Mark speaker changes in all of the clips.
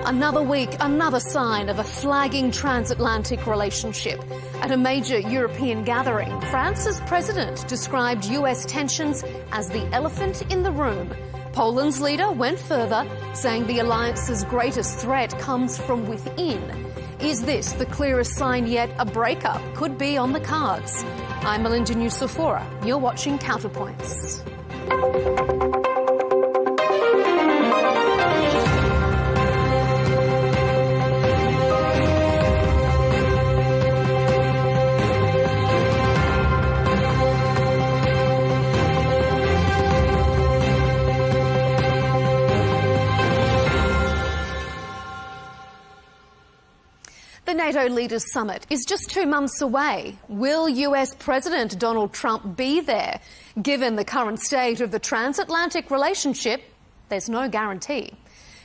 Speaker 1: Another week, another sign of a flagging transatlantic relationship. At a major European gathering, France's president described US tensions as the elephant in the room. Poland's leader went further, saying the alliance's greatest threat comes from within. Is this the clearest sign yet a breakup could be on the cards? I'm Melinda Nucifora. You're watching Counterpoints. The NATO Leaders Summit is just 2 months away. Will US President Donald Trump be there? Given the current state of the transatlantic relationship, there's no guarantee.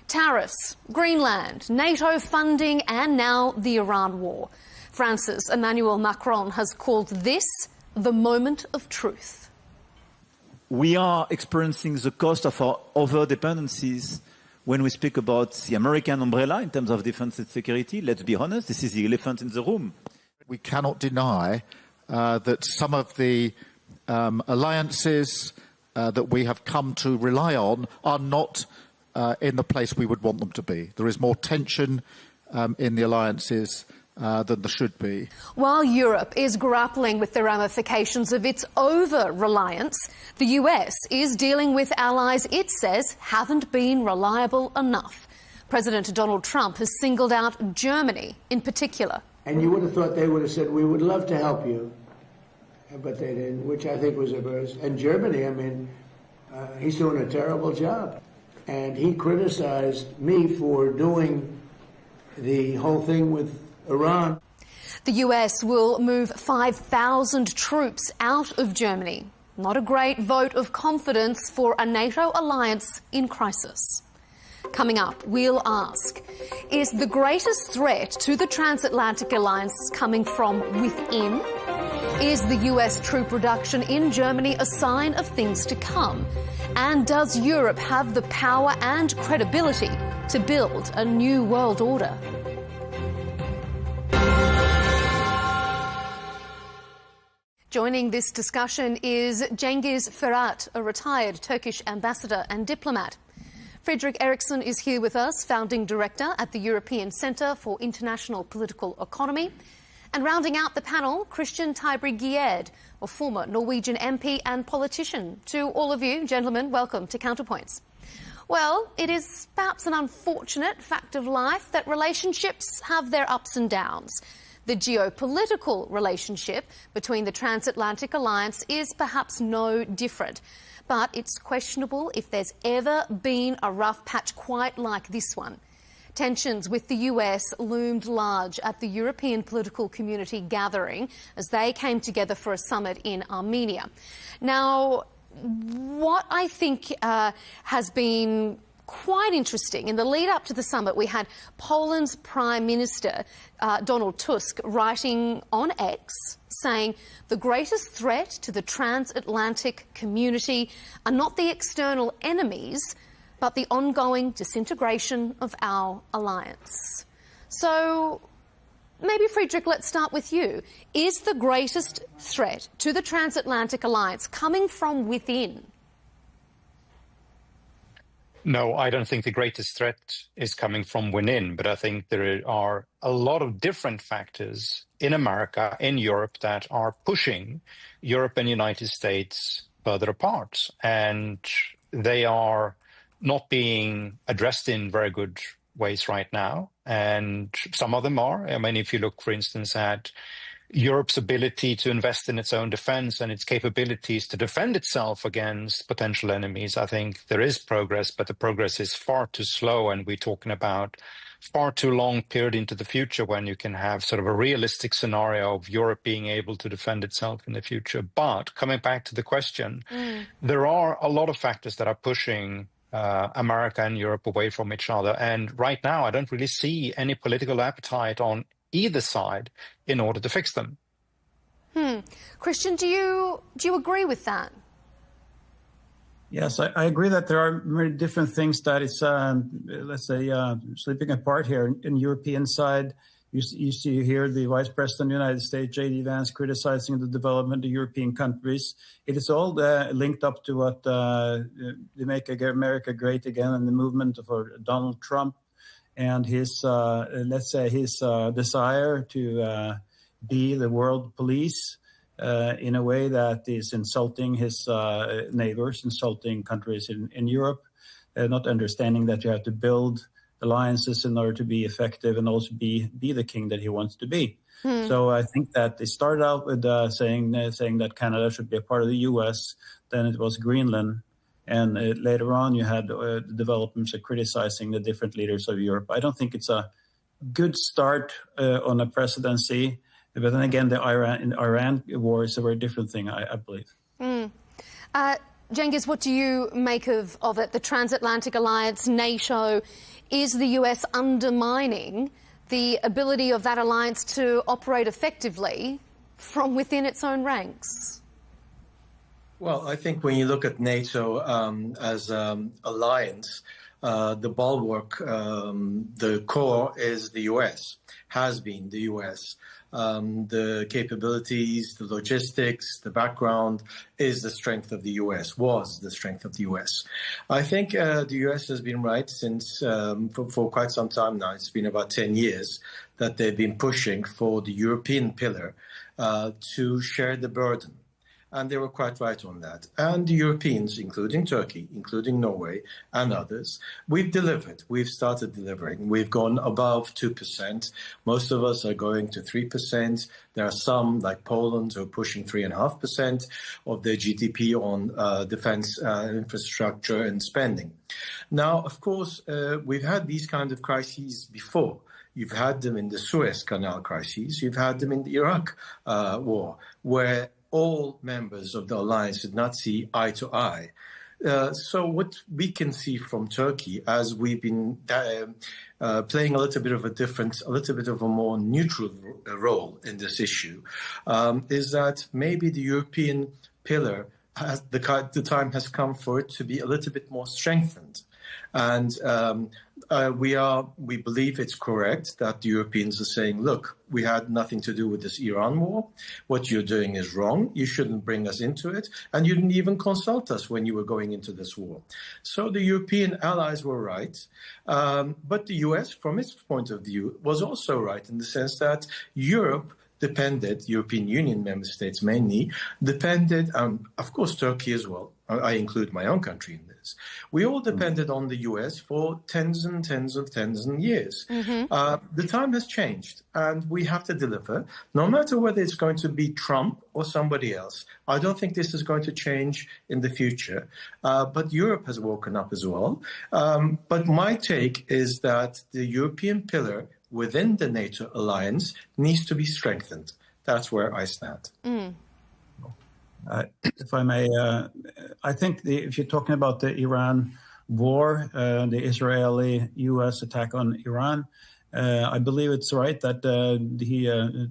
Speaker 1: Tariffs, Greenland, NATO funding and now the Iran war. France's Emmanuel Macron has called this the moment of truth.
Speaker 2: We are experiencing the cost of our over-dependencies. When we speak about the American umbrella in terms of defense and security, let's be honest, this is the elephant in the room.
Speaker 3: We cannot deny that some of the alliances that we have come to rely on are not in the place we would want them to be. There is more tension in the alliances than there should be.
Speaker 1: While Europe is grappling with the ramifications of its over-reliance, the US is dealing with allies it says haven't been reliable enough. President Donald Trump has singled out Germany in particular.
Speaker 4: And you would have thought they would have said, we would love to help you, but they didn't, which I think was a verse. And Germany, I mean, he's doing a terrible job. And he criticized me for doing the whole thing with Iran.
Speaker 1: The US will move 5,000 troops out of Germany. Not a great vote of confidence for a NATO alliance in crisis. Coming up, we'll ask, is the greatest threat to the transatlantic alliance coming from within? Is the US troop reduction in Germany a sign of things to come? And does Europe have the power and credibility to build a new world order? Joining this discussion is Cengiz Ferhat, a retired Turkish ambassador and diplomat. Friedrich Eriksson is here with us, founding director at the European Centre for International Political Economy. And rounding out the panel, Christian Tybring-Gjedde, a former Norwegian MP and politician. To all of you, gentlemen, welcome to Counterpoints. Well, it is perhaps an unfortunate fact of life that relationships have their ups and downs. The geopolitical relationship between the transatlantic alliance is perhaps no different. But it's questionable if there's ever been a rough patch quite like this one. Tensions with the US loomed large at the European political community gathering as they came together for a summit in Armenia. Now, what I think has been quite interesting, in the lead up to the summit, we had Poland's Prime Minister, Donald Tusk, writing on X, saying the greatest threat to the transatlantic community are not the external enemies, but the ongoing disintegration of our alliance. So, maybe, Friedrich, let's start with you. Is the greatest threat to the transatlantic alliance coming from within?
Speaker 5: No, I don't think the greatest threat is coming from within, but I think there are a lot of different factors in America, in Europe, that are pushing Europe and the United States further apart. And they are not being addressed in very good ways right now. And some of them are. I mean, if you look, for instance, at Europe's ability to invest in its own defense and its capabilities to defend itself against potential enemies, I think there is progress, but the progress is far too slow. And we're talking about far too long period into the future when you can have sort of a realistic scenario of Europe being able to defend itself in the future. But coming back to the question, there are a lot of factors that are pushing America and Europe away from each other. And right now, I don't really see any political appetite on either side in order to fix them.
Speaker 1: Christian, do you agree with that?
Speaker 6: Yes, I agree that there are many different things that is, let's say, slipping apart here. In the European side, you see here the Vice President of the United States, J.D. Vance, criticizing the development of European countries. It is all linked up to what they make America great again and the movement for Donald Trump and his, let's say, his desire to be the world police. In a way that is insulting his neighbors, insulting countries in Europe, not understanding that you have to build alliances in order to be effective and also be the king that he wants to be. So I think that they started out with saying that Canada should be a part of the U.S., then it was Greenland, and later on you had the developments of criticizing the different leaders of Europe. I don't think it's a good start on a presidency. But then again, the Iran war is a very different thing, I believe.
Speaker 1: Cengiz, what do you make of it? The transatlantic alliance, NATO, is the US undermining the ability of that alliance to operate effectively from within its own ranks?
Speaker 7: Well, I think when you look at NATO as an alliance, the bulwark, the core is the US, has been the US. The capabilities, the logistics, the background is the strength of the US, was the strength of the US. I think the US has been right since for quite some time now. It's been about 10 years that they've been pushing for the European pillar to share the burden. And they were quite right on that. And the Europeans, including Turkey, including Norway and others, we've delivered. We've started delivering. We've gone above 2%. Most of us are going to 3%. There are some, like Poland, who are pushing 3.5% of their GDP on defense infrastructure and spending. Now, of course, we've had these kind of crises before. You've had them in the Suez Canal crises. You've had them in the Iraq war, where all members of the alliance did not see eye to eye. So what we can see from Turkey, as we've been playing a little bit of a more neutral role in this issue, is that maybe the European pillar, the time has come for it to be a little bit more strengthened. And we believe it's correct that the Europeans are saying, look, we had nothing to do with this Iran war. What you're doing is wrong. You shouldn't bring us into it. And you didn't even consult us when you were going into this war. So the European allies were right. But the US, from its point of view, was also right in the sense that Europe depended, European Union member states mainly, depended, of course, Turkey as well. I include my own country in this. We all depended on the US for tens and tens of years. The time has changed, and we have to deliver, no matter whether it's going to be Trump or somebody else. I don't think this is going to change in the future, but Europe has woken up as well. But my take is that the European pillar within the NATO alliance needs to be strengthened. That's where I stand.
Speaker 6: If I may, I think if you're talking about the Iran war, the Israeli-U.S. attack on Iran, I believe it's right that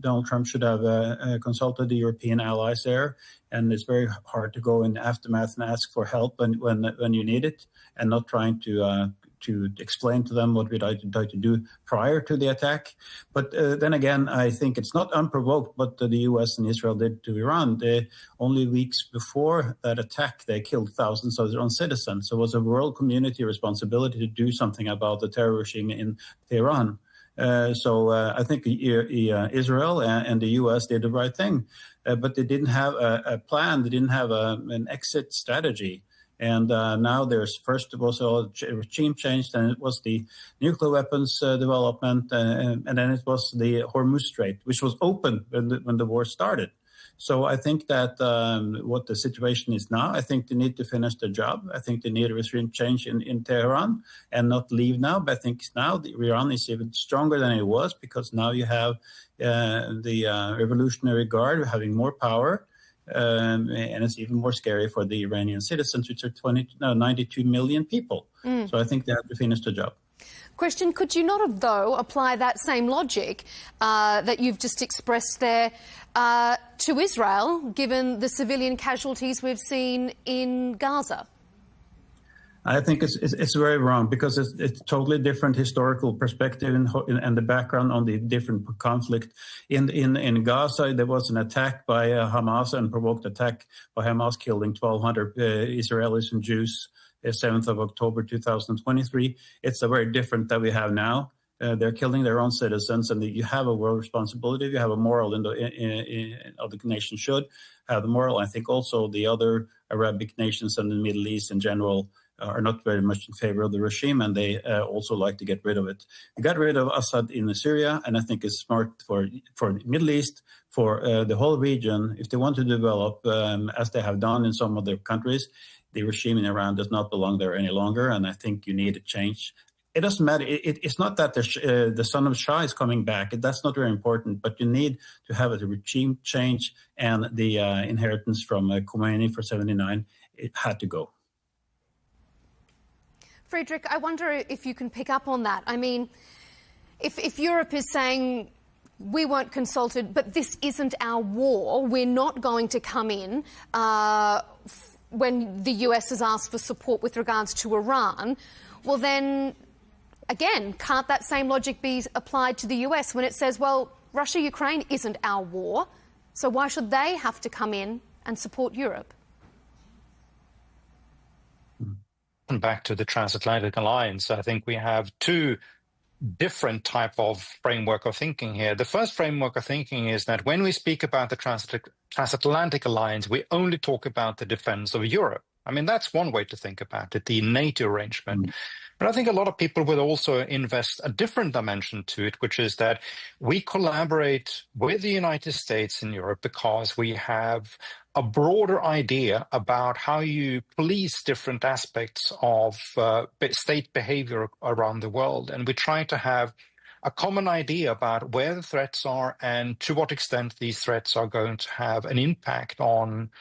Speaker 6: Donald Trump should have consulted the European allies there, and it's very hard to go in aftermath and ask for help when you need it, and not trying to explain to them what we'd like to do prior to the attack. But then again, I think it's not unprovoked what the U.S. and Israel did to Iran. Only weeks before that attack, they killed thousands of their own citizens. So it was a world community responsibility to do something about the terror regime in Tehran. So I think Israel and the U.S. did the right thing, but they didn't have a plan. They didn't have an exit strategy. And now there's first it was a regime change, then it was the nuclear weapons development, and then it was the Hormuz Strait, which was open when the war started. So I think that what the situation is now, I think they need to finish their job. I think they need a regime change in Tehran and not leave now. But I think now Iran is even stronger than it was because now you have the Revolutionary Guard having more power. And it's even more scary for the Iranian citizens, which are 92 million people. So I think they have to finish the job.
Speaker 1: Christian, could you not have, though, apply that same logic that you've just expressed there to Israel, given the civilian casualties we've seen in Gaza?
Speaker 6: I think it's very wrong because it's totally different historical perspective and the background on the different conflict. In Gaza, there was an attack by Hamas, and provoked attack by Hamas, killing 1,200 Israelis and Jews, 7th of October 2023. It's a very different that we have now. They're killing their own citizens, and you have a world responsibility. You have a moral, the nation should have the moral. I think also the other Arabic nations and the Middle East in general are not very much in favor of the regime, and they also like to get rid of it. They got rid of Assad in Syria, and I think it's smart for the Middle East, for the whole region. If they want to develop, as they have done in some other countries, the regime in Iran does not belong there any longer, and I think you need a change. It doesn't matter. It's not that the son of Shah is coming back. That's not very important, but you need to have a regime change, and the inheritance from Khomeini for 79, it had to go.
Speaker 1: Friedrich, I wonder if you can pick up on that. I mean, if Europe is saying, we weren't consulted, but this isn't our war, we're not going to come in when the US has asked for support with regards to Iran, well then, again, can't that same logic be applied to the US when it says, well, Russia-Ukraine isn't our war, so why should they have to come in and support Europe?
Speaker 5: And back to the transatlantic alliance, I think we have two different type of framework of thinking here. The first framework of thinking is that when we speak about the transatlantic alliance, we only talk about the defense of Europe. I mean, that's one way to think about it, the NATO arrangement. But I think a lot of people would also invest a different dimension to it, which is that we collaborate with the United States and Europe because we have a broader idea about how you police different aspects of state behavior around the world. And we try to have a common idea about where the threats are and to what extent these threats are going to have an impact on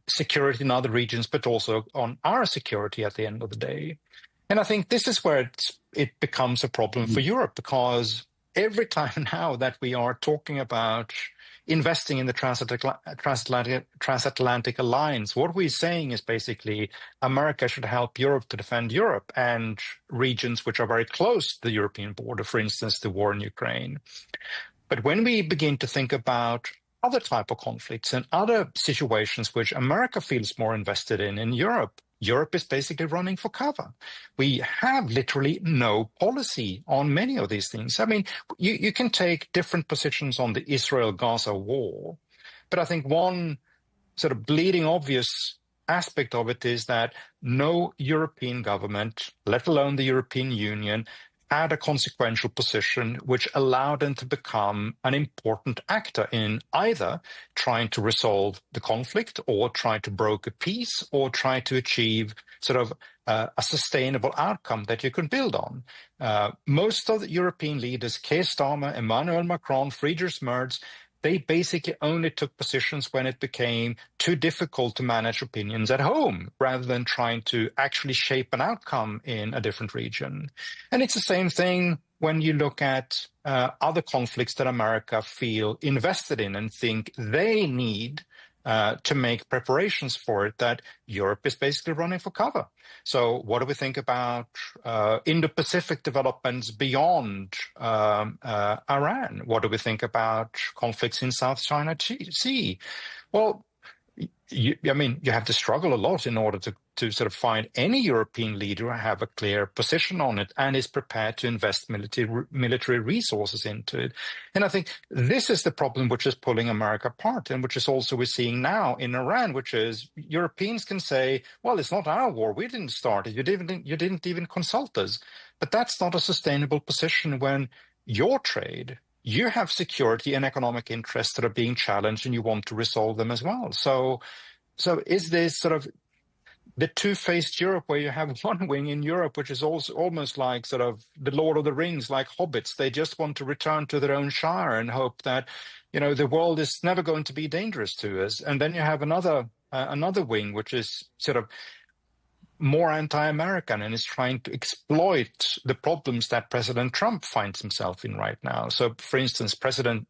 Speaker 5: security in other regions, but also on our security at the end of the day. And I think this is where it becomes a problem for Europe, because every time now that we are talking about investing in the transatlantic alliance, what we're saying is basically America should help Europe to defend Europe and regions which are very close to the European border, for instance, the war in Ukraine. But when we begin to think about other type of conflicts and other situations which America feels more invested in Europe, Europe is basically running for cover. We have literally no policy on many of these things. I mean, you can take different positions on the Israel-Gaza war, but I think one sort of bleeding obvious aspect of it is that no European government, let alone the European Union, had a consequential position which allowed them to become an important actor in either trying to resolve the conflict or try to broker peace or try to achieve sort of a sustainable outcome that you can build on. Most of the European leaders, Keir Starmer, Emmanuel Macron, Friedrich Merz, they basically only took positions when it became too difficult to manage opinions at home, rather than trying to actually shape an outcome in a different region. And it's the same thing when you look at other conflicts that America feel invested in and think they need to make preparations for it, that Europe is basically running for cover. So what do we think about Indo-Pacific developments beyond Iran? What do we think about conflicts in South China Sea? Well, you have to struggle a lot in order to sort of find any European leader who have a clear position on it and is prepared to invest military resources into it. And I think this is the problem which is pulling America apart, and which is also we're seeing now in Iran, which is Europeans can say, well, it's not our war. We didn't start it. You didn't even consult us. But that's not a sustainable position when your trade, you have security and economic interests that are being challenged and you want to resolve them as well. So is this sort of the two-faced Europe, where you have one wing in Europe, which is also almost like sort of the Lord of the Rings, like hobbits. They just want to return to their own shire and hope that, the world is never going to be dangerous to us. And then you have another wing, which is sort of more anti-American and is trying to exploit the problems that President Trump finds himself in right now. So, for instance, Foreign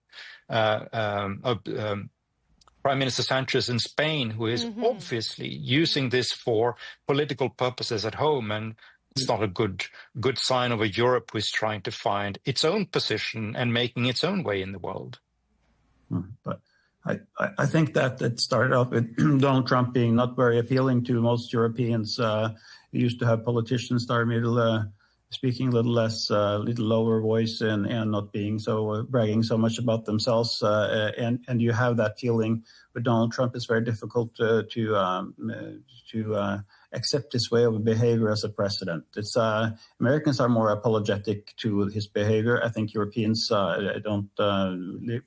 Speaker 5: Prime Minister Sanchez in Spain, who is obviously using this for political purposes at home. And it's not a good sign of a Europe who is trying to find its own position and making its own way in the world.
Speaker 6: But I think that it started off with Donald Trump being not very appealing to most Europeans. We used to have politicians start speaking a little less, little lower voice, and not being so bragging so much about themselves. And you have that feeling with Donald Trump. It's very difficult to accept his way of behavior as a president. It's Americans are more apologetic to his behavior. I think Europeans don't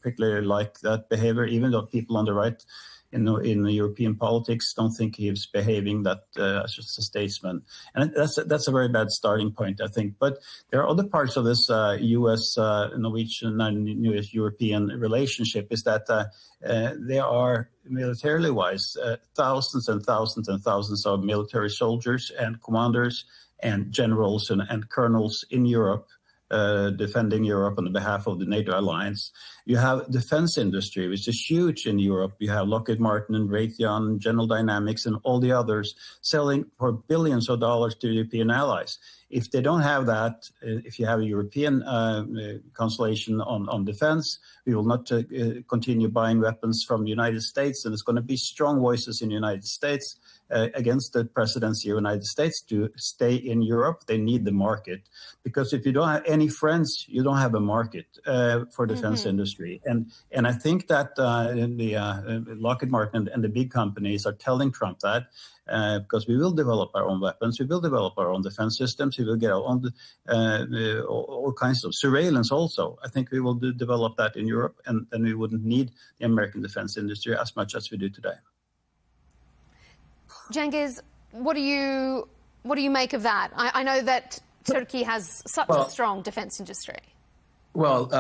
Speaker 6: particularly like that behavior, even though people on the right in European politics don't think he's behaving that as just a statesman. And that's a very bad starting point, I think. But there are other parts of this U.S.-Norwegian and U.S.-European relationship is that they are, militarily wise, thousands and thousands and thousands of military soldiers and commanders and generals and colonels in Europe, defending Europe on behalf of the NATO alliance. You have defense industry, which is huge in Europe. You have Lockheed Martin and Raytheon, General Dynamics, and all the others selling for billions of dollars to European allies. If they don't have that, if you have a European constellation on defense, we will not continue buying weapons from the United States. And there's going to be strong voices in the United States against the presidency of the United States to stay in Europe. They need the market, because if you don't have any friends, you don't have a market for defense industry. And I think that the Lockheed Martin and the big companies are telling Trump that, because we will develop our own weapons, we will develop our own defense systems, we will get our own all kinds of surveillance also. I think we will develop that in Europe, and then we wouldn't need the American defense industry as much as we do today.
Speaker 1: Cengiz, what do you make of that? I know that Turkey has such a strong defense industry.
Speaker 7: Well,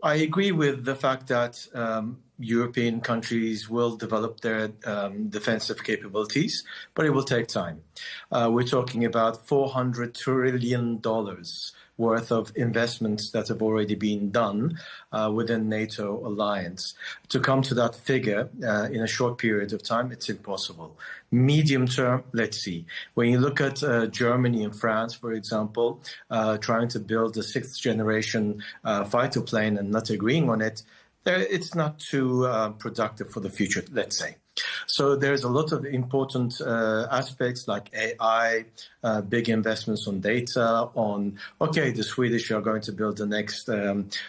Speaker 7: I agree with the fact that European countries will develop their defensive capabilities, but it will take time. We're talking about $400 trillion worth of investments that have already been done within NATO alliance. To come to that figure in a short period of time, it's impossible. Medium term, let's see. When you look at Germany and France, for example, trying to build a sixth generation fighter plane and not agreeing on it, it's not too productive for the future, let's say. So there's a lot of important aspects like AI, big investments on data, on, okay, the Swedish are going to build the next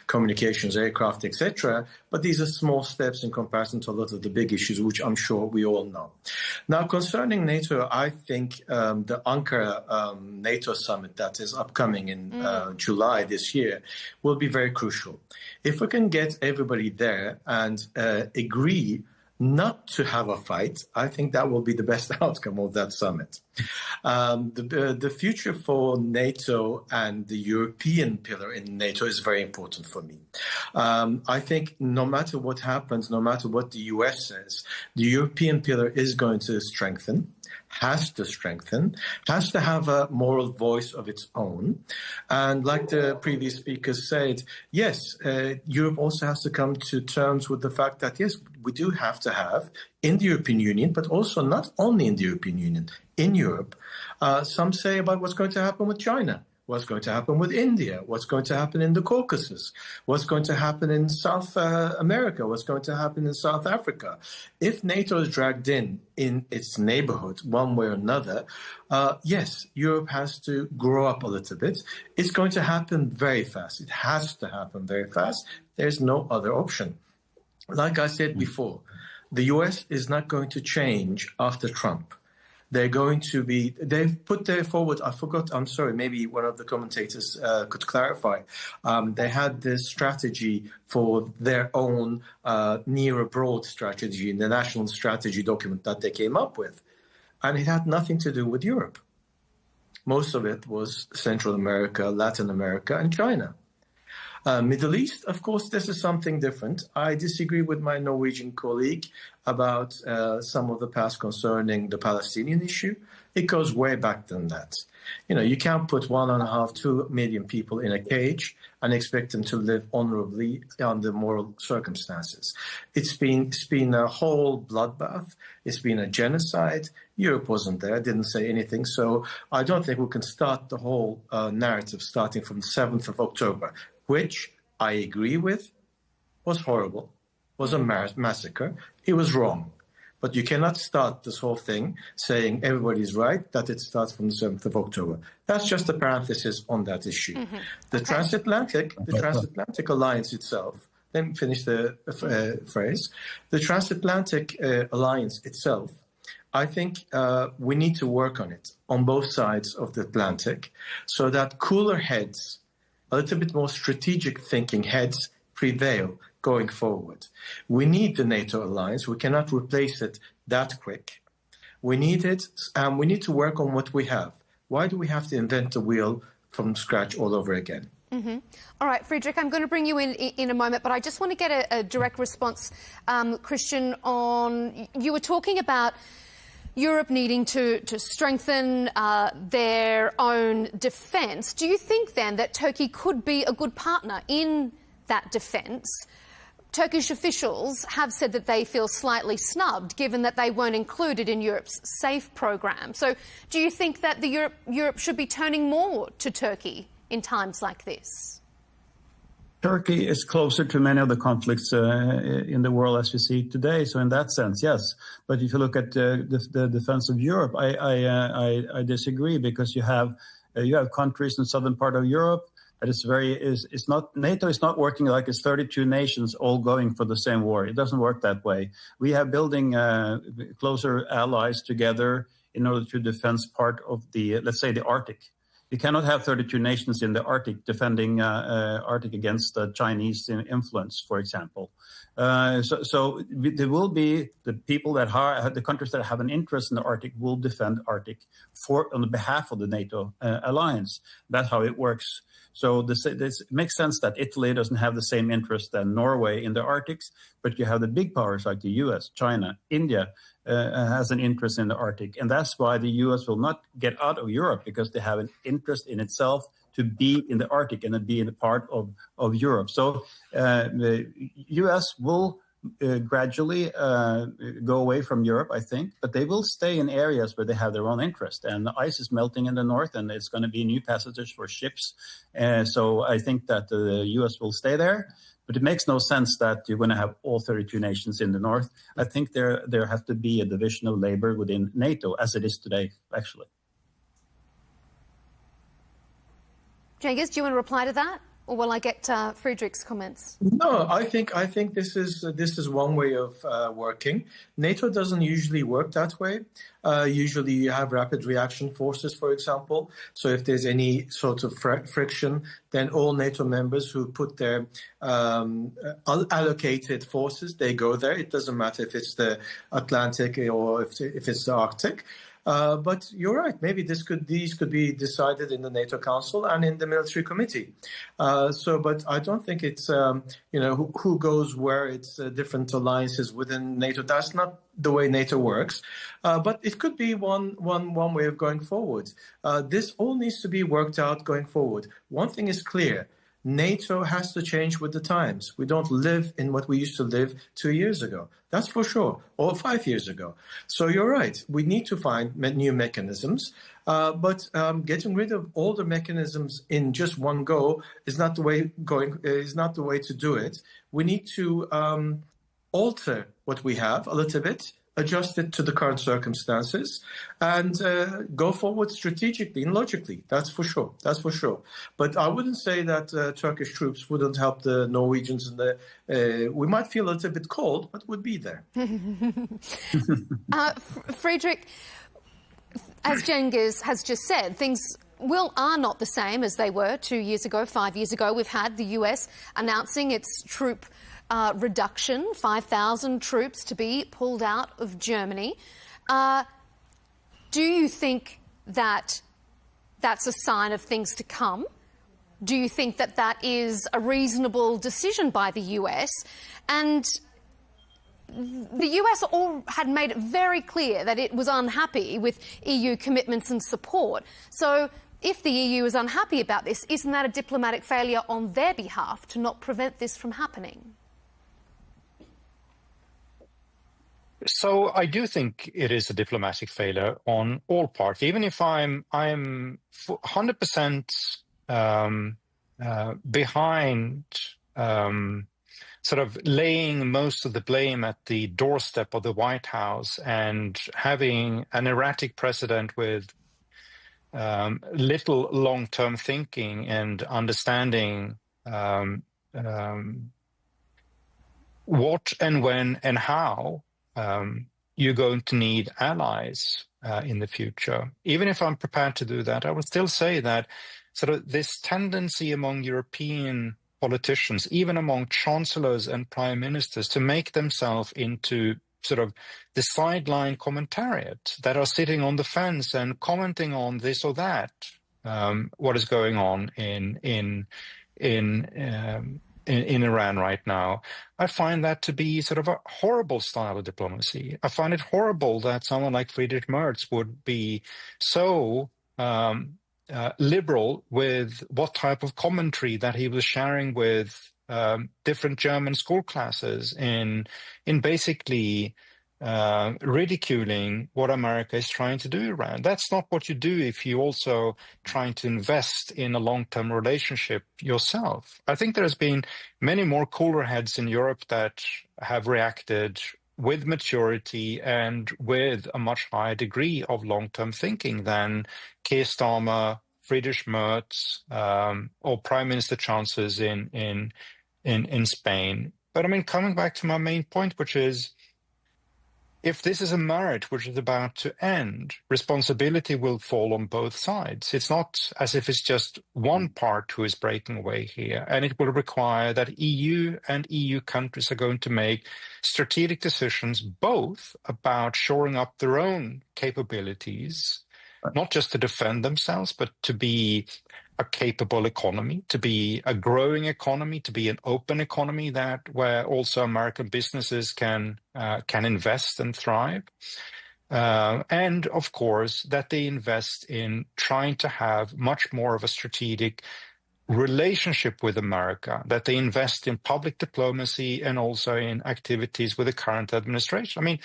Speaker 7: communications aircraft, etc. But these are small steps in comparison to a lot of the big issues, which I'm sure we all know. Now, concerning NATO, I think the Ankara NATO summit that is upcoming in July this year will be very crucial. If we can get everybody there and agree not to have a fight, I think that will be the best outcome of that summit. The future for NATO and the European pillar in NATO is very important for me. I think no matter what happens, no matter what the US says, the European pillar is going to strengthen, has to have a moral voice of its own. And like the previous speaker said, yes, Europe also has to come to terms with the fact that, yes, we do have to have in the European Union, but also not only in the European Union, in Europe, some say about what's going to happen with China, what's going to happen with India, what's going to happen in the Caucasus, what's going to happen in South America, what's going to happen in South Africa. If NATO is dragged in its neighborhood one way or another, yes, Europe has to grow up a little bit. It's going to happen very fast. It has to happen very fast. There's no other option. Like I said before, the US is not going to change after Trump. They've put there forward, I'm sorry, maybe one of the commentators could clarify. They had this strategy for their own near abroad strategy in the national strategy document that they came up with. And it had nothing to do with Europe. Most of it was Central America, Latin America, and China. Middle East, of course, this is something different. I disagree with my Norwegian colleague about some of the past concerning the Palestinian issue. It goes way back than that. You know, you can't put 1.5, 2 million people in a cage and expect them to live honorably under moral circumstances. It's been a whole bloodbath. It's been a genocide. Europe wasn't there, didn't say anything. So I don't think we can start the whole narrative starting from the 7th of October, which I agree with was horrible, was a massacre. It was wrong. But you cannot start this whole thing saying everybody's right, that it starts from the 7th of October. That's just a parenthesis on that issue.
Speaker 1: Mm-hmm.
Speaker 7: The transatlantic alliance itself, let me finish the phrase. The transatlantic alliance itself, I think we need to work on it on both sides of the Atlantic so that cooler heads, a little bit more strategic thinking heads prevail going forward. We need the NATO alliance. We cannot replace it that quick. We need it, and we need to work on what we have. Why do we have to invent the wheel from scratch all over again?
Speaker 1: Mm-hmm. All right, Friedrich, I'm going to bring you in a moment, but I just want to get a direct response, Christian, on... You were talking about Europe needing to strengthen their own defence. Do you think, then, that Turkey could be a good partner in that defence? Turkish officials have said that they feel slightly snubbed, given that they weren't included in Europe's SAFE programme. So do you think that Europe should be turning more to Turkey in times like this?
Speaker 6: Turkey is closer to many of the conflicts in the world as we see today. So in that sense, yes. But if you look at the defense of Europe, I disagree, because you have countries in the southern part of Europe. It's not, NATO is not working like it's 32 nations all going for the same war. It doesn't work that way. We have building closer allies together in order to defend part of the, let's say, the Arctic. You cannot have 32 nations in the Arctic defending Arctic against Chinese influence, for example. So there will be the people that the countries that have an interest in the Arctic will defend Arctic on behalf of the NATO alliance. That's how it works. So this makes sense that Italy doesn't have the same interest than Norway in the Arctics, but you have the big powers like the US, China, India has an interest in the Arctic. And that's why the US will not get out of Europe, because they have an interest in itself to be in the Arctic and to be in a part of Europe. So the US will gradually go away from Europe, I think, but they will stay in areas where they have their own interest. And the ice is melting in the north, and it's going to be new passages for ships. So I think that the U.S. will stay there, but it makes no sense that you're going to have all 32 nations in the north. I think there has to be a division of labor within NATO, as it is today, actually.
Speaker 1: Cengiz, do you want to reply to that? Or will I get Friedrich's comments?
Speaker 7: No, I think this is one way of working. NATO doesn't usually work that way. Usually you have rapid reaction forces, for example. So if there's any sort of friction, then all NATO members who put their allocated forces, they go there. It doesn't matter if it's the Atlantic or if it's the Arctic. But you're right. Maybe these could be decided in the NATO Council and in the military committee. But I don't think it's who goes where. It's different alliances within NATO. That's not the way NATO works. But it could be one way of going forward. This all needs to be worked out going forward. One thing is clear. NATO has to change with the times. We don't live in what we used to live 2 years ago. That's for sure, or 5 years ago. So you're right. We need to find new mechanisms, but getting rid of all the mechanisms in just one go is not the way to do it. We need to alter what we have a little bit, adjust it to the current circumstances, and go forward strategically and logically. That's for sure. That's for sure. But I wouldn't say that Turkish troops wouldn't help the Norwegians. We might feel a little bit cold, but would be there.
Speaker 1: Friedrich, as Cengiz has just said, things are not the same as they were 2 years ago, 5 years ago. We've had the US announcing its troop reduction, 5,000 troops to be pulled out of Germany. Do you think that that's a sign of things to come? Do you think that that is a reasonable decision by the US? And the US had made it very clear that it was unhappy with EU commitments and support. So if the EU is unhappy about this, isn't that a diplomatic failure on their behalf to not prevent this from happening?
Speaker 5: So I do think it is a diplomatic failure on all parts. Even if I'm 100% behind sort of laying most of the blame at the doorstep of the White House and having an erratic president with little long-term thinking and understanding what and when and how you're going to need allies in the future. Even if I'm prepared to do that, I would still say that sort of this tendency among European politicians, even among chancellors and prime ministers, to make themselves into sort of the sideline commentariat that are sitting on the fence and commenting on this or that, what is going on in Iran right now. I find that to be sort of a horrible style of diplomacy. I find it horrible that someone like Friedrich Merz would be so liberal with what type of commentary that he was sharing with different German school classes in basically ridiculing what America is trying to do around. That's not what you do if you also trying to invest in a long-term relationship yourself. I think there's been many more cooler heads in Europe that have reacted with maturity and with a much higher degree of long-term thinking than Keir Starmer, Friedrich Merz, or Prime Minister chancellors in Spain. But I mean, coming back to my main point, which is, if this is a marriage which is about to end, responsibility will fall on both sides. It's not as if it's just one part who is breaking away here, and it will require that EU and EU countries are going to make strategic decisions both about shoring up their own capabilities, not just to defend themselves, but to be a capable economy, to be a growing economy, to be an open economy where also American businesses can invest and thrive. And of course, that they invest in trying to have much more of a strategic relationship with America, that they invest in public diplomacy and also in activities with the current administration. I mean,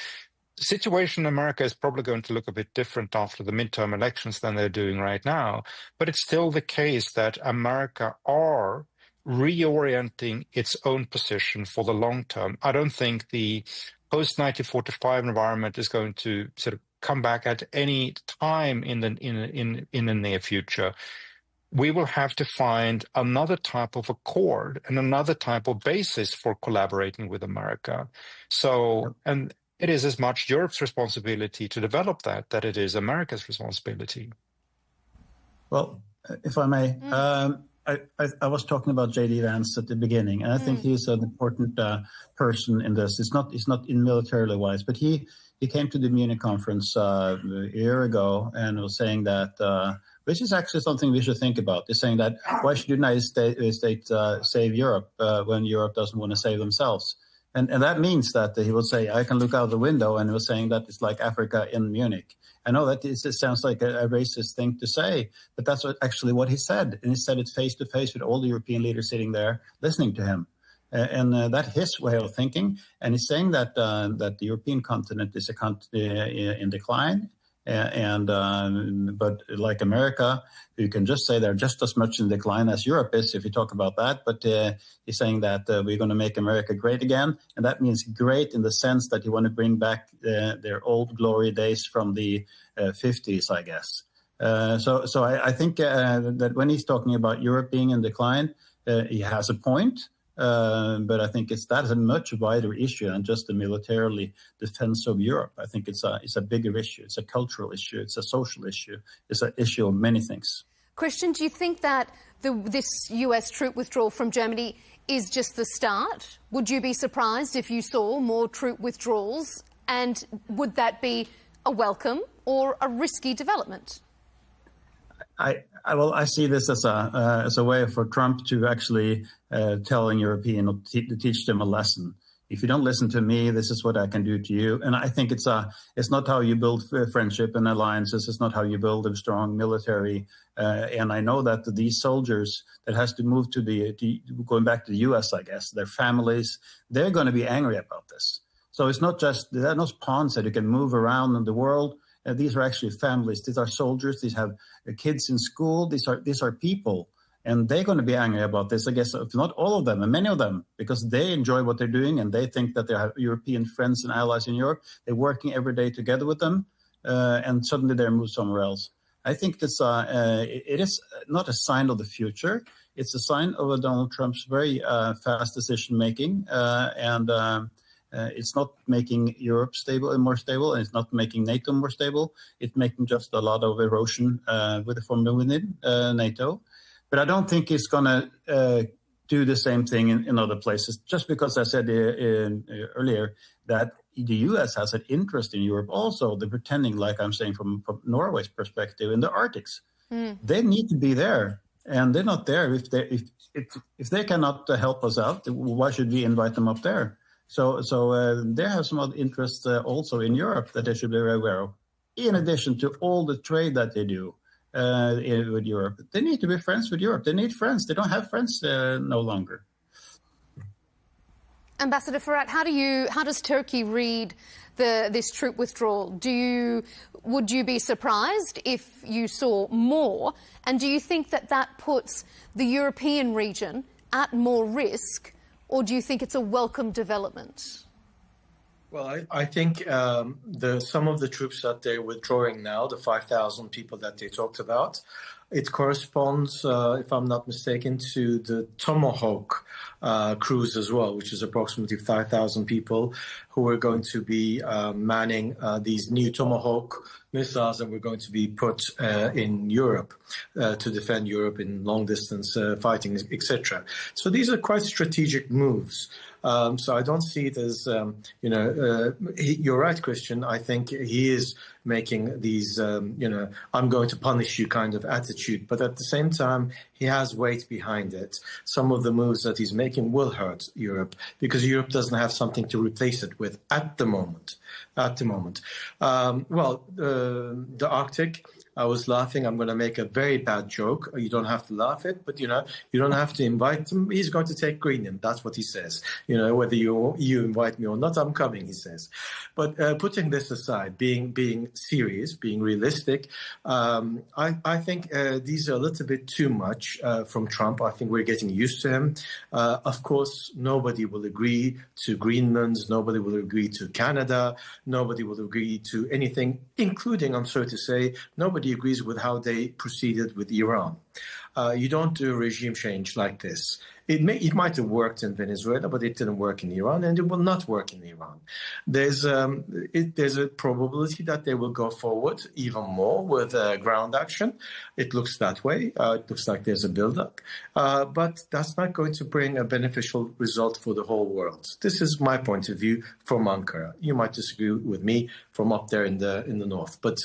Speaker 5: the situation in America is probably going to look a bit different after the midterm elections than they're doing right now. But it's still the case that America are reorienting its own position for the long term. I don't think the post-1945 environment is going to sort of come back at any time in the near future. We will have to find another type of accord and another type of basis for collaborating with America. So, and it is as much Europe's responsibility to develop that it is America's responsibility.
Speaker 6: Well, if I may, I was talking about J.D. Vance at the beginning, and I think he's an important person in this. He's not in militarily wise, but he came to the Munich conference a year ago and was saying that, which is actually something we should think about. He's saying that why should the United States save Europe when Europe doesn't want to save themselves? And that means that he will say, I can look out the window, and he was saying that it's like Africa in Munich. I know that it sounds like a racist thing to say, but that's actually what he said. And he said it face to face with all the European leaders sitting there listening to him. And that's his way of thinking. And he's saying that the European continent is in decline. But like America, you can just say they're just as much in decline as Europe is if you talk about that. But he's saying that we're going to make America great again. And that means great in the sense that you want to bring back their old glory days from the 50s, I guess. So I think that when he's talking about Europe being in decline, he has a point. But I think that is a much wider issue than just the militarily defense of Europe. I think it's a bigger issue. It's a cultural issue. It's a social issue. It's an issue of many things.
Speaker 1: Christian, do you think that this US troop withdrawal from Germany is just the start? Would you be surprised if you saw more troop withdrawals? And would that be a welcome or a risky development?
Speaker 6: I see this as a way for Trump to actually telling Europeans to teach them a lesson. if you don't listen to me, this is what I can do to you. And I think it's not how you build friendship and alliances. It's not how you build a strong military. And I know that these soldiers that has to move going back to the U.S., I guess, their families, they're going to be angry about this. So it's not just, they're not pawns that you can move around in the world. These are actually families. These are soldiers. These have kids in school. These are people. And they're going to be angry about this, I guess, if not all of them, and many of them, because they enjoy what they're doing and they think that they have European friends and allies in Europe. They're working every day together with them, and suddenly they're moved somewhere else. I think this it is not a sign of the future. It's a sign of Donald Trump's very fast decision-making, and it's not making Europe stable and more stable, and it's not making NATO more stable. It's making just a lot of erosion from within NATO. But I don't think it's going to do the same thing in other places, just because I said earlier that the U.S. has an interest in Europe also. They're pretending, like I'm saying from Norway's perspective, in the Arctics. They need to be there, and they're not there. If they cannot help us out, why should we invite them up there? So they have some other interests also in Europe that they should be very aware of, in addition to all the trade that they do. With Europe, they need to be friends with Europe. They need friends. They don't have friends no longer.
Speaker 1: Ambassador Ferhat, how does Turkey read this troop withdrawal? Would you be surprised if you saw more? And do you think that puts the European region at more risk, or do you think it's a welcome development?
Speaker 7: Well, I think some of the troops that they're withdrawing now, the 5,000 people that they talked about, it corresponds, if I'm not mistaken, to the Tomahawk cruise as well, which is approximately 5,000 people who are going to be manning these new Tomahawk missiles that were going to be put in Europe to defend Europe in long-distance fighting, etc. So these are quite strategic moves. So I don't see it as, you're right, Christian. I think he is making these, I'm going to punish you kind of attitude. But at the same time, he has weight behind it. Some of the moves that he's making will hurt Europe because Europe doesn't have something to replace it with at the moment. The Arctic, I was laughing. I'm going to make a very bad joke. You don't have to laugh it, but, you don't have to invite him. He's going to take Greenland. That's what he says. Whether you invite me or not, I'm coming, he says. But putting this aside, being serious, being realistic, I think these are a little bit too much from Trump. I think we're getting used to him. Of course, nobody will agree to Greenland. Nobody will agree to Canada. Nobody will agree to anything, including, I'm sorry to say, nobody agrees with how they proceeded with Iran. You don't do a regime change like this. It might have worked in Venezuela, but it didn't work in Iran, and it will not work in Iran. There's a probability that they will go forward even more with ground action. It looks that way. It looks like there's a buildup, but that's not going to bring a beneficial result for the whole world. This is my point of view from Ankara. You might disagree with me from up there in the north, but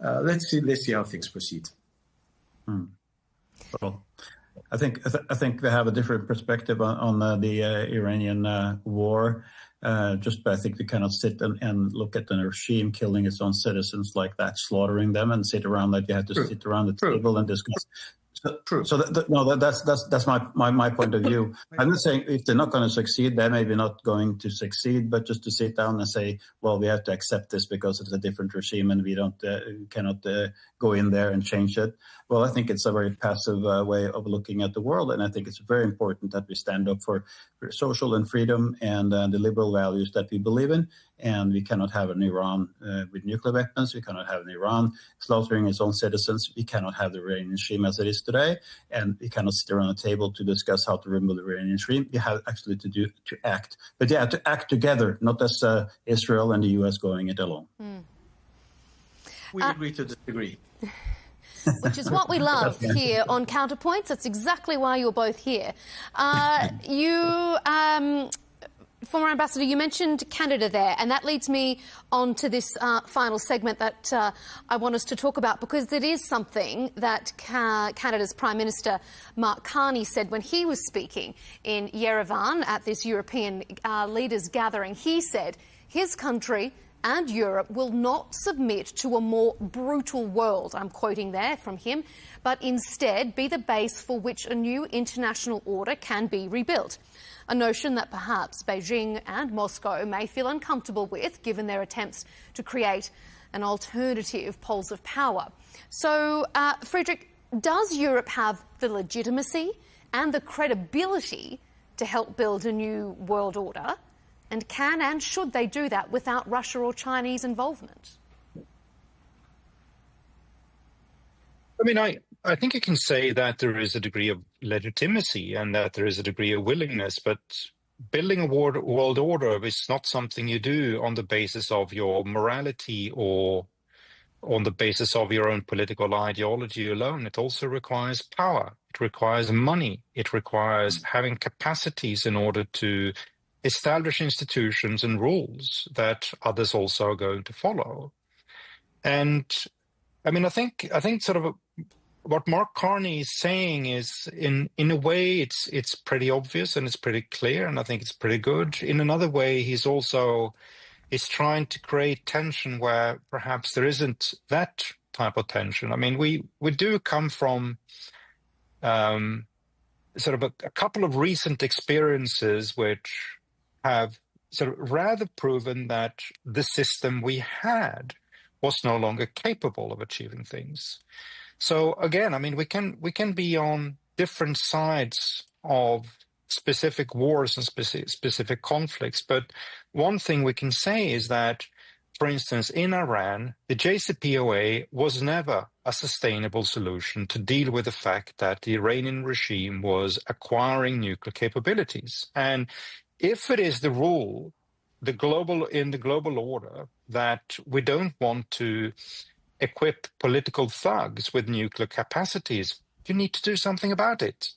Speaker 7: let's see how things proceed.
Speaker 6: Well, I think they have a different perspective on the Iranian war. I think we cannot sit and look at the regime killing its own citizens like that, slaughtering them, and sit around like you have to sit around the table and discuss. So that's my point of view. I'm not saying if they're not going to succeed, they're maybe not going to succeed, but just to sit down and say, well, we have to accept this because it's a different regime and we cannot go in there and change it. Well, I think it's a very passive way of looking at the world, and I think it's very important that we stand up for social and freedom and the liberal values that we believe in. And we cannot have an Iran with nuclear weapons. We cannot have an Iran slaughtering its own citizens. We cannot have the Iranian regime as it is today. And we cannot sit around a table to discuss how to remove the Iranian regime. We have actually to act. But they have to act together, not as Israel and the U.S. going it alone.
Speaker 7: We agree to disagree.
Speaker 1: Which is what we love here on Counterpoints. That's exactly why you're both here. Former Ambassador, you mentioned Canada there, and that leads me on to this final segment that I want us to talk about, because it is something that Canada's Prime Minister Mark Carney said when he was speaking in Yerevan at this European leaders gathering. He said his country and Europe will not submit to a more brutal world, I'm quoting there from him, but instead be the base for which a new international order can be rebuilt. A notion that perhaps Beijing and Moscow may feel uncomfortable with, given their attempts to create an alternative poles of power. So, Friedrich, does Europe have the legitimacy and the credibility to help build a new world order? And can and should they do that without Russia or Chinese involvement?
Speaker 5: I mean, I think you can say that there is a degree of legitimacy and that there is a degree of willingness, but building a world order is not something you do on the basis of your morality or on the basis of your own political ideology alone. It also requires power. It requires money. It requires having capacities in order to establish institutions and rules that others also are going to follow. And I mean, I think sort of what Mark Carney is saying is, in a way, it's pretty obvious and it's pretty clear, and I think it's pretty good. In another way, he's trying to create tension where perhaps there isn't that type of tension. I mean, we do come from sort of a couple of recent experiences which have sort of rather proven that the system we had was no longer capable of achieving things. So again, I mean, we can be on different sides of specific wars and specific conflicts, but one thing we can say is that, for instance, in Iran, the JCPOA was never a sustainable solution to deal with the fact that the Iranian regime was acquiring nuclear capabilities. And if it is the rule, in the global order, that we don't want to equip political thugs with nuclear capacities, you need to do something about it.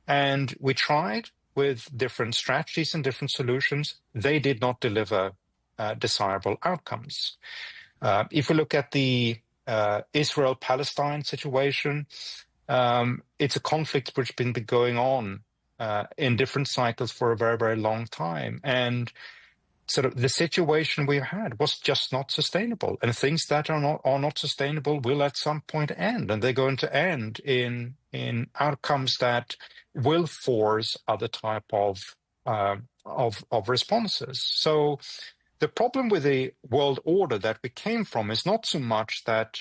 Speaker 5: And we tried with different strategies and different solutions. They did not deliver desirable outcomes. If we look at the Israel-Palestine situation, it's a conflict which has been going on in different cycles for a very, very long time. And sort of the situation we had was just not sustainable. And things that are not sustainable will at some point end. And they're going to end in outcomes that will force other type of responses. So the problem with the world order that we came from is not so much that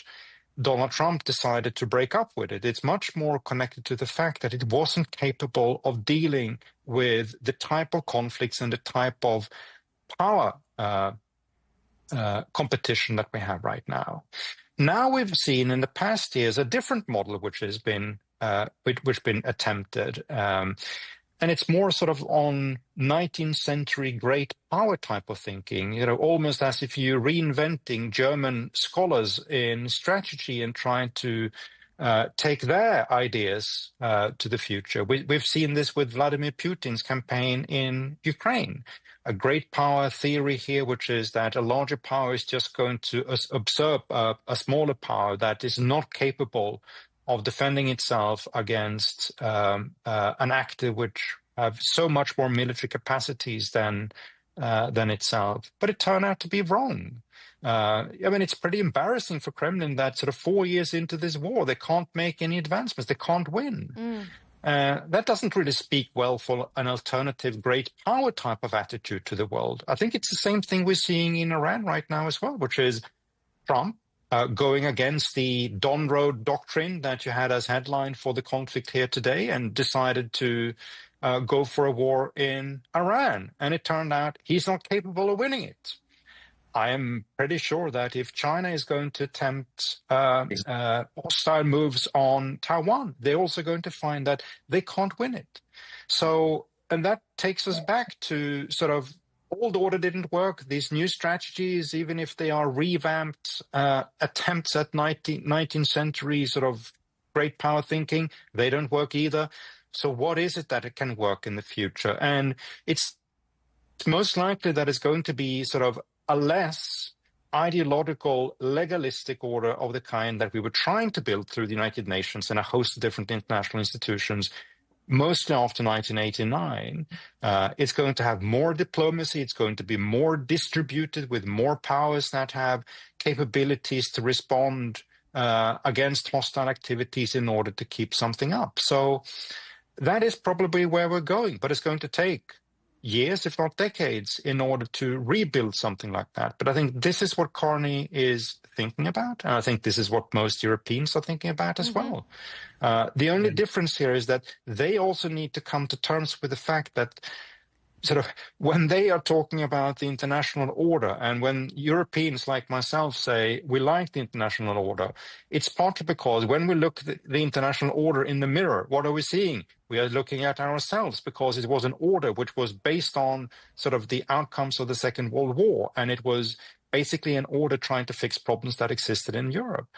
Speaker 5: Donald Trump decided to break up with it. It's much more connected to the fact that it wasn't capable of dealing with the type of conflicts and the type of power competition that we have right now. Now we've seen in the past years a different model which has been attempted, and it's more sort of on 19th century great power type of thinking, almost as if you're reinventing German scholars in strategy and trying to take their ideas to the future. We've seen this with Vladimir Putin's campaign in Ukraine. A great power theory here, which is that a larger power is just going to absorb a smaller power that is not capable of defending itself against an actor which have so much more military capacities than itself. But it turned out to be wrong. I mean, it's pretty embarrassing for Kremlin that sort of 4 years into this war, they can't make any advancements. They can't win. That doesn't really speak well for an alternative great power type of attitude to the world. I think it's the same thing we're seeing in Iran right now as well, which is Trump going against the Don Road doctrine that you had as headline for the conflict here today and decided to go for a war in Iran. And it turned out he's not capable of winning it. I am pretty sure that if China is going to attempt hostile moves on Taiwan, they're also going to find that they can't win it. So, and that takes us back to sort of old order didn't work. These new strategies, even if they are revamped attempts at 19th century sort of great power thinking, they don't work either. So what is it that it can work in the future? And it's it's most likely that it's going to be sort of a less ideological, legalistic order of the kind that we were trying to build through the United Nations and a host of different international institutions, mostly after 1989. It's going to have more diplomacy. It's going to be more distributed with more powers that have capabilities to respond against hostile activities in order to keep something up. So that is probably where we're going, but it's going to take years, if not decades, in order to rebuild something like that. But I think this is what Carney is thinking about, and I think this is what most Europeans are thinking about as well. The only difference here is that they also need to come to terms with the fact that sort of when they are talking about the international order, and when Europeans like myself say we like the international order, it's partly because when we look at the international order in the mirror, what are we seeing? We are looking at ourselves, because it was an order which was based on sort of the outcomes of the Second World War, and it was basically an order trying to fix problems that existed in Europe.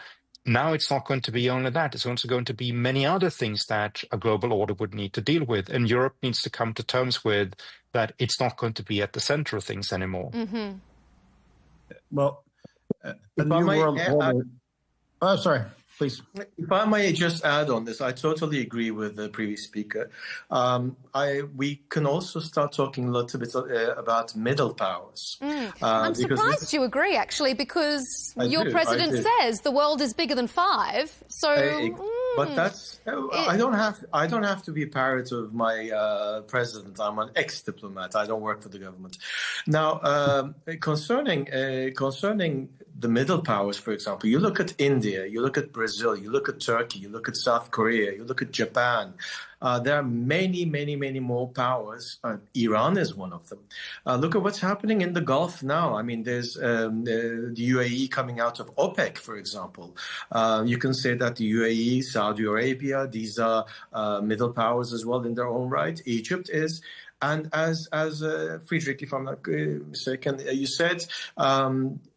Speaker 5: Now it's not going to be only that. It's also going to be many other things that a global order would need to deal with. And Europe needs to come to terms with that it's not going to be at the center of things anymore.
Speaker 6: Well, the new world order... Oh, sorry. Please.
Speaker 7: If I may just add on this, I totally agree with the previous speaker. We can also start talking a little bit about middle powers.
Speaker 1: I'm surprised you agree, actually, because your president says the world is bigger than 5. So,
Speaker 7: but that's I don't have to be a parrot of my president. I'm an ex-diplomat. I don't work for the government. Now, concerning the middle powers, for example, you look at India, you look at Brazil, you look at Turkey, you look at South Korea, you look at Japan. There are many, many, many more powers. Iran is one of them. Look at what's happening in the Gulf now. I mean, there's the UAE coming out of OPEC, for example. You can say that the UAE, Saudi Arabia, these are middle powers as well in their own right. Egypt is. And as Friedrich, if I'm not mistaken, you said,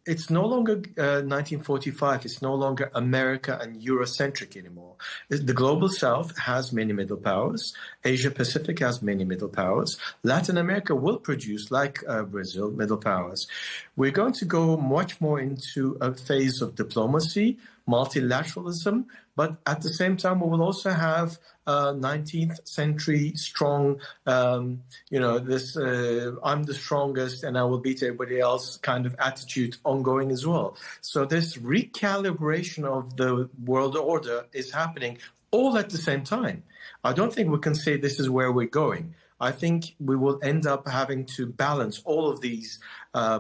Speaker 7: it's no longer 1945. It's no longer America and Eurocentric anymore. The global South has many middle powers. Asia Pacific has many middle powers. Latin America will produce, like Brazil, middle powers. We're going to go much more into a phase of diplomacy, multilateralism, but at the same time, we will also have 19th century strong, this I'm the strongest and I will beat everybody else kind of attitude ongoing as well. So this recalibration of the world order is happening all at the same time. I don't think we can say this is where we're going. I think we will end up having to balance all of these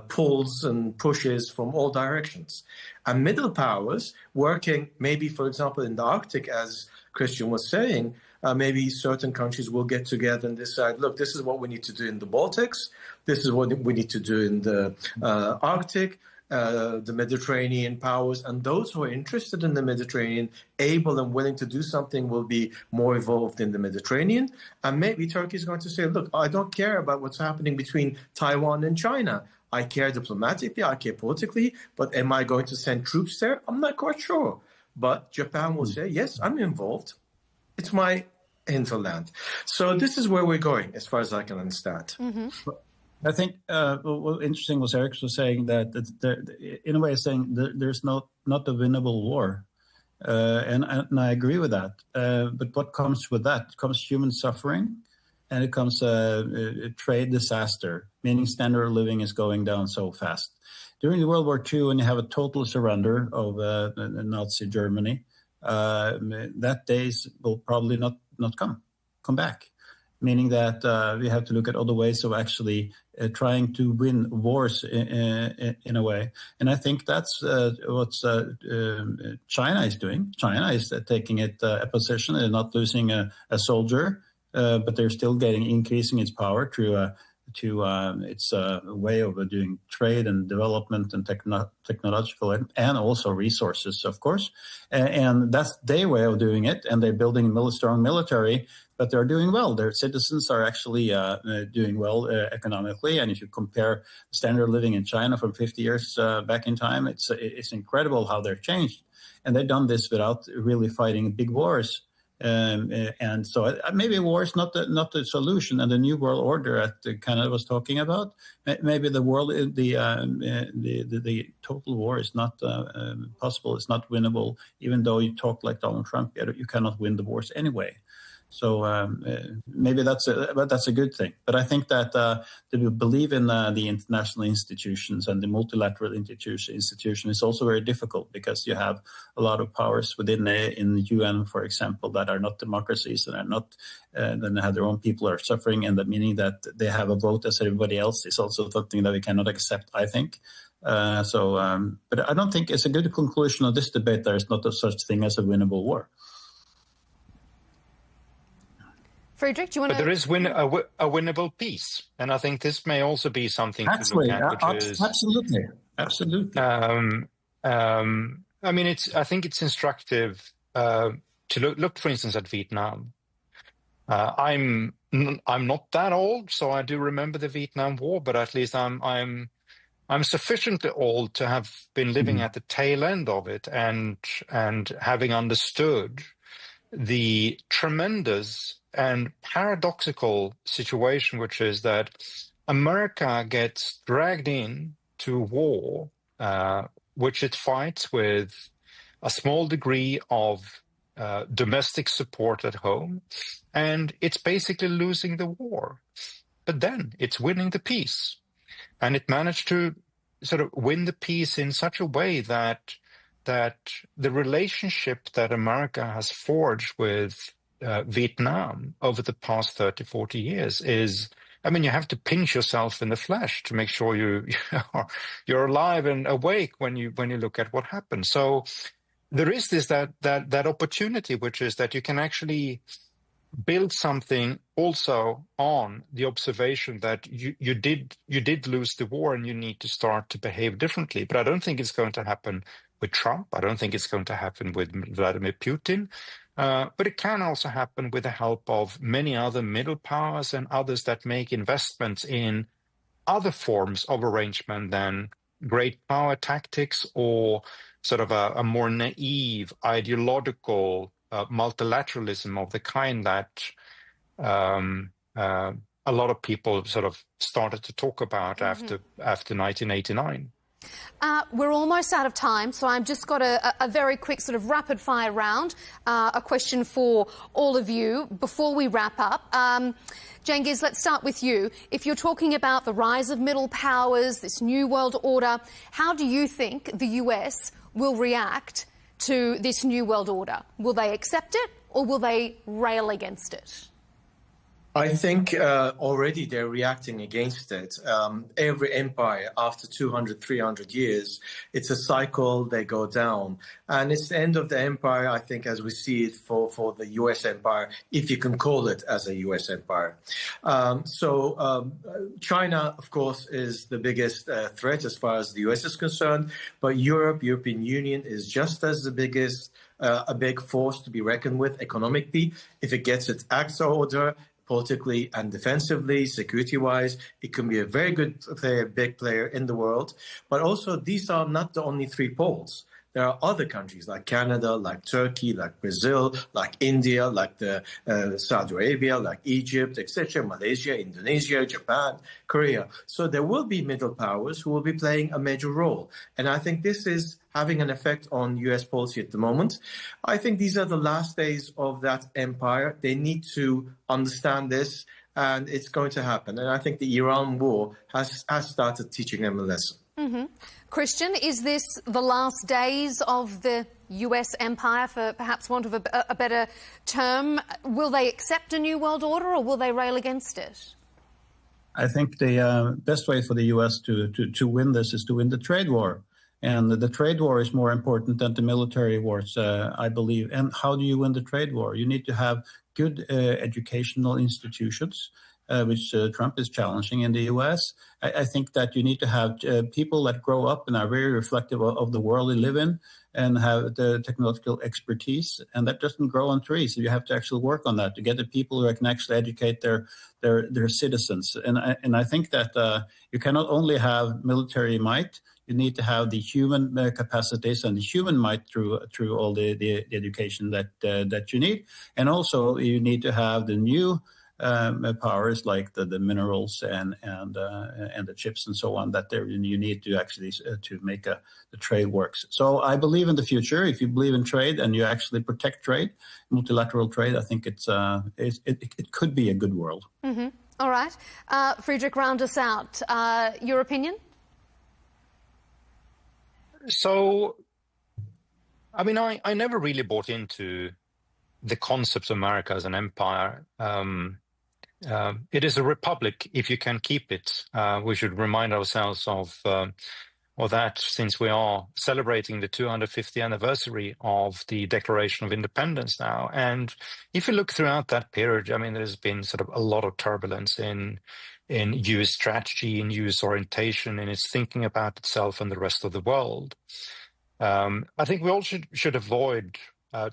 Speaker 7: pulls and pushes from all directions. And middle powers working maybe, for example, in the Arctic, as Christian was saying, maybe certain countries will get together and decide, look, this is what we need to do in the Baltics. This is what we need to do in the Arctic. The Mediterranean powers, and those who are interested in the Mediterranean, able and willing to do something, will be more involved in the Mediterranean. And maybe Turkey is going to say, look, I don't care about what's happening between Taiwan and China. I care diplomatically, I care politically, but am I going to send troops there? I'm not quite sure. But Japan will say, yes, I'm involved. It's my hinterland. So this is where we're going, as far as I can understand.
Speaker 6: I think what interesting was Eric was saying that in a way saying there's not a winnable war, and I agree with that. But what comes with that? It comes human suffering, and it comes a trade disaster, meaning standard of living is going down so fast. During World War II, when you have a total surrender of Nazi Germany, that days will probably not come back. Meaning that we have to look at other ways of actually trying to win wars in a way. And I think that's what China is doing. China is taking a position. They're not losing a soldier, but they're still increasing its power to its way of doing trade and development and technological and also resources, of course. And that's their way of doing it. And they're building a strong military, but they're doing well. Their citizens are actually doing well economically. And if you compare the standard of living in China from 50 years back in time, it's incredible how they've changed. And they've done this without really fighting big wars. And so maybe war is not the solution. And the New World Order that Canada was talking about, maybe the total war is not possible. It's not winnable, even though you talk like Donald Trump. You cannot win the wars anyway. So maybe that's a good thing. But I think that to believe in the international institutions and the multilateral institution is also very difficult, because you have a lot of powers within in the UN, for example, that are not democracies and are not then they have their own people are suffering, and that meaning that they have a vote as everybody else is also something that we cannot accept, I think. But I don't think it's a good conclusion of this debate. There is not such thing as a winnable war.
Speaker 1: Friedrich, do you want to...
Speaker 5: But there is a winnable peace, and I think this may also be something to look at, which is...
Speaker 6: Absolutely.
Speaker 5: I mean, I think it's instructive to look, for instance, at Vietnam. I'm not that old, so I do remember the Vietnam War, but at least I'm sufficiently old to have been living at the tail end of it, and having understood the tremendous and paradoxical situation, which is that America gets dragged in to war, which it fights with a small degree of domestic support at home, and it's basically losing the war. But then it's winning the peace, and it managed to sort of win the peace in such a way that the relationship that America has forged with Vietnam over the past 30, 40 years is, I mean, you have to pinch yourself in the flesh to make sure you're alive and awake when you look at what happened. So there is that opportunity, which is that you can actually build something also on the observation that you did lose the war, and you need to start to behave differently. But I don't think it's going to happen with Trump. I don't think it's going to happen with Vladimir Putin. But it can also happen with the help of many other middle powers and others that make investments in other forms of arrangement than great power tactics, or sort of a more naive ideological multilateralism of the kind that a lot of people sort of started to talk about after 1989.
Speaker 1: We're almost out of time, so I've just got a very quick sort of rapid-fire round, a question for all of you before we wrap up. Cengiz, let's start with you. If you're talking about the rise of middle powers, this new world order, how do you think the US will react to this new world order? Will they accept it, or will they rail against it?
Speaker 7: I think already they're reacting against it. Every empire, after 200, 300 years, it's a cycle, they go down. And it's the end of the empire, I think, as we see it for the US empire, if you can call it as a US empire. China, of course, is the biggest threat as far as the US is concerned. But European Union is just as the biggest, a big force to be reckoned with economically. If it gets its acts order, politically and defensively, security-wise, it can be a very good player, big player in the world. But also, these are not the only three poles. There are other countries like Canada, like Turkey, like Brazil, like India, like Saudi Arabia, like Egypt, etc., Malaysia, Indonesia, Japan, Korea. So there will be middle powers who will be playing a major role. And I think this is having an effect on U.S. policy at the moment. I think these are the last days of that empire. They need to understand this, and it's going to happen. And I think the Iran war has started teaching them a lesson.
Speaker 1: Christian, is this the last days of the US empire, for perhaps want of a better term? Will they accept a new world order, or will they rail against it?
Speaker 6: I think the best way for the US to win this is to win the trade war. And the trade war is more important than the military wars, I believe. And how do you win the trade war? You need to have good educational institutions. which Trump is challenging in the U.S. I think that you need to have people that grow up and are very reflective of the world they live in and have the technological expertise, and that doesn't grow on trees. So you have to actually work on that to get the people who can actually educate their citizens. And I think that you cannot only have military might. You need to have the human capacities and the human might through all the education that you need, and also you need to have the new powers like the minerals and the chips and so on that you need to actually to make the trade works. So I believe in the future. If you believe in trade and you actually protect trade, multilateral trade, I think it could be a good world.
Speaker 1: Mm-hmm. All right, Friedrich, round us out. Your opinion?
Speaker 5: So, I mean, I never really bought into the concept of America as an empire. It is a republic if you can keep it. We should remind ourselves of that, since we are celebrating the 250th anniversary of the Declaration of Independence now. And if you look throughout that period, I mean, there's been sort of a lot of turbulence in U.S. strategy, in U.S. orientation, in its thinking about itself and the rest of the world. I think we all should avoid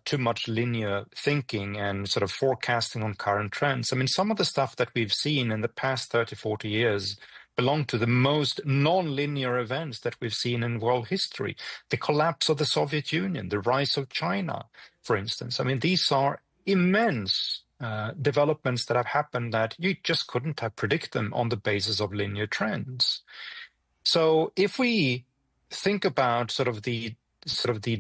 Speaker 5: too much linear thinking and sort of forecasting on current trends. I mean, some of the stuff that we've seen in the past 30, 40 years belong to the most non-linear events that we've seen in world history. The collapse of the Soviet Union, the rise of China, for instance. I mean, these are immense developments that have happened that you just couldn't have predicted them on the basis of linear trends. So if we think about sort of the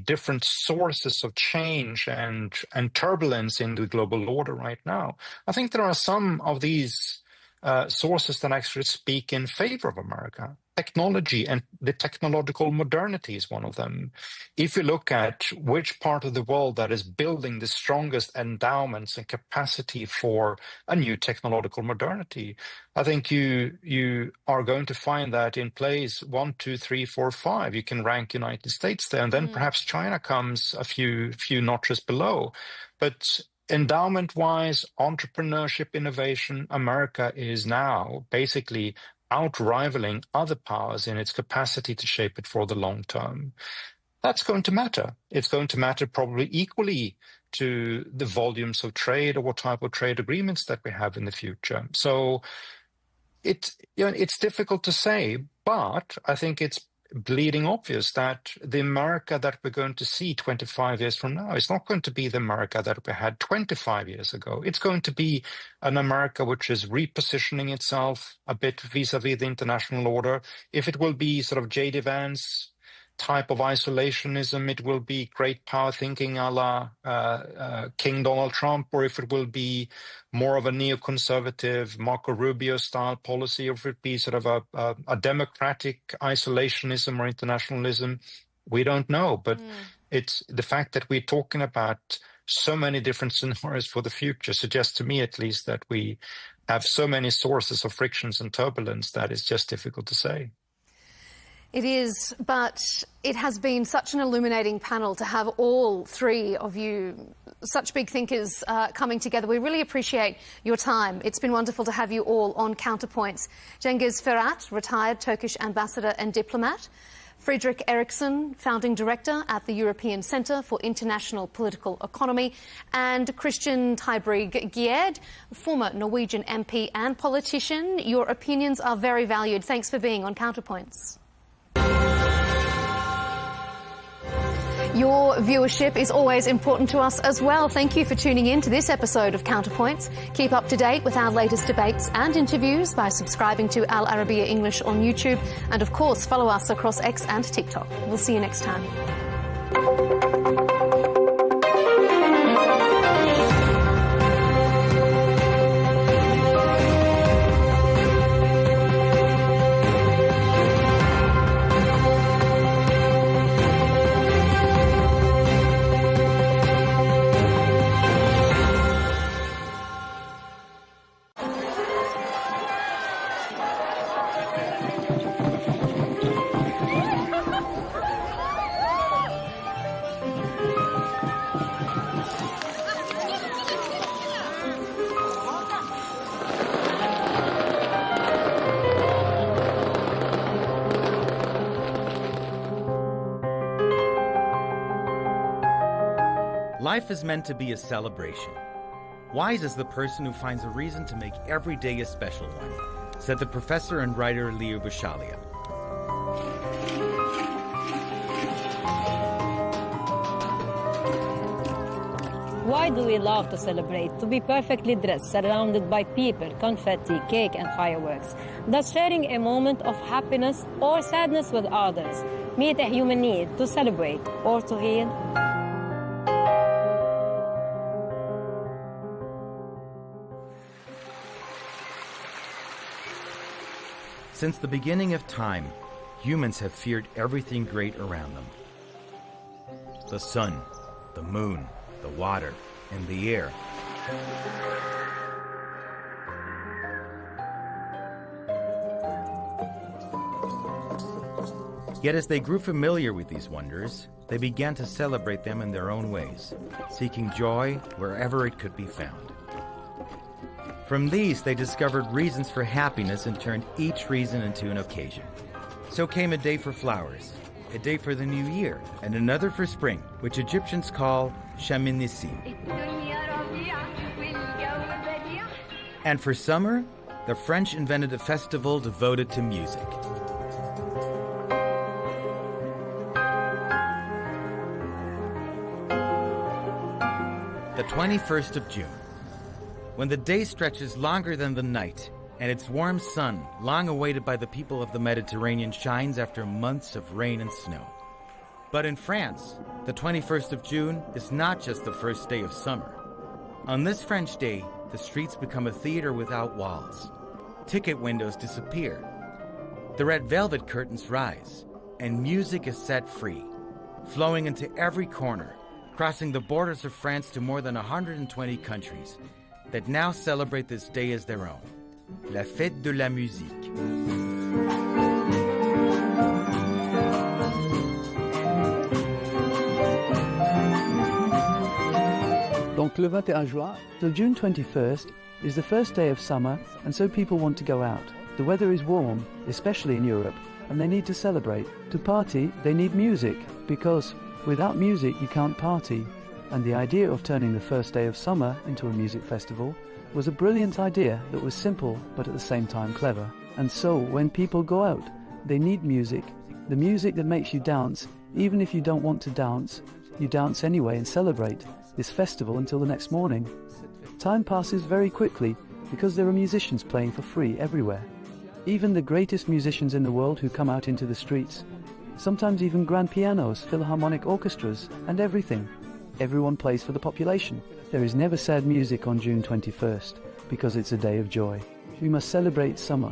Speaker 5: different sources of change and turbulence in the global order right now, I think there are some of these sources that actually speak in favor of America. Technology and the technological modernity is one of them. If you look at which part of the world that is building the strongest endowments and capacity for a new technological modernity, I think you are going to find that in place 1, 2, 3, 4, 5. You can rank United States there, and then perhaps China comes a few notches below. But endowment-wise, entrepreneurship, innovation, America is now basically out-rivaling other powers in its capacity to shape it for the long term. That's going to matter. It's going to matter probably equally to the volumes of trade or what type of trade agreements that we have in the future. So it's difficult to say, but I think it's bleeding obvious that the America that we're going to see 25 years from now is not going to be the America that we had 25 years ago. It's going to be an America which is repositioning itself a bit vis-a-vis the international order. If it will be sort of J.D. Vance type of isolationism, it will be great power thinking a la King Donald Trump, or if it will be more of a neoconservative Marco Rubio style policy, or if it be sort of a democratic isolationism or internationalism, we don't know. But it's the fact that we're talking about so many different scenarios for the future suggests to me at least that we have so many sources of frictions and turbulence that it's just difficult to say.
Speaker 1: It is, but it has been such an illuminating panel to have all three of you, such big thinkers, coming together. We really appreciate your time. It's been wonderful to have you all on Counterpoints. Cengiz Ferhat, retired Turkish ambassador and diplomat. Friedrich Eriksson, founding director at the European Centre for International Political Economy, and Christian Tybring-Gjedde, former Norwegian MP and politician. Your opinions are very valued. Thanks for being on Counterpoints. Your viewership is always important to us as well. Thank you for tuning in to this episode of Counterpoints. Keep up to date with our latest debates and interviews by subscribing to Al Arabiya English on YouTube, and of course follow us across X and TikTok. We'll see you next time.
Speaker 8: Life is meant to be a celebration. Wise is the person who finds a reason to make every day a special one, said the professor and writer Leigh Ann.
Speaker 9: Why do we love to celebrate? To be perfectly dressed, surrounded by people, confetti, cake, and fireworks. Thus sharing a moment of happiness or sadness with others. Meet a human need to celebrate or to heal.
Speaker 8: Since the beginning of time, humans have feared everything great around them. The sun, the moon, the water, and the air. Yet as they grew familiar with these wonders, they began to celebrate them in their own ways, seeking joy wherever it could be found. From these, they discovered reasons for happiness and turned each reason into an occasion. So came a day for flowers, a day for the new year, and another for spring, which Egyptians call Shaminissi. And for summer, the French invented a festival devoted to music. The 21st of June. When the day stretches longer than the night, and its warm sun, long awaited by the people of the Mediterranean, shines after months of rain and snow. But in France, the 21st of June is not just the first day of summer. On this French day, the streets become a theater without walls. Ticket windows disappear. The red velvet curtains rise, and music is set free, flowing into every corner, crossing the borders of France to more than 120 countries that now celebrate this day as their own. La fête de la musique.
Speaker 10: Donc le 21 juin, so June 21st is the first day of summer, and so people want to go out. The weather is warm, especially in Europe, and they need to celebrate. To party, they need music, because without music you can't party. And the idea of turning the first day of summer into a music festival was a brilliant idea that was simple but at the same time clever. And so when people go out, they need music, the music that makes you dance. Even if you don't want to dance, you dance anyway and celebrate this festival until the next morning. Time passes very quickly because there are musicians playing for free everywhere. Even the greatest musicians in the world who come out into the streets, sometimes even grand pianos, philharmonic orchestras, and everything. Everyone plays for the population. There is never sad music on June 21st because it's a day of joy. We must celebrate summer.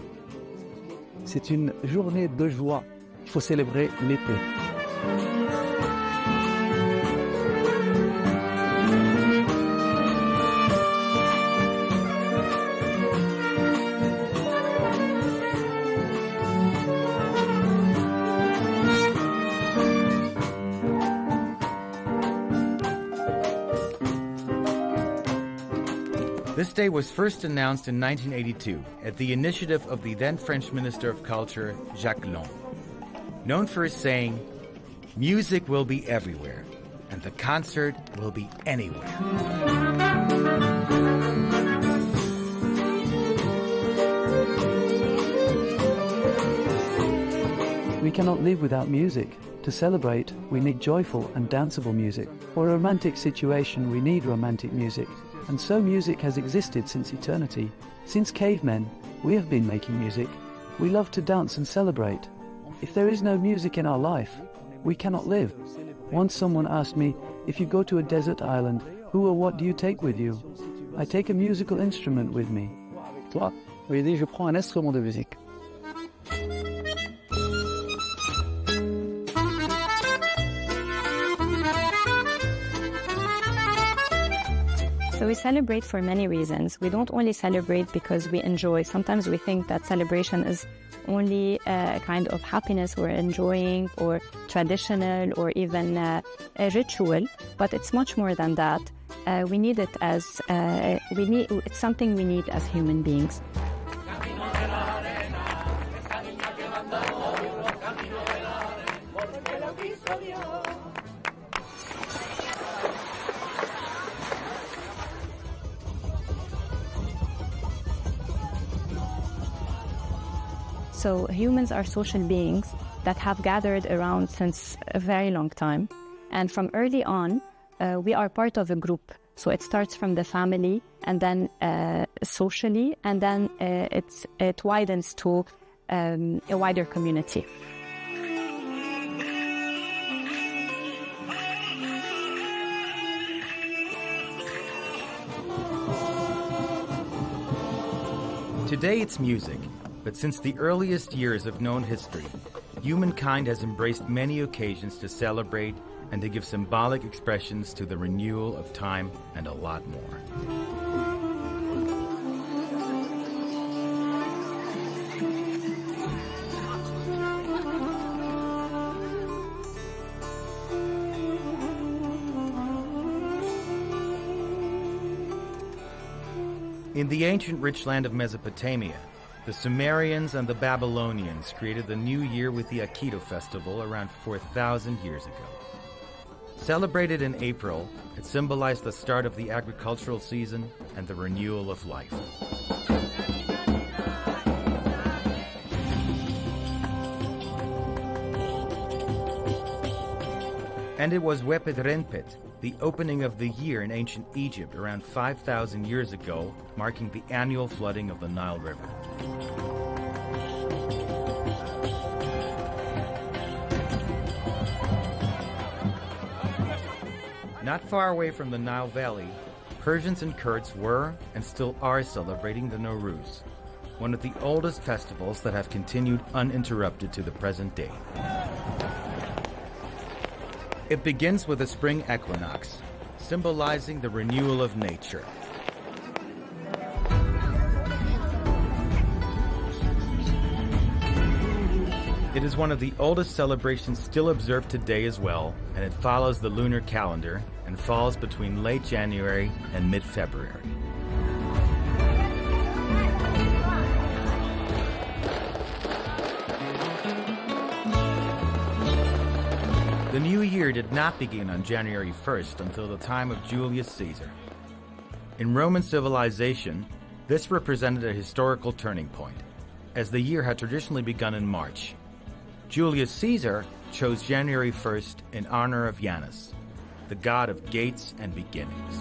Speaker 11: C'est une journée de joie. Il faut célébrer l'été.
Speaker 8: This day was first announced in 1982 at the initiative of the then French Minister of Culture, Jacques Long. Known for his saying, "Music will be everywhere, and the concert will be anywhere."
Speaker 10: We cannot live without music. To celebrate, we need joyful and danceable music. For a romantic situation, we need romantic music. And so music has existed since eternity. Since cavemen, we have been making music. We love to dance and celebrate. If there is no music in our life, we cannot live. Once someone asked me, if you go to a desert island, who or what do you take with you? I take a musical instrument with me.
Speaker 11: Toi, oui, je prends un instrument de musique.
Speaker 12: So we celebrate for many reasons. We don't only celebrate because we enjoy. Sometimes we think that celebration is only a kind of happiness we're enjoying or traditional or even a ritual, but it's much more than that. We need it as, it's something we need as human beings. So humans are social beings that have gathered around since a very long time. And from early on, we are part of a group. So it starts from the family, and then socially, and then it widens to a wider community.
Speaker 8: Today it's music, but since the earliest years of known history, humankind has embraced many occasions to celebrate and to give symbolic expressions to the renewal of time and a lot more. In the ancient rich land of Mesopotamia, the Sumerians and the Babylonians created the new year with the Akito festival around 4,000 years ago. Celebrated in April, it symbolized the start of the agricultural season and the renewal of life. And it was Wepet-Renpet, the opening of the year in ancient Egypt around 5,000 years ago, marking the annual flooding of the Nile River. Not far away from the Nile Valley, Persians and Kurds were and still are celebrating the Nowruz, one of the oldest festivals that have continued uninterrupted to the present day. It begins with the spring equinox, symbolizing the renewal of nature. It is one of the oldest celebrations still observed today as well, and it follows the lunar calendar and falls between late January and mid-February. The new year did not begin on January 1st until the time of Julius Caesar. In Roman civilization, this represented a historical turning point, as the year had traditionally begun in March. Julius Caesar chose January 1st in honor of Janus, the god of gates and beginnings.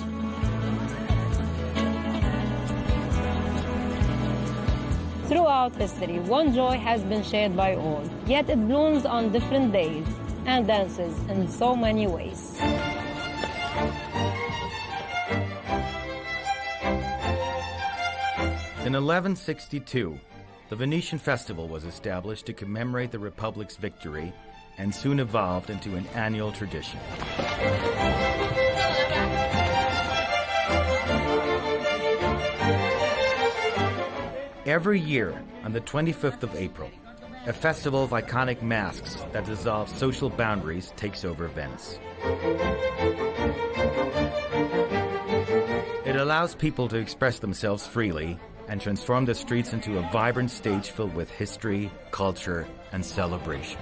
Speaker 9: Throughout history, one joy has been shared by all, yet it blooms on different days and dances in so many ways.
Speaker 8: In 1162, the Venetian festival was established to commemorate the Republic's victory and soon evolved into an annual tradition. Every year, on the 25th of April, a festival of iconic masks that dissolve social boundaries takes over Venice. It allows people to express themselves freely and transform the streets into a vibrant stage filled with history, culture, and celebration.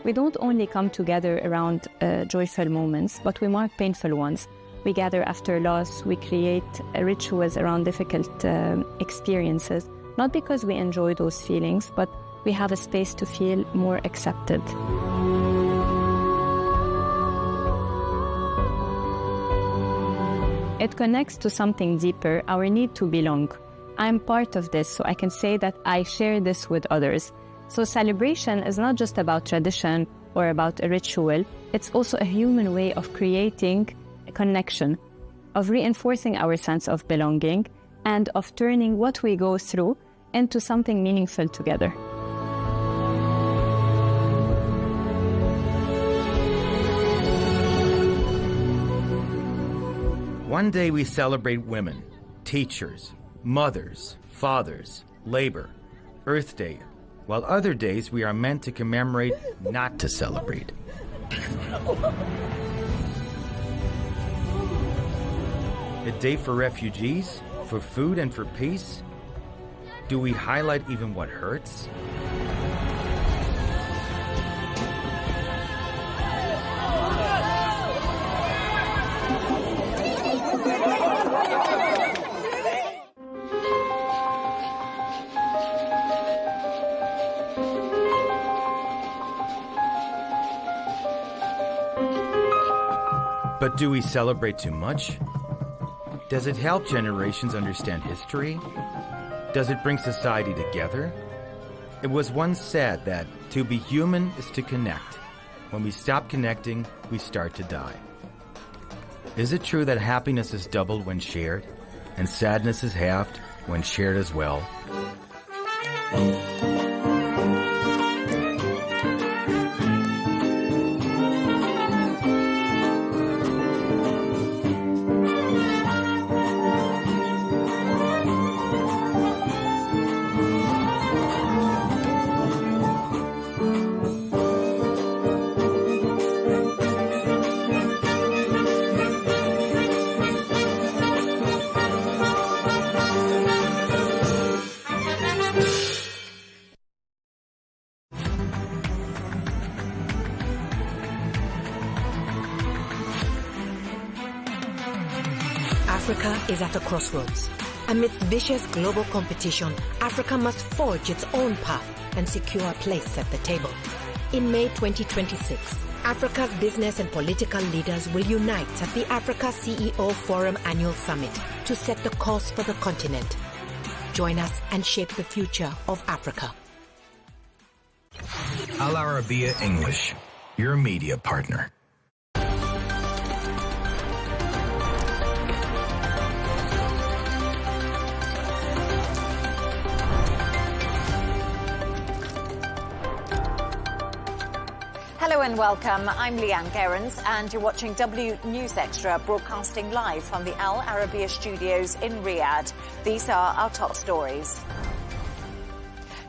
Speaker 12: We don't only come together around joyful moments, but we mark painful ones. We gather after loss, we create rituals around difficult experiences, not because we enjoy those feelings, but we have a space to feel more accepted. It connects to something deeper, our need to belong. I'm part of this, so I can say that I share this with others. So celebration is not just about tradition or about a ritual, it's also a human way of creating a connection, of reinforcing our sense of belonging, and of turning what we go through into something meaningful together.
Speaker 8: One day we celebrate women, teachers, mothers, fathers, labor, Earth Day, while other days we are meant to commemorate, not to celebrate. A day for refugees, for food and for peace? Do we highlight even what hurts? But do we celebrate too much? Does it help generations understand history? Does it bring society together? It was once said that to be human is to connect. When we stop connecting, we start to die. Is it true that happiness is doubled when shared, and sadness is halved when shared as well?
Speaker 13: Africa is at a crossroads. Amidst vicious global competition, Africa must forge its own path and secure a place at the table. In May 2026, Africa's business and political leaders will unite at the Africa CEO Forum Annual Summit to set the course for the continent. Join us and shape the future of Africa.
Speaker 14: Al Arabiya English, your media partner.
Speaker 15: Hello and welcome. I'm Leigh Ann Gerrans and you're watching W News Extra, broadcasting live from the Al Arabiya studios in Riyadh. These are our top stories.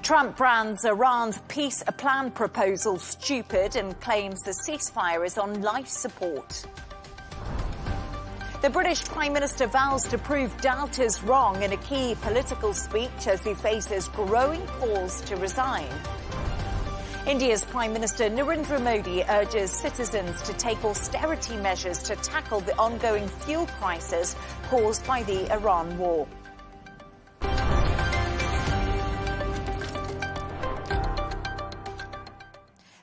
Speaker 15: Trump brands Iran's peace plan proposal stupid and claims the ceasefire is on life support. The British Prime Minister vows to prove doubters wrong in a key political speech as he faces growing calls to resign. India's Prime Minister Narendra Modi urges citizens to take austerity measures to tackle the ongoing fuel crisis caused by the Iran war.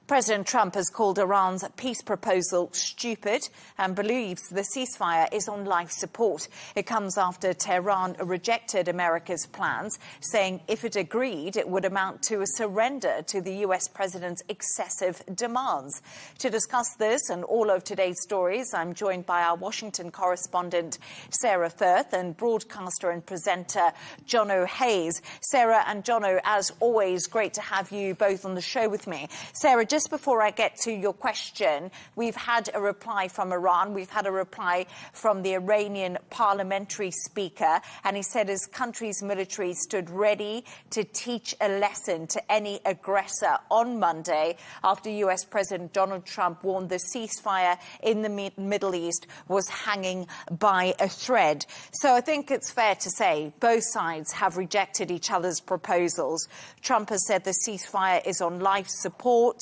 Speaker 15: President Trump has called Iran's peace proposal stupid and believes the ceasefire is on life support. It comes after Tehran rejected America's plans, saying if it agreed, it would amount to a surrender to the US president's excessive demands. To discuss this and all of today's stories, I'm joined by our Washington correspondent, Sarah Firth, and broadcaster and presenter, Jono Hayes. Sarah and Jono, as always, great to have you both on the show with me. Sarah, just before I get to your question, we've had a reply from Iran. We've had a reply from the Iranian parliamentary speaker, and he said his country's military stood ready to teach a lesson to any aggressor on Monday after US President Donald Trump warned the ceasefire in the Middle East was hanging by a thread. So I think it's fair to say both sides have rejected each other's proposals. Trump has said the ceasefire is on life support.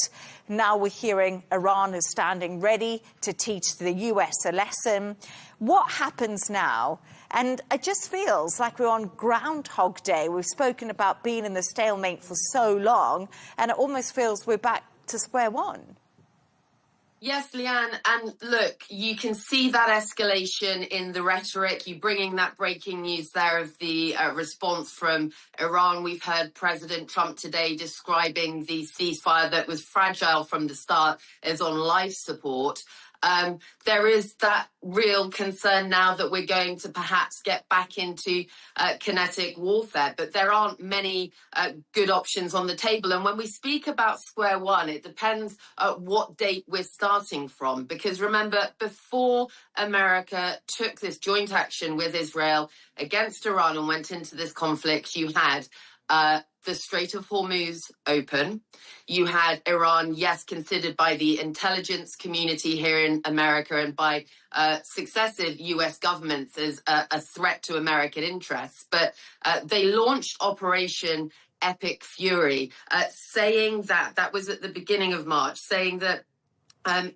Speaker 15: Now we're hearing Iran is standing ready to teach the US a lesson. What happens now? And it just feels like we're on Groundhog Day. We've spoken about being in the stalemate for so long, and it almost feels we're back to square one.
Speaker 16: Yes, Leigh Ann, and look, you can see that escalation in the rhetoric. You bringing that breaking news there of the response from Iran. We've heard President Trump today describing the ceasefire that was fragile from the start as on life support. There is that real concern now that we're going to perhaps get back into kinetic warfare, but there aren't many good options on the table. And when we speak about square one, it depends what date we're starting from. Because remember, before America took this joint action with Israel against Iran and went into this conflict, you had the Strait of Hormuz open. You had Iran, yes, considered by the intelligence community here in America and by successive US governments as a threat to American interests. But they launched Operation Epic Fury, saying that was at the beginning of March, saying that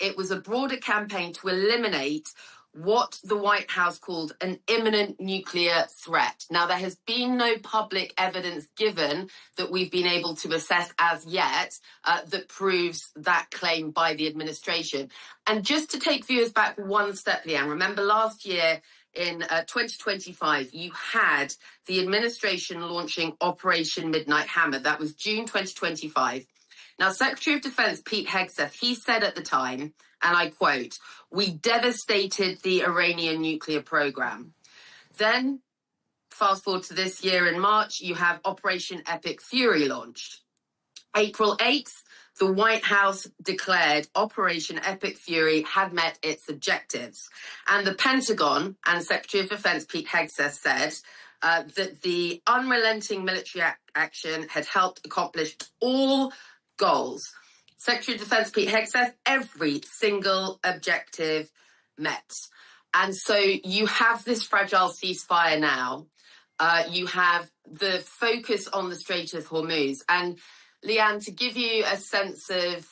Speaker 16: it was a broader campaign to eliminate what the White House called an imminent nuclear threat. Now, there has been no public evidence given that we've been able to assess as yet that proves that claim by the administration. And just to take viewers back one step, Leigh Ann, remember last year in 2025, you had the administration launching Operation Midnight Hammer. That was June 2025. Now, Secretary of Defense Pete Hegseth, he said at the time, and I quote, "We devastated the Iranian nuclear program." Then, fast forward to this year in March, you have Operation Epic Fury launched. April 8th, the White House declared Operation Epic Fury had met its objectives. And the Pentagon and Secretary of Defense Pete Hegseth said that the unrelenting military action had helped accomplish all goals. Secretary of Defense Pete Hegseth, every single objective met. And so you have this fragile ceasefire now. You have the focus on the Strait of Hormuz. And Leigh Ann, to give you a sense of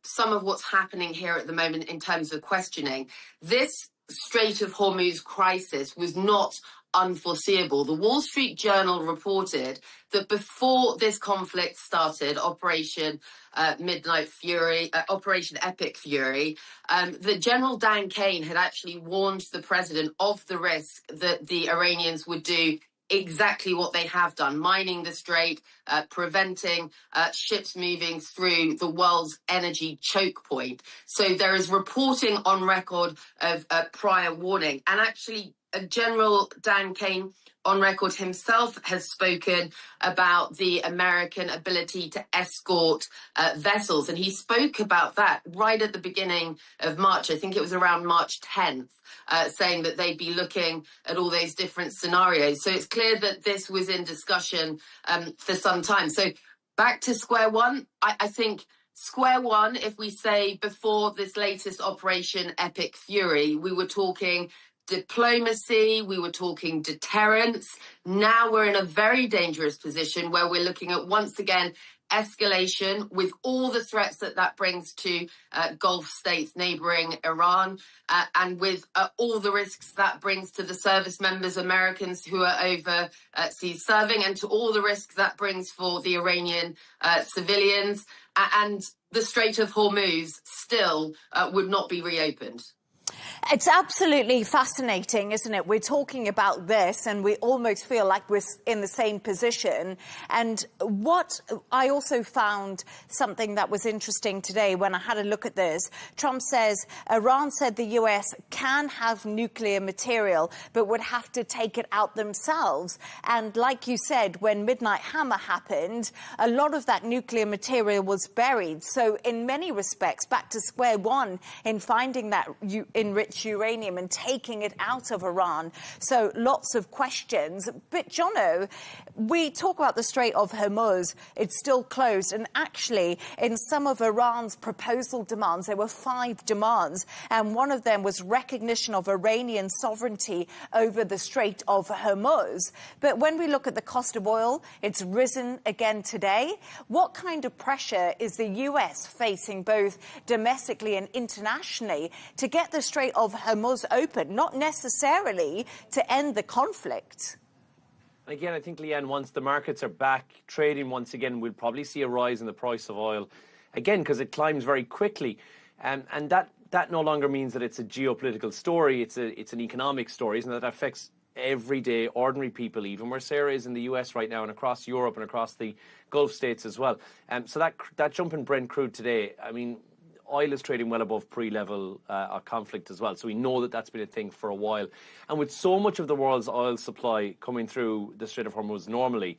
Speaker 16: some of what's happening here at the moment in terms of questioning, this Strait of Hormuz crisis was not unforeseeable. The Wall Street Journal reported that before this conflict started, Operation Midnight Fury, Operation Epic Fury, the General Dan Kane had actually warned the president of the risk that the Iranians would do exactly what they have done, mining the strait, preventing ships moving through the world's energy choke point. So there is reporting on record of prior warning. And actually, General Dan Kane on record himself has spoken about the American ability to escort vessels. And he spoke about that right at the beginning of March. I think it was around March 10th, saying that they'd be looking at all those different scenarios. So it's clear that this was in discussion for some time. So back to square one, I think square one, if we say before this latest Operation Epic Fury, we were talking diplomacy, we were talking deterrence. Now we're in a very dangerous position where we're looking at, once again, escalation with all the threats that that brings to Gulf states neighboring Iran, and with all the risks that brings to the service members, Americans who are overseas serving, and to all the risks that brings for the Iranian civilians. And the Strait of Hormuz still would not be reopened.
Speaker 15: It's absolutely fascinating, isn't it? We're talking about this and we almost feel like we're in the same position. And what I also found something that was interesting today when I had a look at this, Trump says Iran said the US can have nuclear material, but would have to take it out themselves. And like you said, when Midnight Hammer happened, a lot of that nuclear material was buried. So in many respects, back to square one in finding that enriched uranium and taking it out of Iran. So lots of questions. But Jono, we talk about the Strait of Hormuz. It's still closed. And actually, in some of Iran's proposal demands, there were 5 demands. And one of them was recognition of Iranian sovereignty over the Strait of Hormuz. But when we look at the cost of oil, it's risen again today. What kind of pressure is the US facing both domestically and internationally to get the Strait of Hormuz open, not necessarily to end the conflict?
Speaker 17: Again, I think, Leigh Ann, once the markets are back trading once again, we'll probably see a rise in the price of oil again, because it climbs very quickly. And that no longer means that it's a geopolitical story, it's an economic story, and that affects everyday, ordinary people, even where Sarah is in the US right now and across Europe and across the Gulf states as well. So that jump in Brent crude today, I mean, oil is trading well above pre-level conflict as well. So we know that that's been a thing for a while. And with so much of the world's oil supply coming through the Strait of Hormuz normally,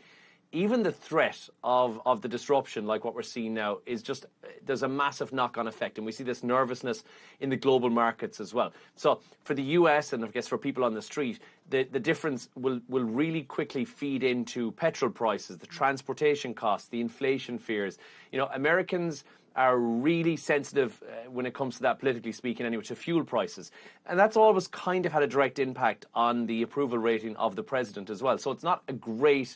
Speaker 17: even the threat of the disruption, like what we're seeing now, is just, there's a massive knock-on effect. And we see this nervousness in the global markets as well. So for the US, and I guess for people on the street, the difference will really quickly feed into petrol prices, the transportation costs, the inflation fears. You know, Americans are really sensitive when it comes to that, politically speaking anyway, to fuel prices. And that's always kind of had a direct impact on the approval rating of the president as well. So it's not a great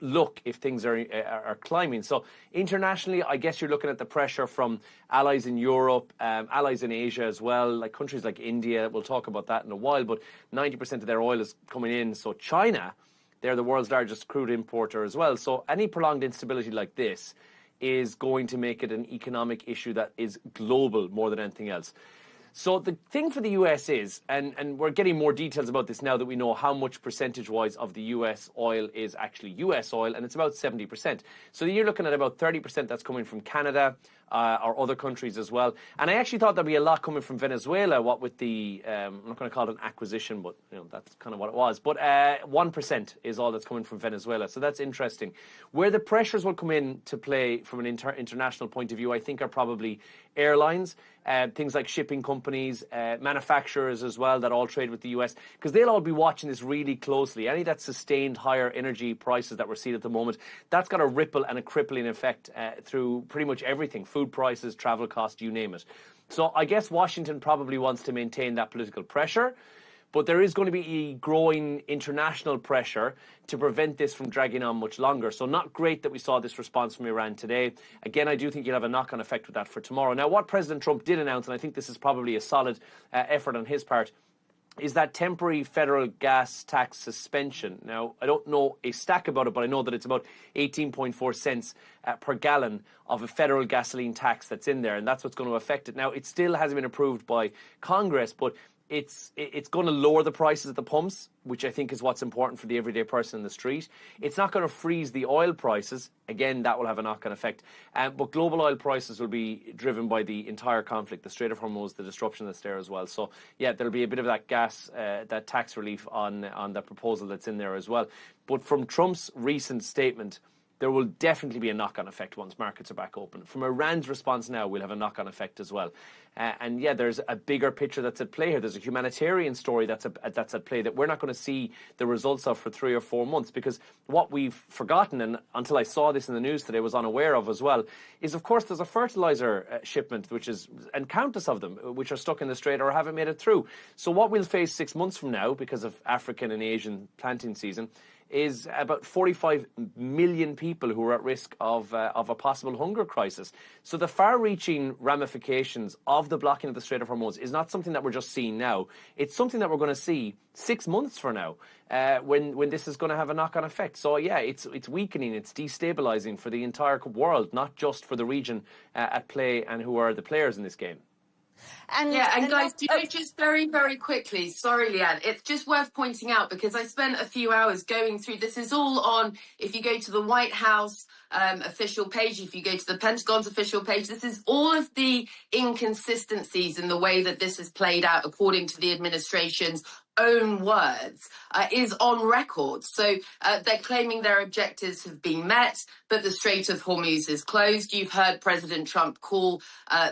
Speaker 17: look if things are climbing. So internationally, I guess you're looking at the pressure from allies in Europe, allies in Asia as well, like countries like India. We'll talk about that in a while, but 90% of their oil is coming in. So China, they're the world's largest crude importer as well. So any prolonged instability like this is going to make it an economic issue that is global more than anything else. So the thing for the US is, and we're getting more details about this now that we know how much percentage-wise of the US oil is actually US oil, and it's about 70%. So you're looking at about 30% that's coming from Canada or other countries as well. And I actually thought there'd be a lot coming from Venezuela, what with the, I'm not going to call it an acquisition, but you know that's kind of what it was. But 1% is all that's coming from Venezuela. So that's interesting. Where the pressures will come in to play from an international point of view, I think, are probably airlines, things like shipping companies, manufacturers as well that all trade with the US, because they'll all be watching this really closely. Any of that sustained higher energy prices that we're seeing at the moment, that's got a ripple and a crippling effect through pretty much everything, food prices, travel costs, you name it. So I guess Washington probably wants to maintain that political pressure, but there is going to be growing international pressure to prevent this from dragging on much longer. So not great that we saw this response from Iran today. Again, I do think you'll have a knock-on effect with that for tomorrow. Now, what President Trump did announce, and I think this is probably a solid effort on his part, is that temporary federal gas tax suspension. Now, I don't know a stack about it, but I know that it's about 18.4 cents per gallon of a federal gasoline tax that's in there, and that's what's going to affect it. Now, it still hasn't been approved by Congress, but it's going to lower the prices at the pumps, which I think is what's important for the everyday person in the street. It's not going to freeze the oil prices. Again, that will have a knock-on effect. But global oil prices will be driven by the entire conflict, the Strait of Hormuz, the disruption that's there as well. So, yeah, there'll be a bit of that gas, that tax relief on the proposal that's in there as well. But from Trump's recent statement, there will definitely be a knock-on effect once markets are back open. From Iran's response now, we'll have a knock-on effect as well. And yeah, there's a bigger picture that's at play here. There's a humanitarian story that's at play that we're not going to see the results of for 3 or 4 months, because what we've forgotten, and until I saw this in the news today was unaware of as well, is of course there's a fertilizer shipment, and countless of them, which are stuck in the Strait or haven't made it through. So what we'll face 6 months from now, because of African and Asian planting season, is about 45 million people who are at risk of a possible hunger crisis. So the far-reaching ramifications of the blocking of the Strait of Hormuz is not something that we're just seeing now. It's something that we're going to see 6 months from now, when this is going to have a knock-on effect. So yeah, it's weakening, it's destabilizing for the entire world, not just for the region at play and who are the players in this game.
Speaker 16: And guys, do you know, just very, very quickly, sorry, Leigh Ann, it's just worth pointing out, because I spent a few hours going through, this is all on, if you go to the White House official page, if you go to the Pentagon's official page, this is all of the inconsistencies in the way that this is played out according to the administration's own words, is on record. So they're claiming their objectives have been met, but the Strait of Hormuz is closed. You've heard President Trump call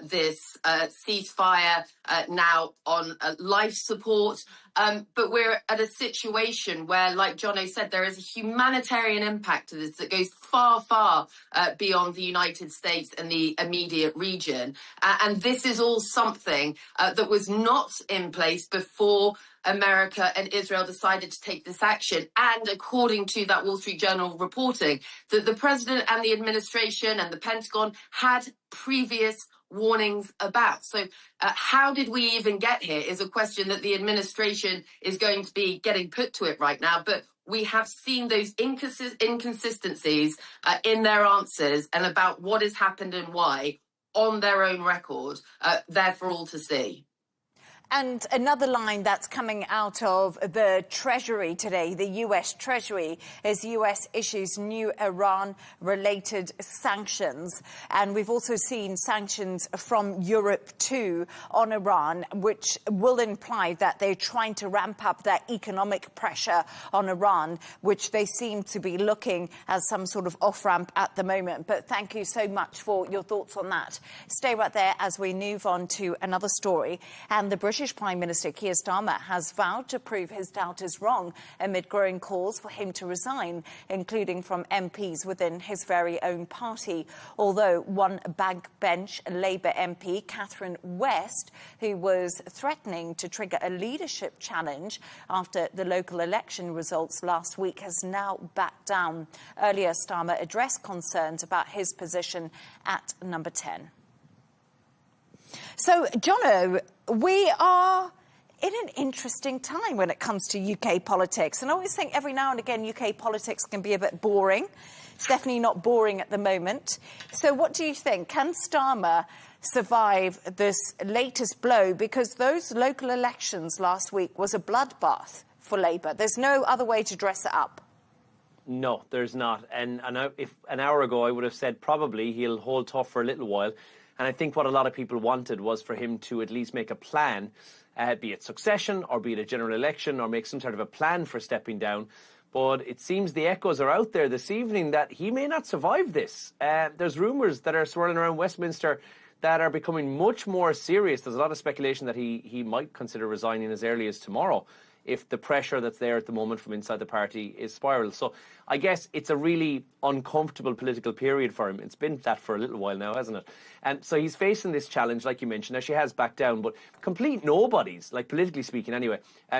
Speaker 16: this ceasefire now on life support. But we're at a situation where, like Jono said, there is a humanitarian impact to this that goes far, far beyond the United States and the immediate region. And this is all something that was not in place before America and Israel decided to take this action. And according to that Wall Street Journal reporting, that the president and the administration and the Pentagon had previous warnings about. So how did we even get here is a question that the administration is going to be getting put to it right now. But we have seen those inconsistencies in their answers and about what has happened and why on their own record, there for all to see.
Speaker 15: And another line that's coming out of the Treasury today, the US Treasury, is US issues new Iran-related sanctions. And we've also seen sanctions from Europe too on Iran, which will imply that they're trying to ramp up their economic pressure on Iran, which they seem to be looking as some sort of off-ramp at the moment. But thank you so much for your thoughts on that. Stay right there as we move on to another story. And the British British Prime Minister Keir Starmer has vowed to prove his doubters wrong amid growing calls for him to resign, including from MPs within his very own party. Although one backbench Labour MP, Catherine West, who was threatening to trigger a leadership challenge after the local election results last week, has now backed down. Earlier, Starmer addressed concerns about his position at number 10. So, Jono, we are in an interesting time when it comes to UK politics. And I always think every now and again UK politics can be a bit boring. It's definitely not boring at the moment. So what do you think? Can Starmer survive this latest blow? Because those local elections last week was a bloodbath for Labour. There's no other way to dress it up.
Speaker 17: No, there's not. And if an hour ago I would have said probably he'll hold tough for a little while. And I think what a lot of people wanted was for him to at least make a plan, be it succession or be it a general election, or make some sort of a plan for stepping down. But it seems the echoes are out there this evening that he may not survive this. There's rumours that are swirling around Westminster that are becoming much more serious. There's a lot of speculation that he might consider resigning as early as tomorrow if the pressure that's there at the moment from inside the party is spiraled. So I guess it's a really uncomfortable political period for him. It's been that for a little while now, hasn't it? And so he's facing this challenge, like you mentioned. Now, she has backed down, but complete nobodies, like politically speaking anyway.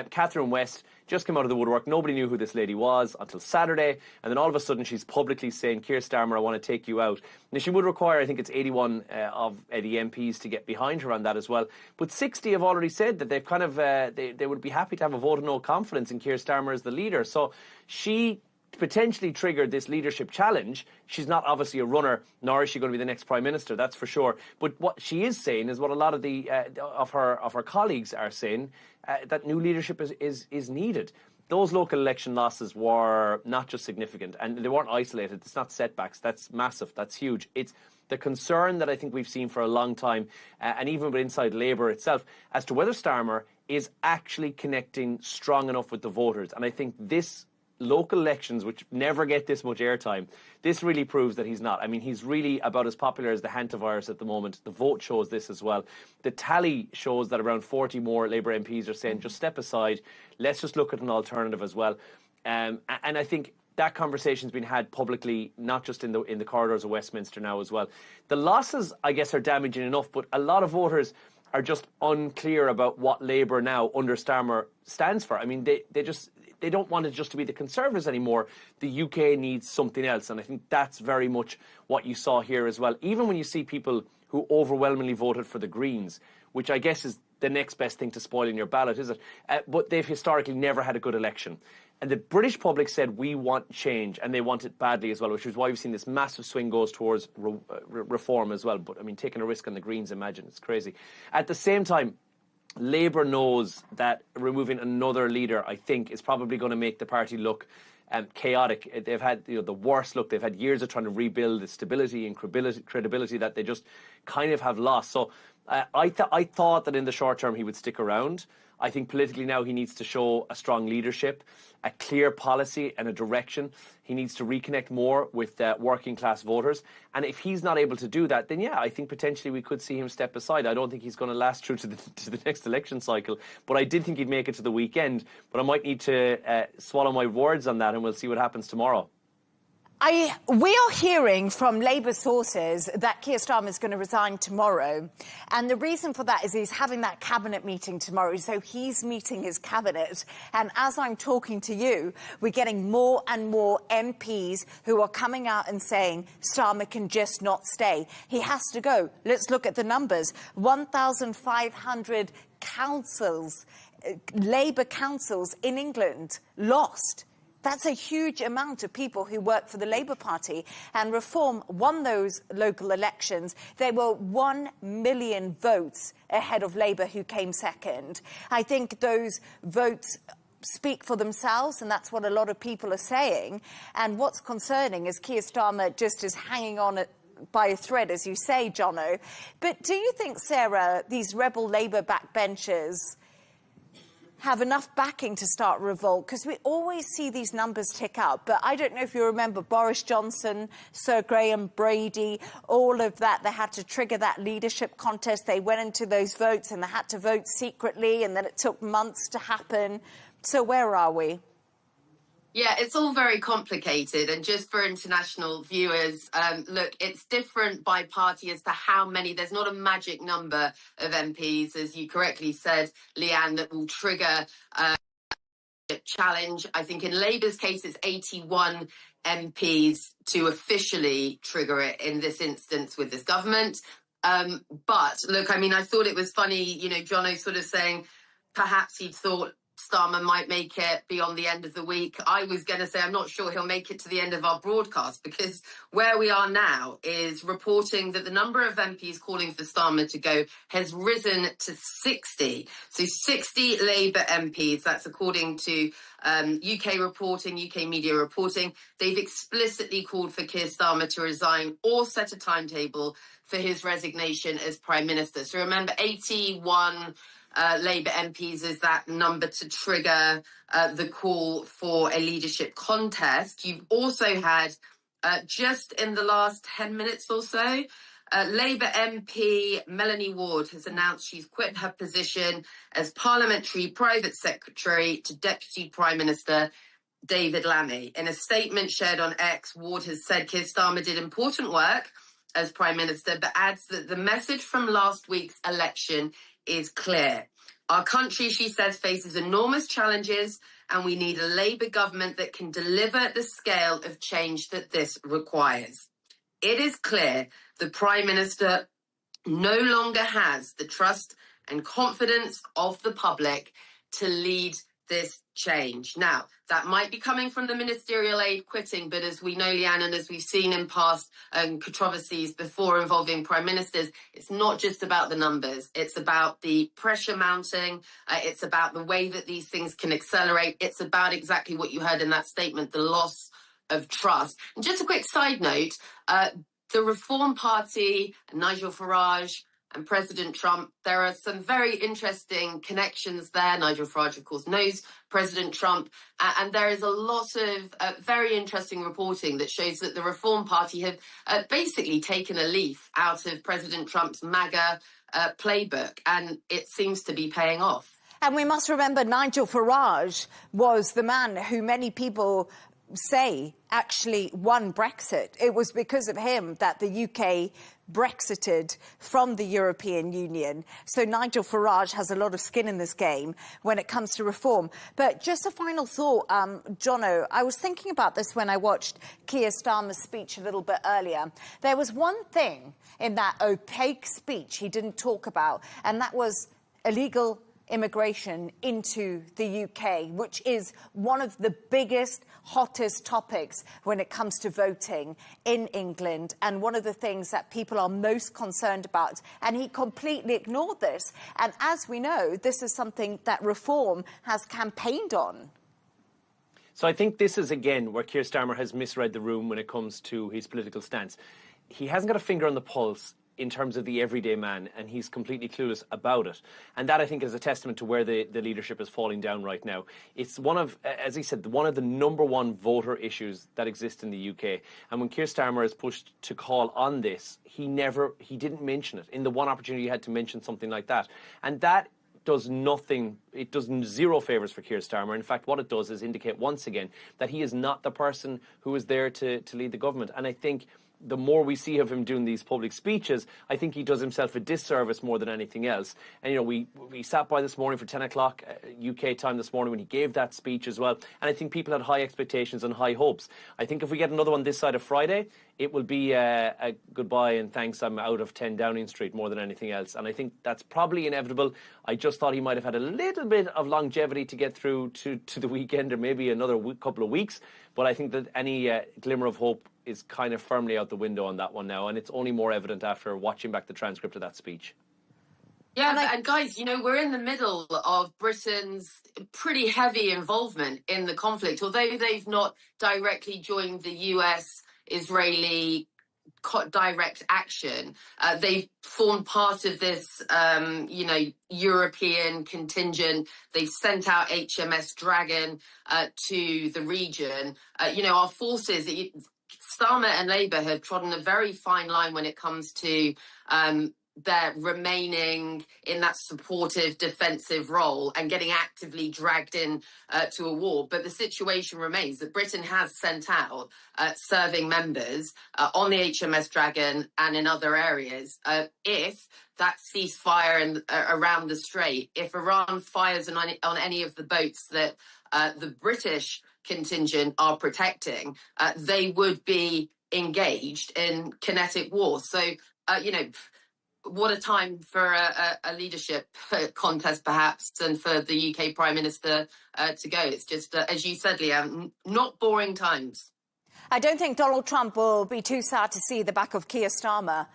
Speaker 17: Catherine West just came out of the woodwork. Nobody knew who this lady was until Saturday. And then all of a sudden she's publicly saying, Keir Starmer, I want to take you out. Now, she would require, I think it's 81 of the MPs to get behind her on that as well. But 60 have already said that they've kind of, they would be happy to have a vote of no confidence in Keir Starmer as the leader. So she potentially triggered this leadership challenge. She's not obviously a runner, nor is she going to be the next Prime Minister, that's for sure. But what she is saying is what a lot of the of her colleagues are saying, that new leadership is needed. Those local election losses were not just significant, and they weren't isolated. It's not setbacks. That's massive. That's huge. It's the concern that I think we've seen for a long time, and even inside Labour itself, as to whether Starmer is actually connecting strong enough with the voters. And I think this local elections, which never get this much airtime, this really proves that he's not. I mean, he's really about as popular as the hantavirus at the moment. The vote shows this as well. The tally shows that around 40 more Labour MPs are saying, just step aside, let's just look at an alternative as well. And I think that conversation's been had publicly, not just in the corridors of Westminster now as well. The losses, I guess, are damaging enough, but a lot of voters are just unclear about what Labour now under Starmer stands for. I mean, they don't want it just to be the Conservatives anymore. The UK needs something else, and I think that's very much what you saw here as well. Even when you see people who overwhelmingly voted for the Greens, which I guess is the next best thing to spoiling your ballot, is it? But they've historically never had a good election. And the British public said, we want change, and they want it badly as well, which is why we've seen this massive swing goes towards reform as well. But, I mean, taking a risk on the Greens, imagine, it's crazy. At the same time, Labour knows that removing another leader, I think, is probably going to make the party look chaotic. They've had the worst look. They've had years of trying to rebuild the stability and credibility that they just kind of have lost. So I thought that in the short term he would stick around. I think politically now he needs to show a strong leadership, a clear policy and a direction. He needs to reconnect more with working class voters. And if he's not able to do that, then yeah, I think potentially we could see him step aside. I don't think he's going to last through to the next election cycle. But I did think he'd make it to the weekend. But I might need to swallow my words on that, and we'll see what happens tomorrow.
Speaker 15: We are hearing from Labour sources that Keir Starmer is going to resign tomorrow. And the reason for that is he's having that cabinet meeting tomorrow. So he's meeting his cabinet. And as I'm talking to you, we're getting more and more MPs who are coming out and saying Starmer can just not stay. He has to go. Let's look at the numbers. 1,500 councils, Labour councils in England lost. That's a huge amount of people who work for the Labour Party. And Reform won those local elections. They were 1 million votes ahead of Labour, who came second. I think those votes speak for themselves, and that's what a lot of people are saying. And what's concerning is Keir Starmer just is hanging on by a thread, as you say, Jono. But do you think, Sarah, these rebel Labour backbenchers have enough backing to start revolt? Because we always see these numbers tick up, but I don't know if you remember Boris Johnson, Sir Graham Brady, all of that. They had to trigger that leadership contest. They went into those votes and they had to vote secretly, and then it took months to happen. So where are we?
Speaker 16: Yeah, it's all very complicated. And just for international viewers, look, it's different by party as to how many. There's not a magic number of MPs, as you correctly said, Leigh Ann, that will trigger a challenge. I think in Labour's case, it's 81 MPs to officially trigger it in this instance with this government. But look, I mean, I thought it was funny, you know, Jono sort of saying perhaps he'd thought Starmer might make it beyond the end of the week. I was going to say I'm not sure he'll make it to the end of our broadcast, because where we are now is reporting that the number of MPs calling for Starmer to go has risen to 60. So 60 Labour MPs, that's according to UK reporting, UK media reporting. They've explicitly called for Keir Starmer to resign or set a timetable for his resignation as Prime Minister. So remember, 81 Labour MPs is that number to trigger the call for a leadership contest. You've also had, just in the last 10 minutes or so, Labour MP Melanie Ward has announced she's quit her position as Parliamentary Private Secretary to Deputy Prime Minister David Lammy. In a statement shared on X, Ward has said Keir Starmer did important work as Prime Minister, but adds that the message from last week's election is clear. Our country, she says, faces enormous challenges, and we need a Labour government that can deliver the scale of change that this requires. It is clear the Prime Minister no longer has the trust and confidence of the public to lead this change. Now, that might be coming from the ministerial aide quitting, but as we know, Leigh Ann, and as we've seen in past controversies before involving prime ministers, it's not just about the numbers. It's about the pressure mounting. It's about the way that these things can accelerate. It's about exactly what you heard in that statement, the loss of trust. And just a quick side note, the Reform Party, Nigel Farage, and President Trump, there are some very interesting connections there. Nigel Farage, of course, knows President Trump. And there is a lot of very interesting reporting that shows that the Reform Party have basically taken a leaf out of President Trump's MAGA playbook. And it seems to be paying off.
Speaker 15: And we must remember Nigel Farage was the man who many people say actually won Brexit. It was because of him that the UK Brexited from the European Union. So Nigel Farage has a lot of skin in this game when it comes to reform. But just a final thought, Jono, I was thinking about this when I watched Keir Starmer's speech a little bit earlier. There was one thing in that opaque speech he didn't talk about, and that was illegal immigration into the UK, which is one of the biggest, hottest topics when it comes to voting in England, and one of the things that people are most concerned about. And he completely ignored this. And as we know, this is something that Reform has campaigned on.
Speaker 17: So I think this is, again, where Keir Starmer has misread the room when it comes to his political stance. He hasn't got a finger on the pulse in terms of the everyday man, and he's completely clueless about it. And that, I think, is a testament to where the leadership is falling down right now. It's one of, as he said, one of the #1 voter issues that exist in the UK. And when Keir Starmer is pushed to call on this, he didn't mention it. In the one opportunity he had to mention something like that. And that does nothing, it does zero favours for Keir Starmer. In fact, what it does is indicate once again that he is not the person who is there to lead the government. And I think the more we see of him doing these public speeches, I think he does himself a disservice more than anything else. And, you know, we sat by this morning for 10 o'clock UK time this morning when he gave that speech as well. And I think people had high expectations and high hopes. I think if we get another one this side of Friday, it will be a goodbye and thanks, I'm out of 10 Downing Street more than anything else. And I think that's probably inevitable. I just thought he might have had a little bit of longevity to get through to the weekend, or maybe another couple of weeks. But I think that any glimmer of hope is kind of firmly out the window on that one now, and it's only more evident after watching back the transcript of that speech.
Speaker 16: Yeah, and guys, you know, we're in the middle of Britain's pretty heavy involvement in the conflict. Although they've not directly joined the US-Israeli direct action. They formed part of this, European contingent. They've sent out HMS Dragon to the region. Our forces, Starmer and Labour have trodden a very fine line when it comes to their remaining in that supportive defensive role and getting actively dragged in to a war. But the situation remains that Britain has sent out serving members on the HMS Dragon and in other areas. If that ceasefire around the Strait, if Iran fires on any of the boats that the British contingent are protecting, they would be engaged in kinetic war. So, what a time for a leadership contest, perhaps, and for the UK Prime Minister to go. It's just, as you said, Leigh Ann, not boring times.
Speaker 15: I don't think Donald Trump will be too sad to see the back of Keir Starmer.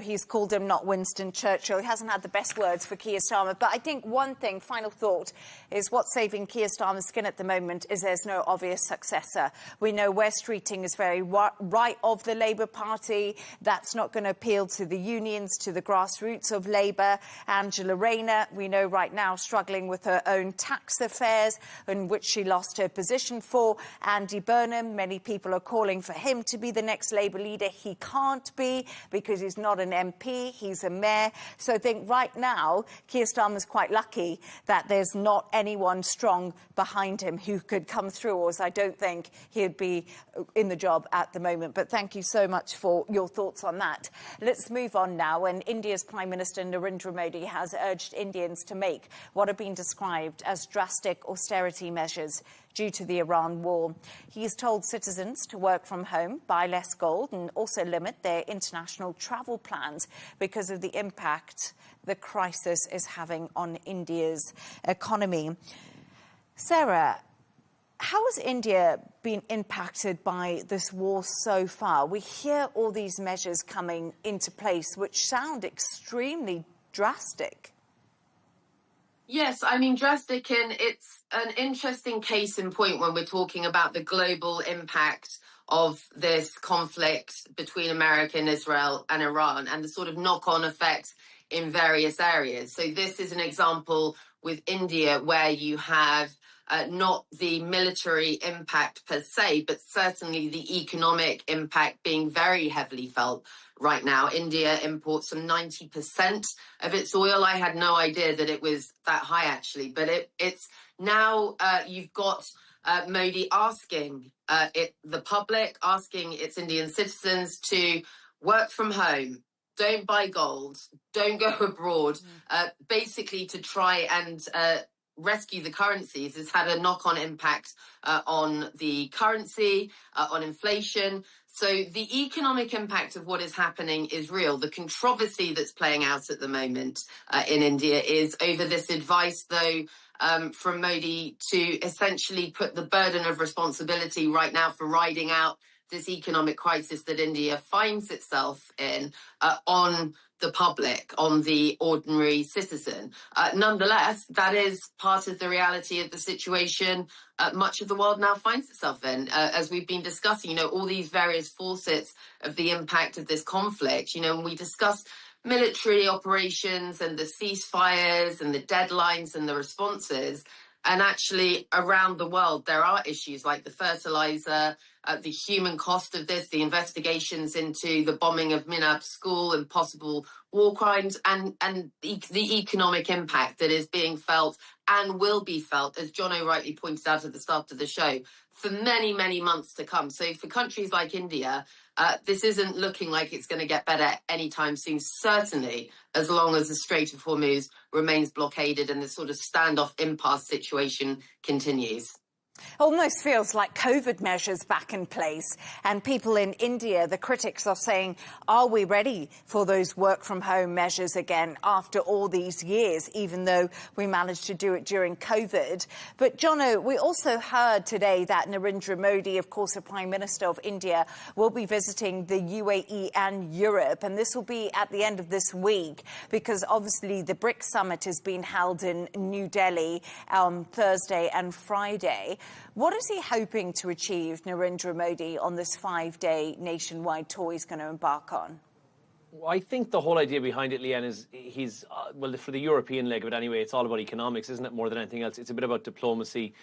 Speaker 15: He's called him not Winston Churchill. He hasn't had the best words for Keir Starmer. But I think one thing, final thought, is what's saving Keir Starmer's skin at the moment is there's no obvious successor. We know Wes Streeting is very right of the Labour Party. That's not going to appeal to the unions, to the grassroots of Labour. Angela Rayner, we know right now, struggling with her own tax affairs, in which she lost her position for. Andy Burnham, many people are calling for him to be the next Labour leader. He can't be because he's not an MP, he's a mayor. So I think right now, Keir Starmer's quite lucky that there's not anyone strong behind him who could come through, or I don't think he'd be in the job at the moment. But thank you so much for your thoughts on that. Let's move on now. And India's Prime Minister Narendra Modi has urged Indians to make what have been described as drastic austerity measures due to the Iran war. He's told citizens to work from home, buy less gold, and also limit their international travel plans because of the impact the crisis is having on India's economy. Sarah, how has India been impacted by this war so far? We hear all these measures coming into place, which sound extremely drastic.
Speaker 16: Yes, I mean, drastic, and it's an interesting case in point when we're talking about the global impact of this conflict between America and Israel and Iran and the sort of knock-on effects in various areas. So this is an example with India where you have not the military impact per se, but certainly the economic impact being very heavily felt right now. India imports some 90% of its oil. I had no idea that it was that high, actually. But it's now you've got Modi asking the public, asking its Indian citizens to work from home, don't buy gold, don't go abroad, basically to try and rescue the currencies. Has had a knock-on impact on the currency, on inflation. So the economic impact of what is happening is real. The controversy that's playing out at the moment in India is over this advice, though, from Modi to essentially put the burden of responsibility right now for riding out this economic crisis that India finds itself in on the public, on the ordinary citizen. Nonetheless, that is part of the reality of the situation much of the world now finds itself in. As we've been discussing, all these various facets of the impact of this conflict, when we discuss military operations and the ceasefires and the deadlines and the responses, and actually around the world, there are issues like the fertilizer, the human cost of this, the investigations into the bombing of Minab school and possible war crimes, and the economic impact that is being felt and will be felt, as Jono rightly pointed out at the start of the show, for many, many months to come. So for countries like India, this isn't looking like it's going to get better anytime soon, certainly as long as the Strait of Hormuz remains blockaded and this sort of standoff impasse situation continues.
Speaker 15: Almost feels like COVID measures back in place. And people in India, the critics are saying, are we ready for those work-from-home measures again after all these years, even though we managed to do it during COVID? But, Jono, we also heard today that Narendra Modi, of course, the Prime Minister of India, will be visiting the UAE and Europe. And this will be at the end of this week, because obviously the BRICS summit is being held in New Delhi on Thursday and Friday. What is he hoping to achieve, Narendra Modi, on this 5-day nationwide tour he's going to embark on?
Speaker 17: I think the whole idea behind it, Leigh Ann, is he's, well, for the European leg of it anyway, it's all about economics, isn't it, more than anything else? It's a bit about diplomacy,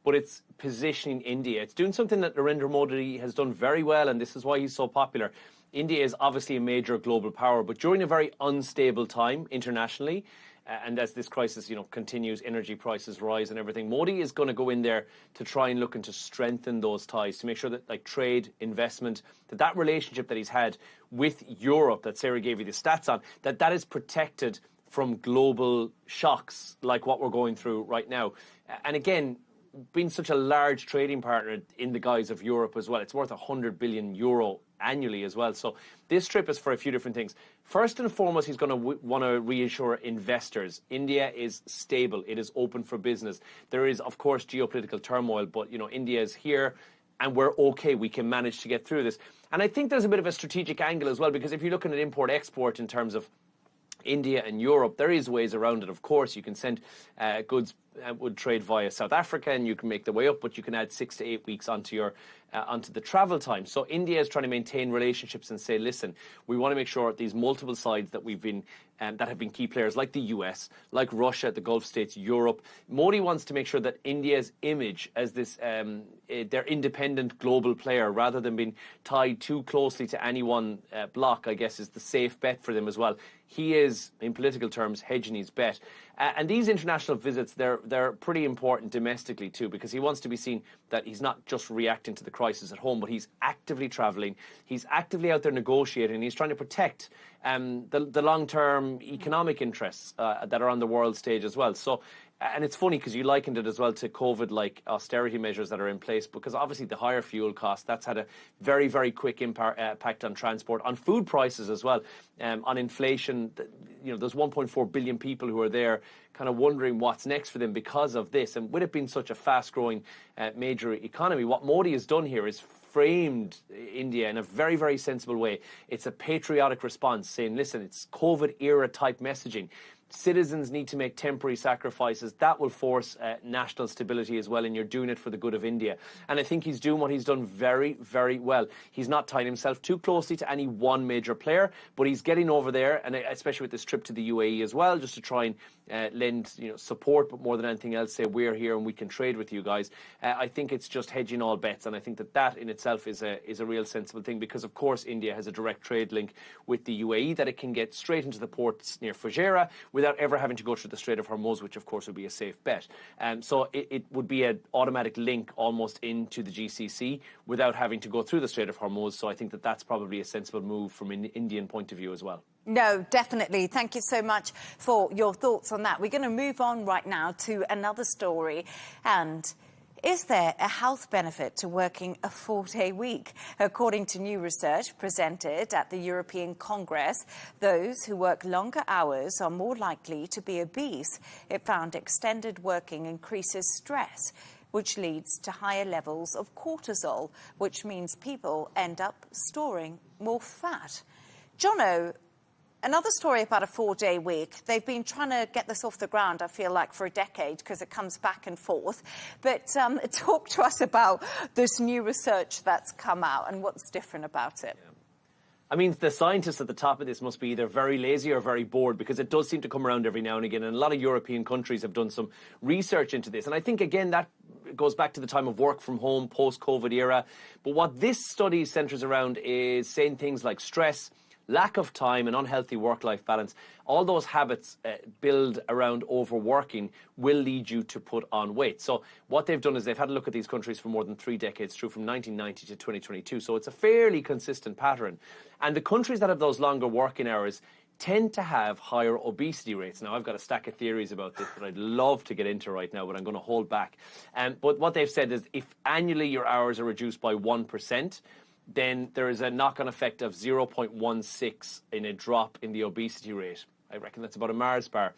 Speaker 17: but it's positioning India. It's doing something that Narendra Modi has done very well, and this is why he's so popular. India is obviously a major global power, but during a very unstable time internationally, and as this crisis, continues, energy prices rise and everything, Modi is going to go in there to try and look and to strengthen those ties, to make sure that, like, trade, investment, that relationship that he's had with Europe, that Sarah gave you the stats on, that is protected from global shocks like what we're going through right now. And again, being such a large trading partner in the guise of Europe as well, it's worth €100 billion annually as well. So this trip is for a few different things. First and foremost, he's going to want to reassure investors. India is stable. It is open for business. There is, of course, geopolitical turmoil, but, India is here and we're okay. We can manage to get through this. And I think there's a bit of a strategic angle as well, because if you're looking at import-export in terms of India and Europe, there is ways around it. Of course, you can send goods would trade via South Africa, and you can make the way up, but you can add 6 to 8 weeks onto your onto the travel time. So India is trying to maintain relationships and say, listen, we want to make sure these multiple sides that we've been that have been key players, like the US, like Russia, the Gulf states, Europe. Modi wants to make sure that India's image as this their independent global player, rather than being tied too closely to any one bloc, I guess, is the safe bet for them as well. He is, in political terms, hedging his bet. And these international visits, they're pretty important domestically too, because he wants to be seen that he's not just reacting to the crisis at home, but he's actively travelling, he's actively out there negotiating, he's trying to protect the long-term economic interests that are on the world stage as well. So, and it's funny because you likened it as well to COVID-like austerity measures that are in place, because obviously the higher fuel costs, that's had a very, very quick impact on transport, on food prices as well, on inflation. There's 1.4 billion people who are there kind of wondering what's next for them because of this. And with it being such a fast-growing major economy, what Modi has done here is framed India in a very, very sensible way. It's a patriotic response saying, listen, it's COVID-era type messaging. Citizens need to make temporary sacrifices. That will force national stability as well, and you're doing it for the good of India. And I think he's doing what he's done very, very well. He's not tying himself too closely to any one major player, but he's getting over there, and especially with this trip to the UAE as well, just to try and lend support, but more than anything else, say we're here and we can trade with you guys. I think it's just hedging all bets, and I think that in itself is a real sensible thing, because of course India has a direct trade link with the UAE that it can get straight into the ports near Fujairah without ever having to go through the Strait of Hormuz, which of course would be a safe bet. So it would be an automatic link almost into the GCC without having to go through the Strait of Hormuz. So I think that's probably a sensible move from an Indian point of view as well.
Speaker 15: No, definitely. Thank you so much for your thoughts on that. We're going to move on right now to another story. And is there a health benefit to working a 4-day week? According to new research presented at the European Congress, those who work longer hours are more likely to be obese. It found extended working increases stress, which leads to higher levels of cortisol, which means people end up storing more fat. Jono, another story about a 4-day week. They've been trying to get this off the ground, I feel like, for a decade, because it comes back and forth. But talk to us about this new research that's come out and what's different about it.
Speaker 17: Yeah. I mean, the scientists at the top of this must be either very lazy or very bored, because it does seem to come around every now and again. And a lot of European countries have done some research into this. And I think, again, that goes back to the time of work from home, post-COVID era. But what this study centres around is saying things like stress, lack of time and unhealthy work-life balance. All those habits build around overworking will lead you to put on weight. So what they've done is they've had a look at these countries for more than 3 decades, through from 1990 to 2022. So it's a fairly consistent pattern. And the countries that have those longer working hours tend to have higher obesity rates. Now, I've got a stack of theories about this that I'd love to get into right now, but I'm going to hold back. But what they've said is if annually your hours are reduced by 1%, then there is a knock-on effect of 0.16 in a drop in the obesity rate. I reckon that's about a Mars bar.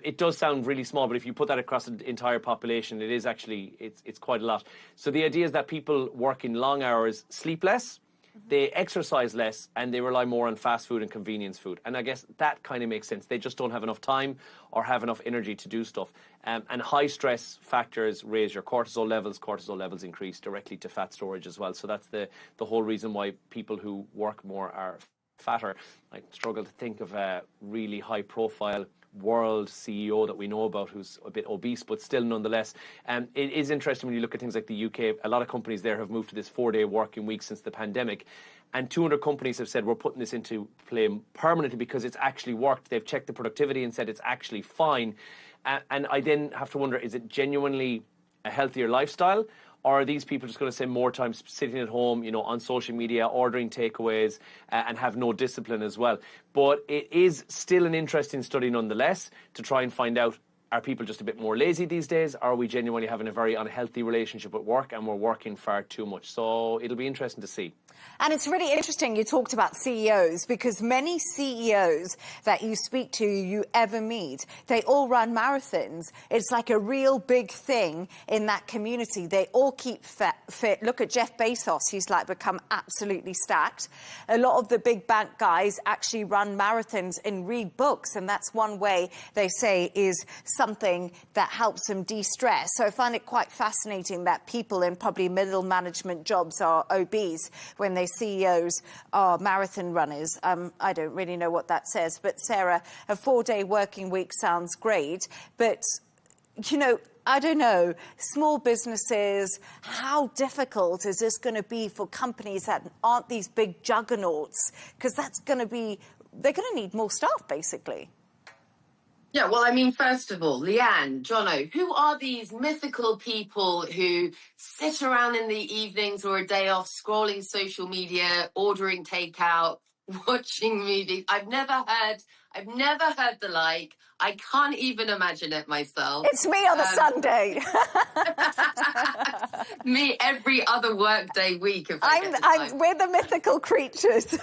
Speaker 17: It does sound really small, but if you put that across the entire population, it's quite a lot. So the idea is that people working long hours sleep less, they exercise less and they rely more on fast food and convenience food. And I guess that kind of makes sense. They just don't have enough time or have enough energy to do stuff. And high stress factors raise your cortisol levels. Cortisol levels increase directly to fat storage as well. So that's the whole reason why people who work more are fatter. I struggle to think of a really high profile world CEO that we know about who's a bit obese, but still nonetheless. It is interesting when you look at things like the UK. A lot of companies there have moved to this 4-day working week since the pandemic. And 200 companies have said, we're putting this into play permanently because it's actually worked. They've checked the productivity and said it's actually fine. And I then have to wonder, is it genuinely a healthier lifestyle? Or are these people just going to spend more time sitting at home, on social media, ordering takeaways, and have no discipline as well? But it is still an interesting study nonetheless to try and find out, are people just a bit more lazy these days? Or are we genuinely having a very unhealthy relationship with work and we're working far too much? So it'll be interesting to see.
Speaker 15: And it's really interesting you talked about CEOs, because many CEOs that you speak to, you ever meet, they all run marathons. It's like a real big thing in that community. They all keep fit. Look at Jeff Bezos. He's become absolutely stacked. A lot of the big bank guys actually run marathons and read books. And that's one way they say is something that helps them de-stress. So I find it quite fascinating that people in probably middle management jobs are obese when they CEOs are marathon runners. I don't really know what that says. But Sarah, a 4-day working week sounds great. But, I don't know, small businesses, how difficult is this going to be for companies that aren't these big juggernauts? Because they're going to need more staff, basically.
Speaker 16: Yeah, well, I mean, first of all, Leigh Ann, Jono, who are these mythical people who sit around in the evenings or a day off scrolling social media, ordering takeout, watching movies? I've never heard the like. I can't even imagine it myself.
Speaker 15: It's me on a Sunday.
Speaker 16: Me every other workday week. If
Speaker 15: we're the mythical creatures.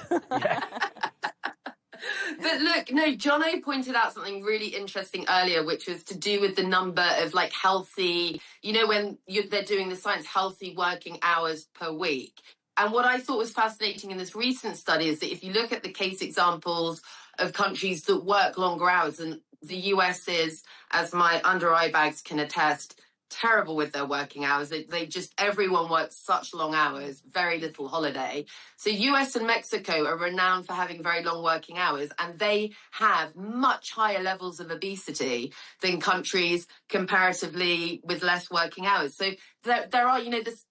Speaker 16: But look, no, Jono pointed out something really interesting earlier, which was to do with the number of healthy, when they're doing the science, healthy working hours per week. And what I thought was fascinating in this recent study is that if you look at the case examples of countries that work longer hours, and the US is, as my under-eye bags can attest, terrible with their working hours. Everyone works such long hours, very little holiday. So US and Mexico are renowned for having very long working hours, and they have much higher levels of obesity than countries comparatively with less working hours. So there are,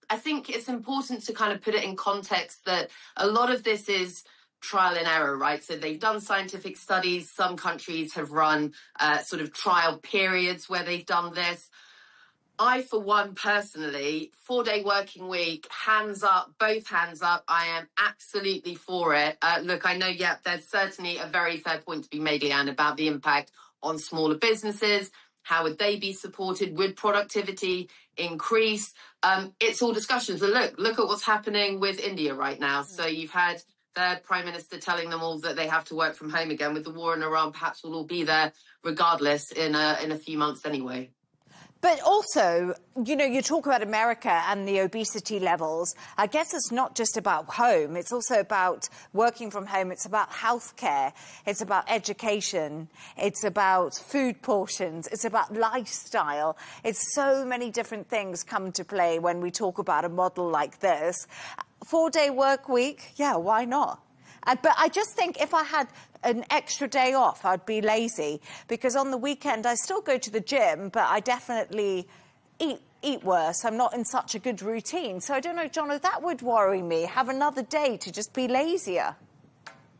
Speaker 16: I think it's important to kind of put it in context that a lot of this is trial and error, right? So they've done scientific studies. Some countries have run sort of trial periods where they've done this. I, for one, personally, 4-day working week, hands up, both hands up. I am absolutely for it. Look, I know, there's certainly a very fair point to be made, Leigh Ann, about the impact on smaller businesses. How would they be supported? Would productivity increase? It's all discussions. But look at what's happening with India right now. So you've had their Prime Minister telling them all that they have to work from home again. With the war in Iran, perhaps we'll all be there regardless in a few months anyway.
Speaker 15: But also, you talk about America and the obesity levels. I guess it's not just about home. It's also about working from home. It's about healthcare. It's about education. It's about food portions. It's about lifestyle. It's so many different things come to play when we talk about a model like this. 4-day work week, yeah, why not? But I just think if I had an extra day off, I'd be lazy, because on the weekend I still go to the gym, but I definitely eat worse. I'm not in such a good routine. So I don't know, Jono, that would worry me. Have another day to just be lazier.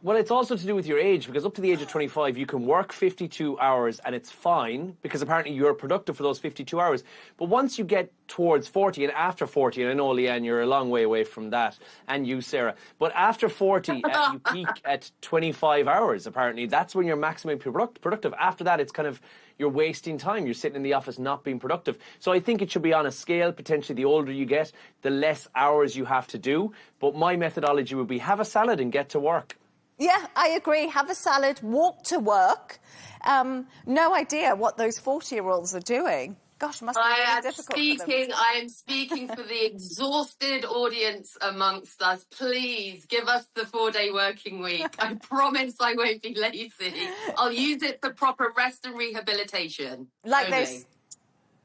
Speaker 17: Well, it's also to do with your age, because up to the age of 25, you can work 52 hours and it's fine, because apparently you're productive for those 52 hours. But once you get towards 40 and after 40, and I know, Leigh Ann, you're a long way away from that, and you, Sarah, but after 40, you peak at 25 hours, apparently. That's when you're maximally productive. After that, it's kind of, you're wasting time. You're sitting in the office not being productive. So I think it should be on a scale. Potentially, the older you get, the less hours you have to do. But my methodology would be have a salad and get to work.
Speaker 15: Yeah, I agree. Have a salad, walk to work. No idea what those 40-year-olds are doing. Gosh, must be really difficult for them.
Speaker 16: I am speaking for the exhausted audience amongst us. Please give us the 4-day working week. I promise I won't be lazy. I'll use it for proper rest and rehabilitation.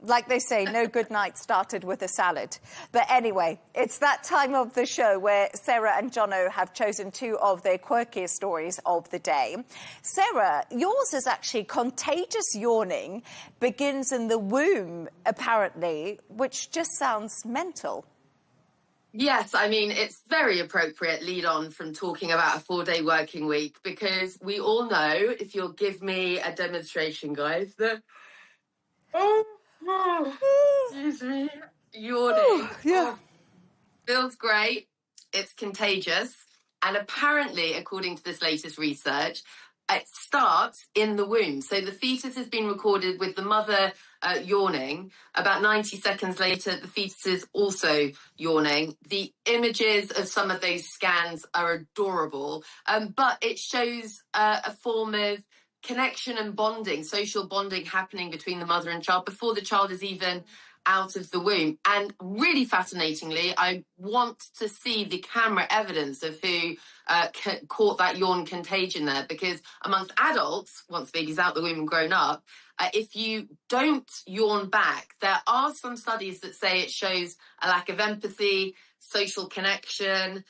Speaker 15: Like they say, no good night started with a salad. But anyway, it's that time of the show where Sarah and Jono have chosen 2 of their quirkiest stories of the day. Sarah, yours is actually contagious yawning begins in the womb, apparently, which just sounds mental.
Speaker 16: Yes, I mean, it's very appropriate lead on from talking about a 4-day working week, because we all know, if you'll give me a demonstration, guys, that... excuse me. Yawning. Feels great. It's contagious. And apparently, according to this latest research, it starts in the womb. So the fetus has been recorded with the mother yawning. About 90 seconds later, the fetus is also yawning. The images of some of those scans are adorable, but it shows a form of connection and bonding, social bonding happening between the mother and child before the child is even out of the womb. And really fascinatingly, I want to see the camera evidence of who caught that yawn contagion there, because amongst adults, once the baby's out the womb and grown up, if you don't yawn back, there are some studies that say it shows a lack of empathy, social connection.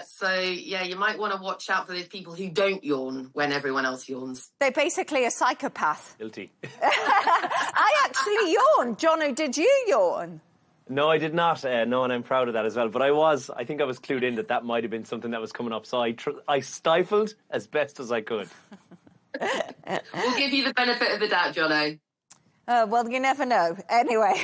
Speaker 16: So, yeah, you might want to watch out for those people who don't yawn when everyone else yawns. They're basically a psychopath.
Speaker 17: Guilty.
Speaker 15: I actually yawned. Jono, did you yawn?
Speaker 17: No, I did not. No, and I'm proud of that as well. But I think I was clued in that might have been something that was coming up. So I stifled as best as I could.
Speaker 16: We'll give you the benefit of the doubt, Jono.
Speaker 15: Well, you never know. Anyway.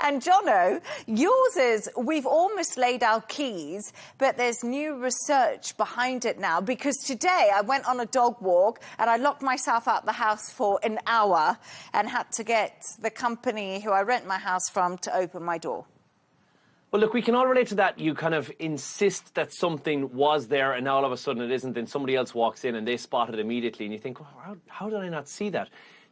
Speaker 15: And Jono, yours is, we've almost laid our keys, but there's new research behind it now, because today I went on a dog walk and I locked myself out the house for an hour and had to get the company who I rent my house from to open my door.
Speaker 17: Well, look, we can all relate to that. You kind of insist that something was there and now all of a sudden it isn't, then somebody else walks in and they spot it immediately and you think, well, how did I not see that?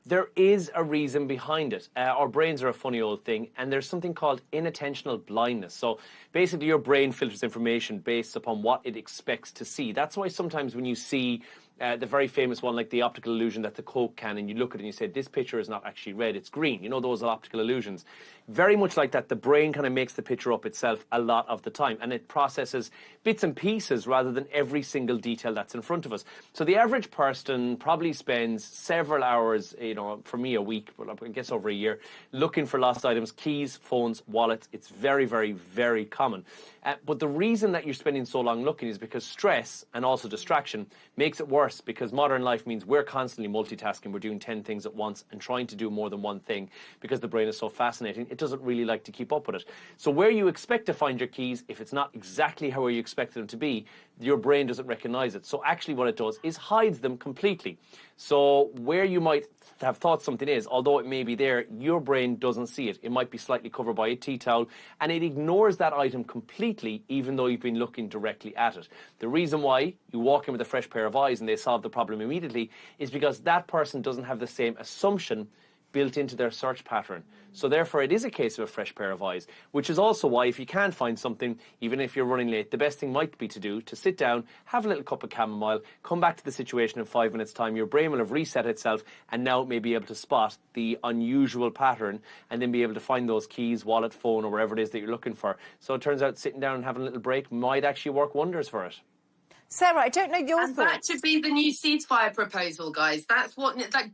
Speaker 17: There is a reason behind it. Our brains are a funny old thing, and there's something called inattentional blindness. So basically your brain filters information based upon what it expects to see. That's why sometimes when you see the very famous one, like the optical illusion that the Coke can, and you look at it and you say, this picture is not actually red, it's green. You know, those are optical illusions. Very much like that, the brain kind of makes the picture up itself a lot of the time, and it processes bits and pieces rather than every single detail that's in front of us. So the average person probably spends several hours, you know, for me a week, but I guess over a year, looking for lost items, keys, phones, wallets. It's very, very, very common. But the reason that you're spending so long looking is because stress and also distraction makes it worse, because modern life means we're constantly multitasking. We're doing 10 things at once and trying to do more than one thing because the brain is so fascinating. It doesn't really like to keep up with it. So where you expect to find your keys, if it's not exactly how you expect them to be, your brain doesn't recognize it. So actually what it does is hides them completely. So where you might have thought something is, although it may be there, your brain doesn't see it. It might be slightly covered by a tea towel, and it ignores that item completely, even though you've been looking directly at it. The reason why you walk in with a fresh pair of eyes and they solve the problem immediately is because that person doesn't have the same assumption built into their search pattern. So therefore it is a case of a fresh pair of eyes, which is also why if you can't find something, even if you're running late, the best thing might be to do to sit down, have a little cup of chamomile, come back to the situation in 5 minutes time. Your brain will have reset itself and now it may be able to spot the unusual pattern and then be able to find those keys, wallet, phone, or wherever it is that you're looking for. So it turns out sitting down and having a little break might actually work wonders for it.
Speaker 15: Sarah, I don't know your
Speaker 16: thoughts.
Speaker 15: That
Speaker 16: should be the new ceasefire proposal, guys. That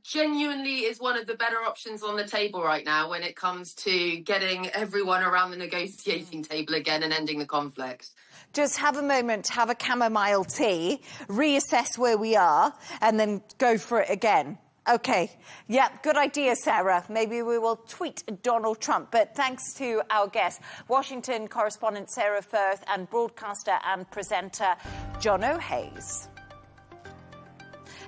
Speaker 16: genuinely is one of the better options on the table right now when it comes to getting everyone around the negotiating table again and ending the conflict.
Speaker 15: Just have a moment, have a chamomile tea, reassess where we are, and then go for it again. Okay. Yeah, good idea, Sarah. Maybe we will tweet Donald Trump. But thanks to our guests, Washington correspondent Sarah Firth and broadcaster and presenter Jono Hayes.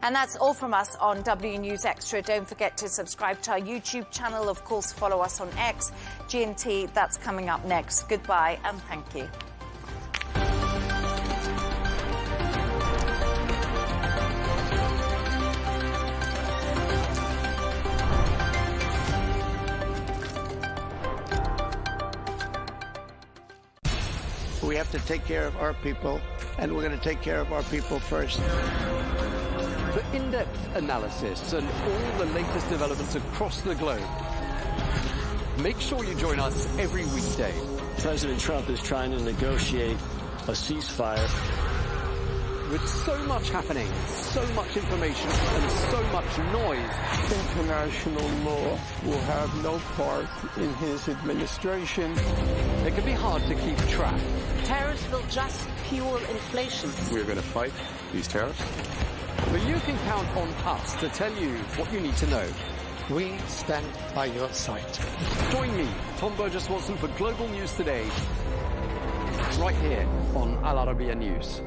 Speaker 15: And that's all from us on W News Extra. Don't forget to subscribe to our YouTube channel. Of course, follow us on X, GNT. That's coming up next. Goodbye and thank you.
Speaker 4: We have to take care of our people, and we're going to take care of our people first.
Speaker 18: For in-depth analysis and all the latest developments across the globe, make sure you join us every weekday.
Speaker 19: President Trump is trying to negotiate a ceasefire.
Speaker 18: With so much happening, so much information, and so much noise,
Speaker 4: International law will have no part in his administration.
Speaker 18: It can be hard to keep track.
Speaker 20: Tariffs will just fuel inflation.
Speaker 18: We're going to fight these tariffs. But you can count on us to tell you what you need to know.
Speaker 4: We stand by your side.
Speaker 18: Join me, Tom Burges Watson, for Global News Today, right here on Al Arabiya News.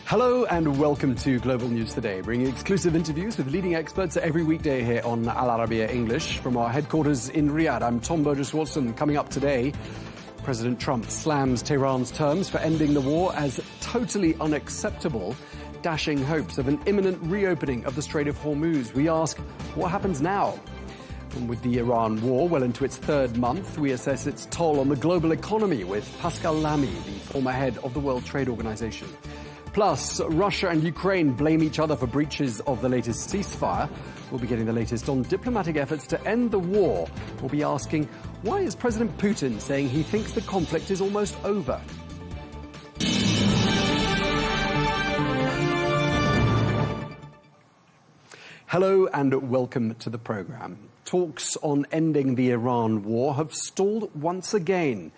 Speaker 18: Hello and welcome to Global News Today, bringing exclusive interviews with leading experts every weekday here on Al Arabiya English from our headquarters in Riyadh. I'm Tom Burges Watson. Coming up today, President Trump slams Tehran's terms for ending the war as totally unacceptable, dashing hopes of an imminent reopening of the Strait of Hormuz. We ask, what happens now? And with the Iran war well into its third month, we assess its toll on the global economy with Pascal Lamy, the former head of the World Trade Organization. Plus, Russia and Ukraine blame each other for breaches of the latest ceasefire. We'll be getting the latest on diplomatic efforts to end the war. We'll be asking, why is President Putin saying he thinks the conflict is almost over? Hello and welcome to the program. Talks on ending the Iran war have stalled once again.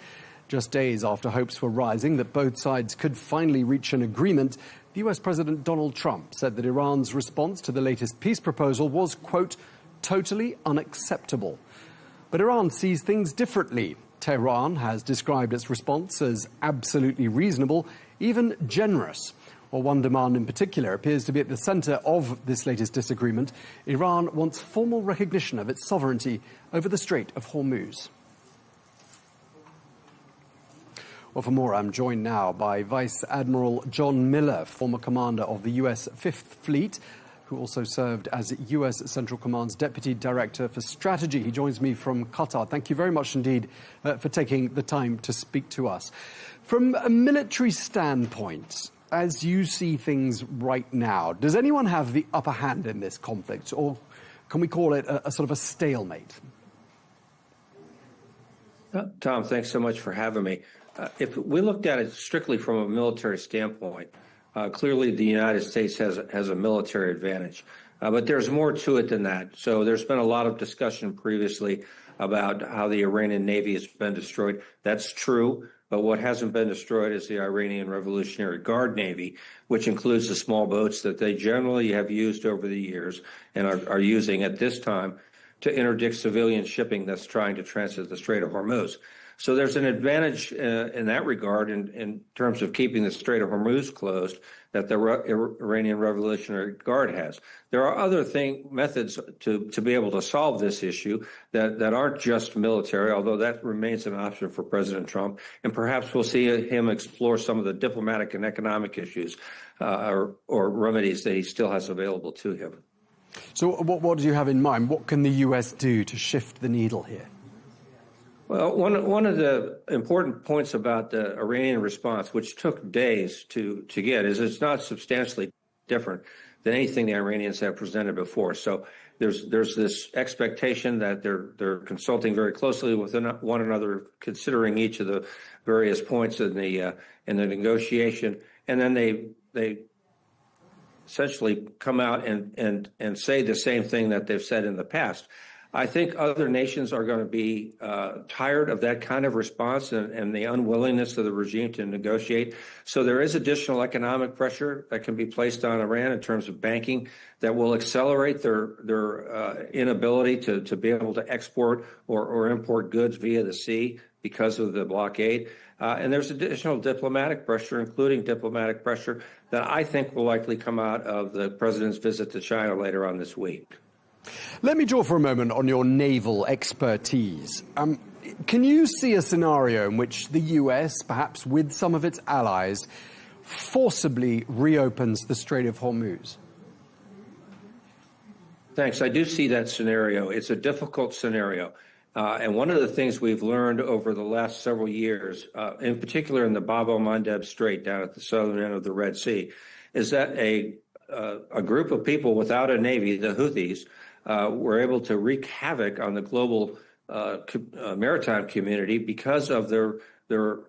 Speaker 18: Just days after hopes were rising that both sides could finally reach an agreement, the US President Donald Trump said that Iran's response to the latest peace proposal was, quote, totally unacceptable. But Iran sees things differently. Tehran has described its response as absolutely reasonable, even generous. Well, one demand in particular appears to be at the center of this latest disagreement. Iran wants formal recognition of its sovereignty over the Strait of Hormuz. Well, for more, I'm joined now by Vice Admiral John Miller, former commander of the U.S. Fifth Fleet, who also served as U.S. Central Command's Deputy Director for Strategy. He joins me from Qatar. Thank you very much indeed for taking the time to speak to us. From a military standpoint, as you see things right now, does anyone have the upper hand in this conflict, or can we call it a sort of a stalemate?
Speaker 21: Tom, thanks so much for having me. If we looked at it strictly from a military standpoint, clearly the United States has a military advantage. But there's more to it than that. So there's been a lot of discussion previously about how the Iranian Navy has been destroyed. That's true. But what hasn't been destroyed is the Iranian Revolutionary Guard Navy, which includes the small boats that they generally have used over the years and are using at this time to interdict civilian shipping that's trying to transit the Strait of Hormuz. So there's an advantage in that regard in terms of keeping the Strait of Hormuz closed that the Iranian Revolutionary Guard has. There are other methods to be able to solve this issue that aren't just military, although that remains an option for President Trump. And perhaps we'll see him explore some of the diplomatic and economic issues or remedies that he still has available to him.
Speaker 18: So what do you have in mind? What can the U.S. do to shift the needle here?
Speaker 21: Well, one of the important points about the Iranian response, which took days to get, is it's not substantially different than anything the Iranians have presented before. So there's this expectation that they're consulting very closely with one another, considering each of the various points in the negotiation, and then they essentially come out and say the same thing that they've said in the past. I think other nations are going to be tired of that kind of response and the unwillingness of the regime to negotiate. So there is additional economic pressure that can be placed on Iran in terms of banking that will accelerate their inability to be able to export or import goods via the sea because of the blockade. And there's additional diplomatic pressure, including diplomatic pressure that I think will likely come out of the president's visit to China later on this week.
Speaker 18: Let me draw for a moment on your naval expertise. Can you see a scenario in which the US, perhaps with some of its allies, forcibly reopens the Strait of Hormuz?
Speaker 21: Thanks. I do see that scenario. It's a difficult scenario. And one of the things we've learned over the last several years, in particular in the Bab el-Mandeb Strait down at the southern end of the Red Sea, is that a group of people without a navy, the Houthis, were able to wreak havoc on the global maritime community because of their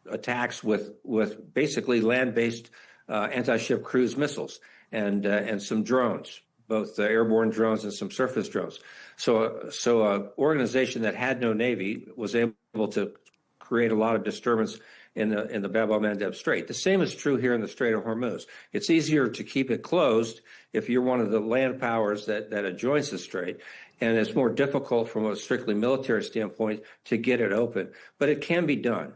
Speaker 21: attacks with basically land-based anti-ship cruise missiles and some drones, both airborne drones and some surface drones. So an organization that had no navy was able to create a lot of disturbance in the Bab el-Mandeb Strait. The same is true here in the Strait of Hormuz. It's easier to keep it closed if you're one of the land powers that adjoins the strait, and it's more difficult from a strictly military standpoint to get it open. But it can be done.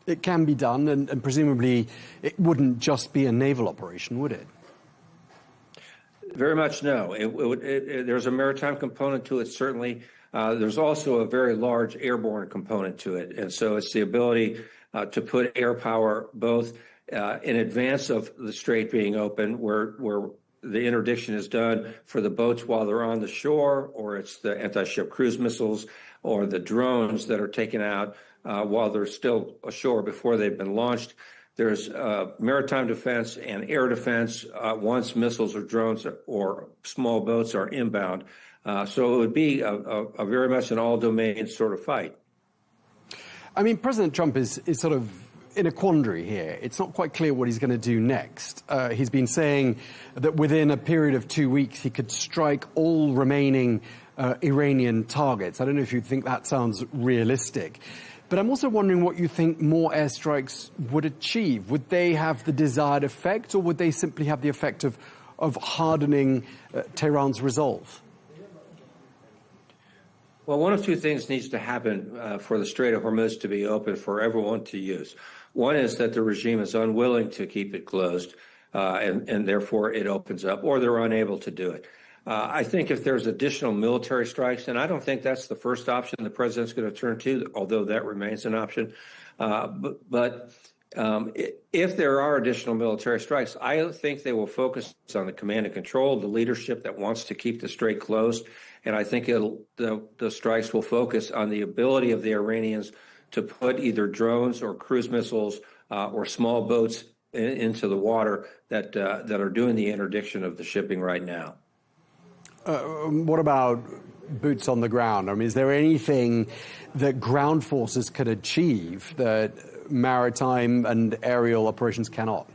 Speaker 18: It can be done, and presumably it wouldn't just be a naval operation, would it?
Speaker 21: Very much no. There's a maritime component to it, certainly. There's also a very large airborne component to it. And so it's the ability to put air power both in advance of the strait being open, where the interdiction is done for the boats while they're on the shore, or it's the anti-ship cruise missiles or the drones that are taken out while they're still ashore before they've been launched. There's maritime defense and air defense once missiles or drones or small boats are inbound. So it would be a very much an all-domain sort of fight.
Speaker 18: I mean, President Trump is sort of in a quandary here. It's not quite clear what he's going to do next. He's been saying that within a period of 2 weeks, he could strike all remaining Iranian targets. I don't know if you think that sounds realistic. But I'm also wondering what you think more airstrikes would achieve. Would they have the desired effect, or would they simply have the effect of hardening Tehran's resolve?
Speaker 21: Well, one of two things needs to happen for the Strait of Hormuz to be open for everyone to use. One is that the regime is unwilling to keep it closed, and therefore it opens up, or they're unable to do it. I think if there's additional military strikes, and I don't think that's the first option the president's going to turn to, although that remains an option. But if there are additional military strikes, I think they will focus on the command and control, the leadership that wants to keep the strait closed. And I think the strikes will focus on the ability of the Iranians to put either drones or cruise missiles or small boats into the water that are doing the interdiction of the shipping right now.
Speaker 18: What about boots on the ground? I mean, is there anything that ground forces could achieve that maritime and aerial operations cannot?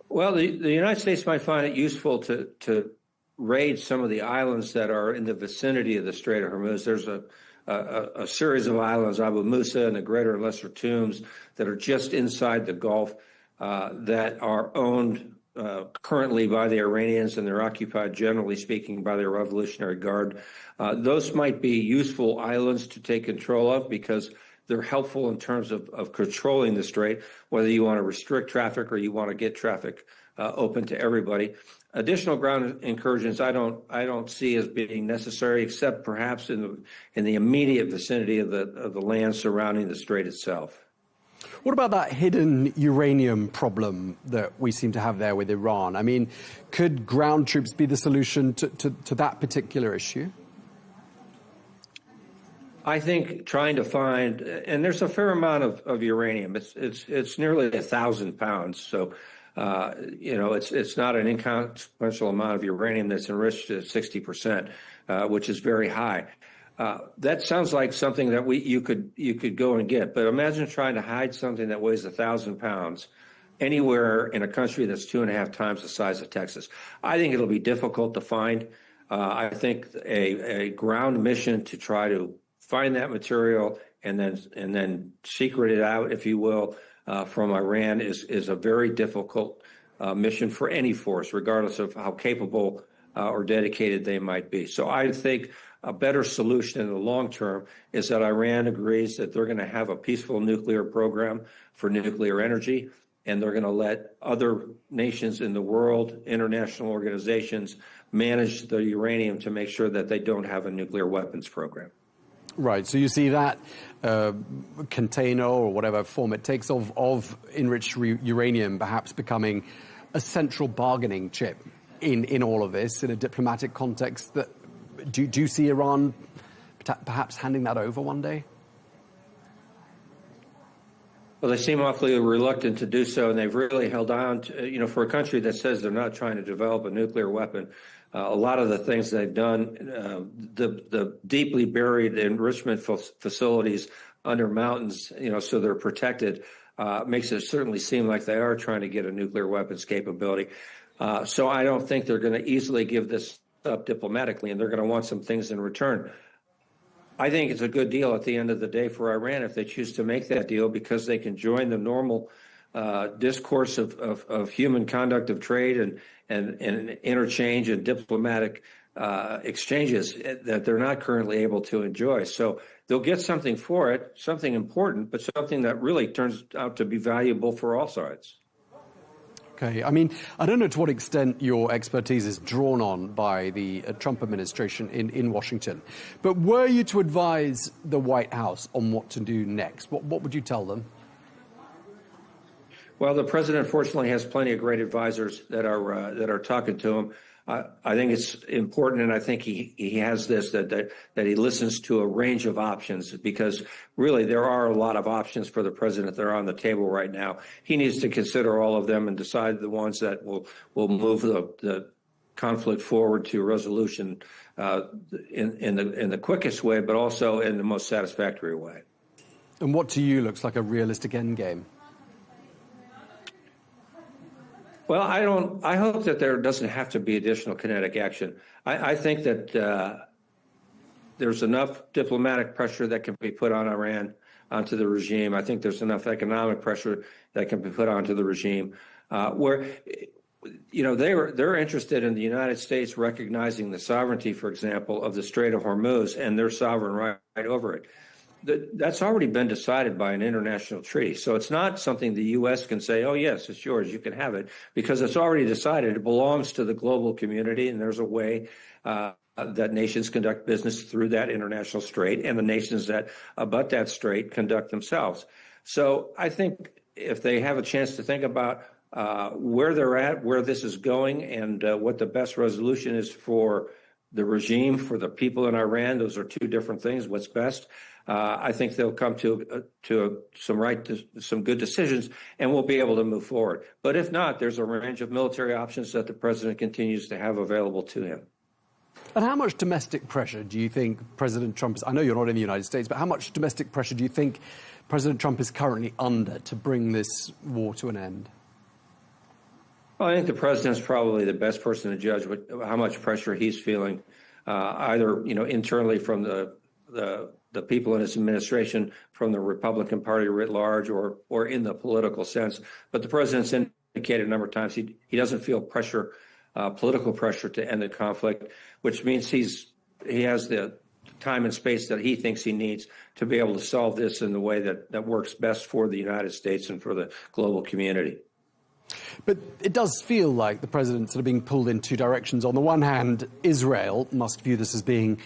Speaker 18: Well, the United States might find it useful to raid some of the islands that are in the vicinity of the Strait of Hormuz. There's a series of islands, Abu Musa and the Greater and Lesser Tombs, that are just inside the Gulf that are owned currently by the Iranians, and they're occupied, generally speaking, by the Revolutionary Guard. Those might be useful islands to take control of because they're helpful in terms of controlling the strait, whether you want to restrict traffic or you want to get traffic open to everybody. Additional ground incursions, I don't see as being necessary, except perhaps in the immediate vicinity of the land surrounding the strait itself. What about that hidden uranium problem that we seem to have there with Iran? I mean, could ground troops be the solution to that particular issue? I think trying to find, and there's a fair amount of uranium. It's nearly 1,000 pounds. So, it's not an inconsequential amount of uranium that's enriched at 60%, which is very high. That sounds like something that you could go and get. But imagine trying to hide something that weighs 1,000 pounds anywhere in a country that's 2.5 times the size of Texas. I think it'll be difficult to find. I think a ground mission to try to find that material and then secret it out, if you will, from Iran is a very difficult mission for any force, regardless of how capable or dedicated they might be. So I think a better solution in the long term is that Iran agrees that they're going to have a peaceful nuclear program for nuclear energy, and they're going to let other nations in the world, international organizations, manage the uranium to make sure that they don't have a nuclear weapons program. Right. So you see that container or whatever form it takes of enriched uranium perhaps becoming a central bargaining chip in all of this in a diplomatic context. That do you see Iran perhaps handing that over one day?
Speaker 21: Well, they seem awfully reluctant to do so, and they've really held on to, for a country that says they're not trying to develop a nuclear weapon. A lot of the things they've done, the deeply buried enrichment facilities under mountains, so they're protected, makes it certainly seem like they are trying to get a nuclear weapons capability. So I don't think they're going to easily give this up diplomatically, and they're going to want some things in return. I think it's a good deal at the end of the day for Iran if they choose to make that deal, because they can join the normal discourse of human conduct of trade and interchange and diplomatic exchanges that they're not currently able to enjoy. So they'll get something for it, something important, but something that really turns out to be valuable for all sides.
Speaker 18: Okay. I mean, I don't know to what extent your expertise is drawn on by the Trump administration in Washington, but were you to advise the White House on what to do next, what would you tell them?
Speaker 21: Well, the president, fortunately, has plenty of great advisors that are talking to him. I think it's important, and I think he has this, that he listens to a range of options, because really there are a lot of options for the president that are on the table right now. He needs to consider all of them and decide the ones that will move the conflict forward to resolution in the quickest way, but also in the most satisfactory way.
Speaker 18: And what to you looks like a realistic endgame?
Speaker 21: Well, I hope that there doesn't have to be additional kinetic action. I think that there's enough diplomatic pressure that can be put on Iran, onto the regime. I think there's enough economic pressure that can be put onto the regime, where, they're interested in the United States recognizing the sovereignty, for example, of the Strait of Hormuz and their sovereign right over it. That's already been decided by an international treaty. So it's not something the U.S. can say, oh, yes, it's yours, you can have it, because it's already decided. It belongs to the global community, and there's a way that nations conduct business through that international strait, and the nations that abut that strait conduct themselves. So I think if they have a chance to think about where they're at, where this is going, and what the best resolution is for the regime, for the people in Iran, those are two different things, what's best. I think they'll come to some good decisions, and we'll be able to move forward. But if not, there's a range of military options that the president continues to have available to him.
Speaker 18: And how much domestic pressure do you think President Trump is? I know you're not in the United States, but how much domestic pressure do you think President Trump is currently under to bring this war to an end?
Speaker 21: Well, I think the president's probably the best person to judge how much pressure he's feeling, either internally from the people in his administration, from the Republican Party writ large, or in the political sense. But the president's indicated a number of times he doesn't feel pressure, political pressure, to end the conflict, which means he has the time and space that he thinks he needs to be able to solve this in the way that works best for the United States and for the global community.
Speaker 18: But it does feel like the president's sort of being pulled in two directions. On the one hand, Israel must view this as being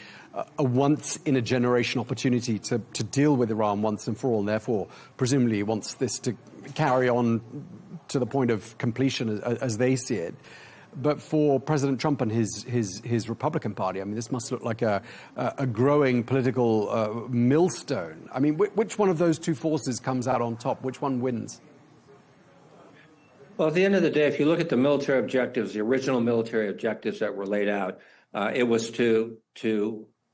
Speaker 18: a once-in-a-generation opportunity to deal with Iran once and for all, and therefore presumably wants this to carry on to the point of completion as they see it. But for President Trump and his Republican Party, I mean, this must look like a growing political millstone. I mean, which one of those two forces comes out on top? Which one wins?
Speaker 21: Well, at the end of the day, if you look at the military objectives, the original military objectives that were laid out, it was to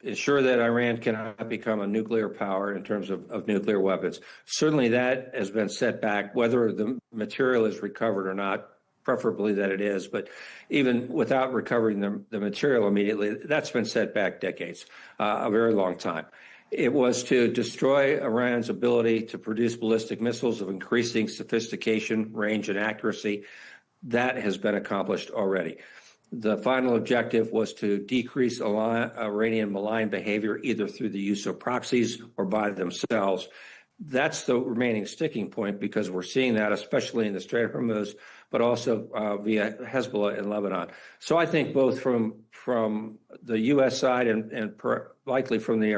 Speaker 21: ensure that Iran cannot become a nuclear power in terms of nuclear weapons. Certainly that has been set back, whether the material is recovered or not, preferably that it is. But even without recovering the material immediately, that's been set back decades, a very long time. It was to destroy Iran's ability to produce ballistic missiles of increasing sophistication, range, and accuracy. That has been accomplished already. The final objective was to decrease Iranian malign behavior, either through the use of proxies or by themselves. that's the remaining sticking point, because we're seeing that, especially in the Strait of Hormuz, but also via Hezbollah in Lebanon. So I think both from the U.S. side and likely from the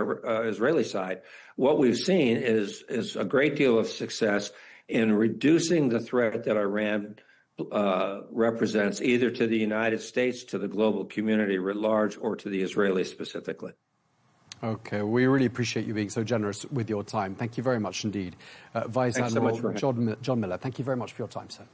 Speaker 21: Israeli side, what we've seen is a great deal of success in reducing the threat that Iran represents, either to the United States, to the global community writ large, or to the Israelis specifically.
Speaker 18: Okay, we really appreciate you being so generous with your time. Thank you very much indeed. Vice
Speaker 21: Thanks
Speaker 18: Admiral
Speaker 21: so much
Speaker 18: John Miller, thank you very much for your time, sir.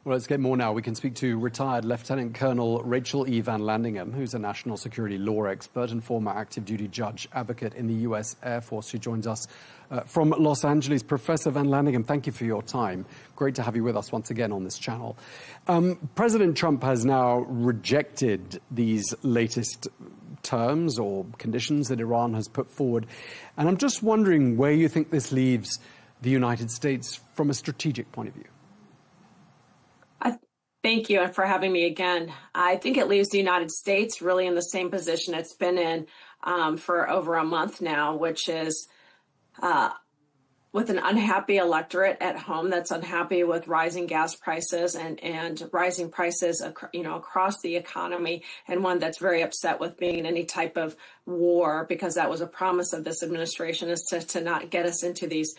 Speaker 18: Well, let's get more now. We can speak to retired Lieutenant Colonel Rachel E. Van Landingham, who's a national security law expert and former active duty judge advocate in the U.S. Air Force, who joins us from Los Angeles. Professor Van Landingham, thank you for your time. Great to have you with us once again on this channel. President Trump has now rejected these latest terms or conditions that Iran has put forward. And I'm just wondering where you think this leaves the United States from a strategic point of view.
Speaker 2: Thank you for having me again. I think it leaves the United States really in the same position it's been in for over a month now, which is with an unhappy electorate at home that's unhappy with rising gas prices and rising prices across the economy, and one that's very upset with being in any type of war, because that was a promise of this administration, is to not get us into these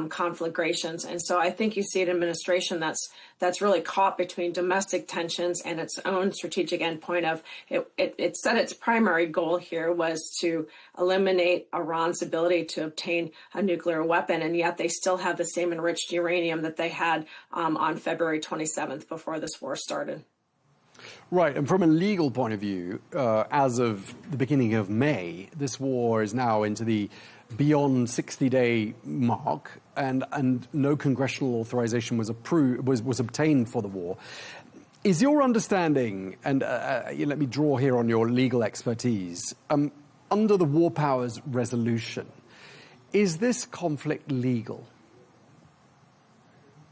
Speaker 2: conflagrations. And so I think you see an administration that's really caught between domestic tensions and its own strategic endpoint of it said its primary goal here was to eliminate Iran's ability to obtain a nuclear weapon, and yet they still have the same enriched uranium that they had on February 27th before this war started.
Speaker 18: Right, and from a legal point of view, as of the beginning of May, this war is now into the beyond 60-day mark, and no congressional authorization was obtained for the war. Is your understanding, and let me draw here on your legal expertise, under the War Powers Resolution, is this conflict legal?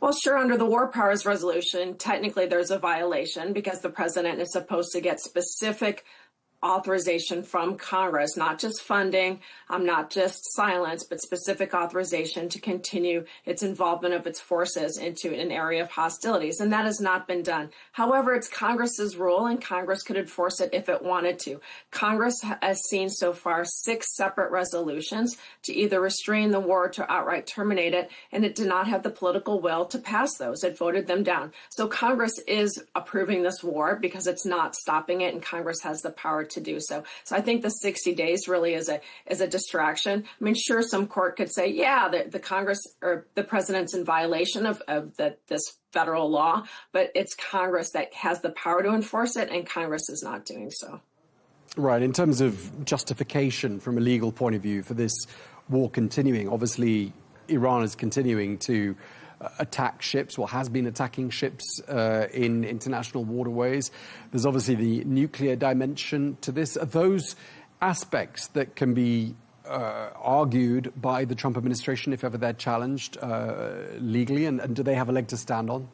Speaker 2: Well, sure, under the War Powers Resolution, technically there's a violation because the president is supposed to get specific authorization from Congress, not just funding, not just silence, but specific authorization to continue its involvement of its forces into an area of hostilities. And that has not been done. However, it's Congress's rule, and Congress could enforce it if it wanted to. Congress has seen so far 6 separate resolutions to either restrain the war or to outright terminate it, and it did not have the political will to pass those. It voted them down. So Congress is approving this war because it's not stopping it, and Congress has the power to do so. So I think the 60 days really is a distraction. I mean, sure, some court could say, yeah, the Congress or the president's in violation of this federal law, but it's Congress that has the power to enforce it, and Congress is not doing so.
Speaker 18: Right. In terms of justification from a legal point of view for this war continuing, obviously Iran is continuing to attack ships, or has been attacking ships in international waterways. There's obviously the nuclear dimension to this. Are those aspects that can be argued by the Trump administration if ever they're challenged legally, and do they have a leg to stand on?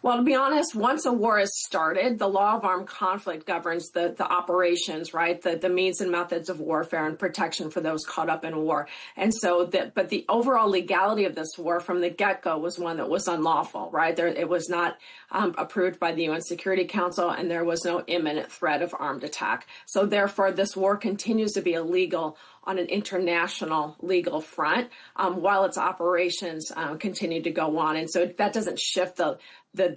Speaker 2: Well, to be honest, once a war is started, the law of armed conflict governs the operations, right? The means and methods of warfare and protection for those caught up in war. And so, but the overall legality of this war from the get-go was one that was unlawful, right? It was not approved by the UN Security Council, and there was no imminent threat of armed attack. So therefore, this war continues to be illegal on an international legal front while its operations continue to go on. And so that doesn't shift the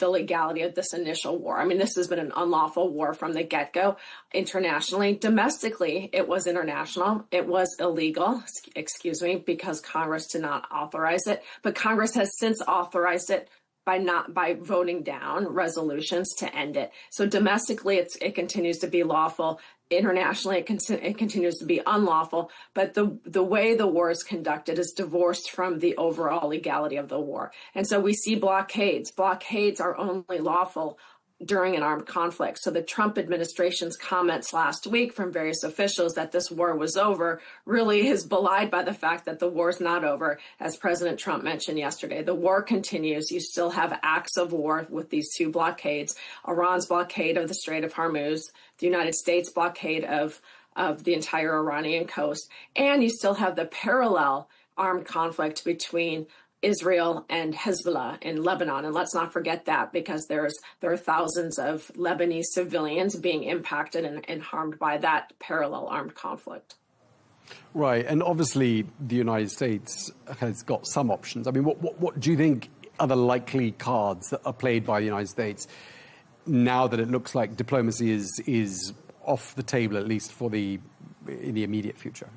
Speaker 2: legality of this initial war. I mean, this has been an unlawful war from the get-go internationally. Domestically, it was international. It was illegal, excuse me, because Congress did not authorize it. But Congress has since authorized it by voting down resolutions to end it. So domestically, it continues to be lawful. Internationally, it continues to be unlawful, but the way the war is conducted is divorced from the overall legality of the war. And so we see blockades. Blockades are only lawful during an armed conflict. So the Trump administration's comments last week from various officials that this war was over really is belied by the fact that the war's not over. As President Trump mentioned yesterday, the war continues. You still have acts of war with these two blockades, Iran's blockade of the Strait of Hormuz, the United States blockade of the entire Iranian coast, and you still have the parallel armed conflict between Israel and Hezbollah in Lebanon. And let's not forget that, because there are thousands of Lebanese civilians being impacted and harmed by that parallel armed conflict.
Speaker 18: Right. And obviously the United States has got some options. I mean, what do you think are the likely cards that are played by the United States now that it looks like diplomacy is off the table, at least in the immediate future?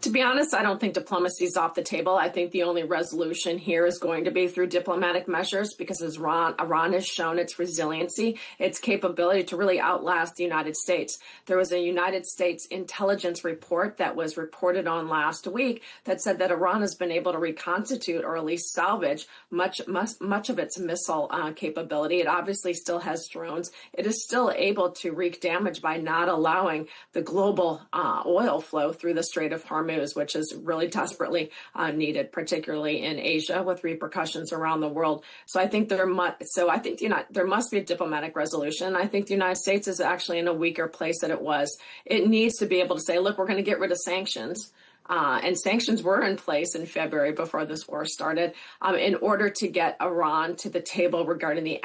Speaker 2: To be honest, I don't think diplomacy is off the table. I think the only resolution here is going to be through diplomatic measures, because as Iran has shown its resiliency, its capability to really outlast the United States. There was a United States intelligence report that was reported on last week that said that Iran has been able to reconstitute, or at least salvage, much of its missile capability. It obviously still has drones. It is still able to wreak damage by not allowing the global oil flow through the Strait of Hormuz, which is really desperately needed, particularly in Asia, with repercussions around the world. So I think there must be a diplomatic resolution. I think the United States is actually in a weaker place than it was. It needs to be able to say, look, we're going to get rid of sanctions. And sanctions were in place in February before this war started, in order to get Iran to the table regarding the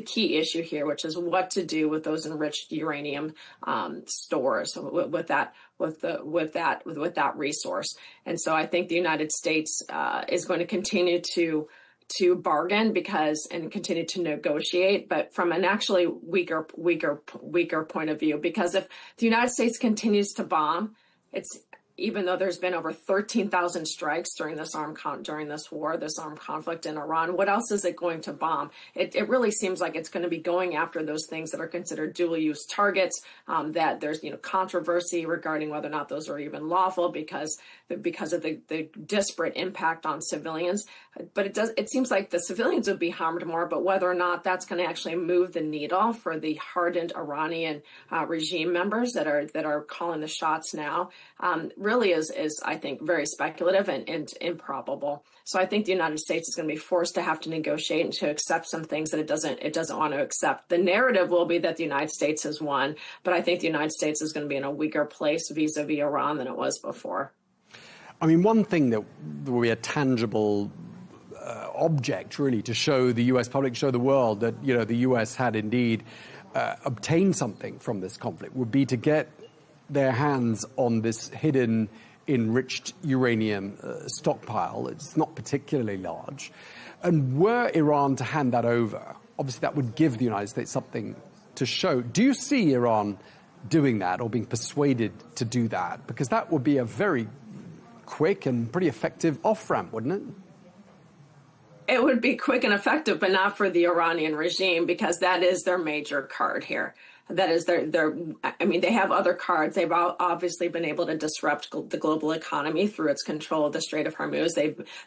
Speaker 2: key issue here, which is what to do with those enriched uranium stores, with that resource. And so I think the United States is going to continue to bargain and continue to negotiate, but from an actually weaker point of view, because if the United States continues to bomb, even though there's been over 13,000 strikes during this armed conflict in Iran, what else is it going to bomb? It really seems like it's going to be going after those things that are considered dual-use targets, that there's controversy regarding whether or not those are even lawful because of the disparate impact on civilians. But it seems like the civilians would be harmed more, but whether or not that's going to actually move the needle for the hardened Iranian regime members that are calling the shots now, really is I think very speculative and improbable. So I think the United States is going to be forced to have to negotiate and to accept some things that it doesn't want to accept. The narrative will be that the United States has won, but I think the United States is going to be in a weaker place vis-a-vis Iran than it was before.
Speaker 18: I mean, one thing that will be a tangible object, really, to show the U.S. public, show the world that, the U.S. had indeed obtained something from this conflict, would be to get their hands on this hidden enriched uranium stockpile. It's not particularly large. And were Iran to hand that over, obviously that would give the United States something to show. Do you see Iran doing that or being persuaded to do that? Because that would be a very quick and pretty effective off-ramp, wouldn't it?
Speaker 2: It would be quick and effective, but not for the Iranian regime, because that is their major card here. That is they have other cards. They've obviously been able to disrupt the global economy through its control of the Strait of Hormuz.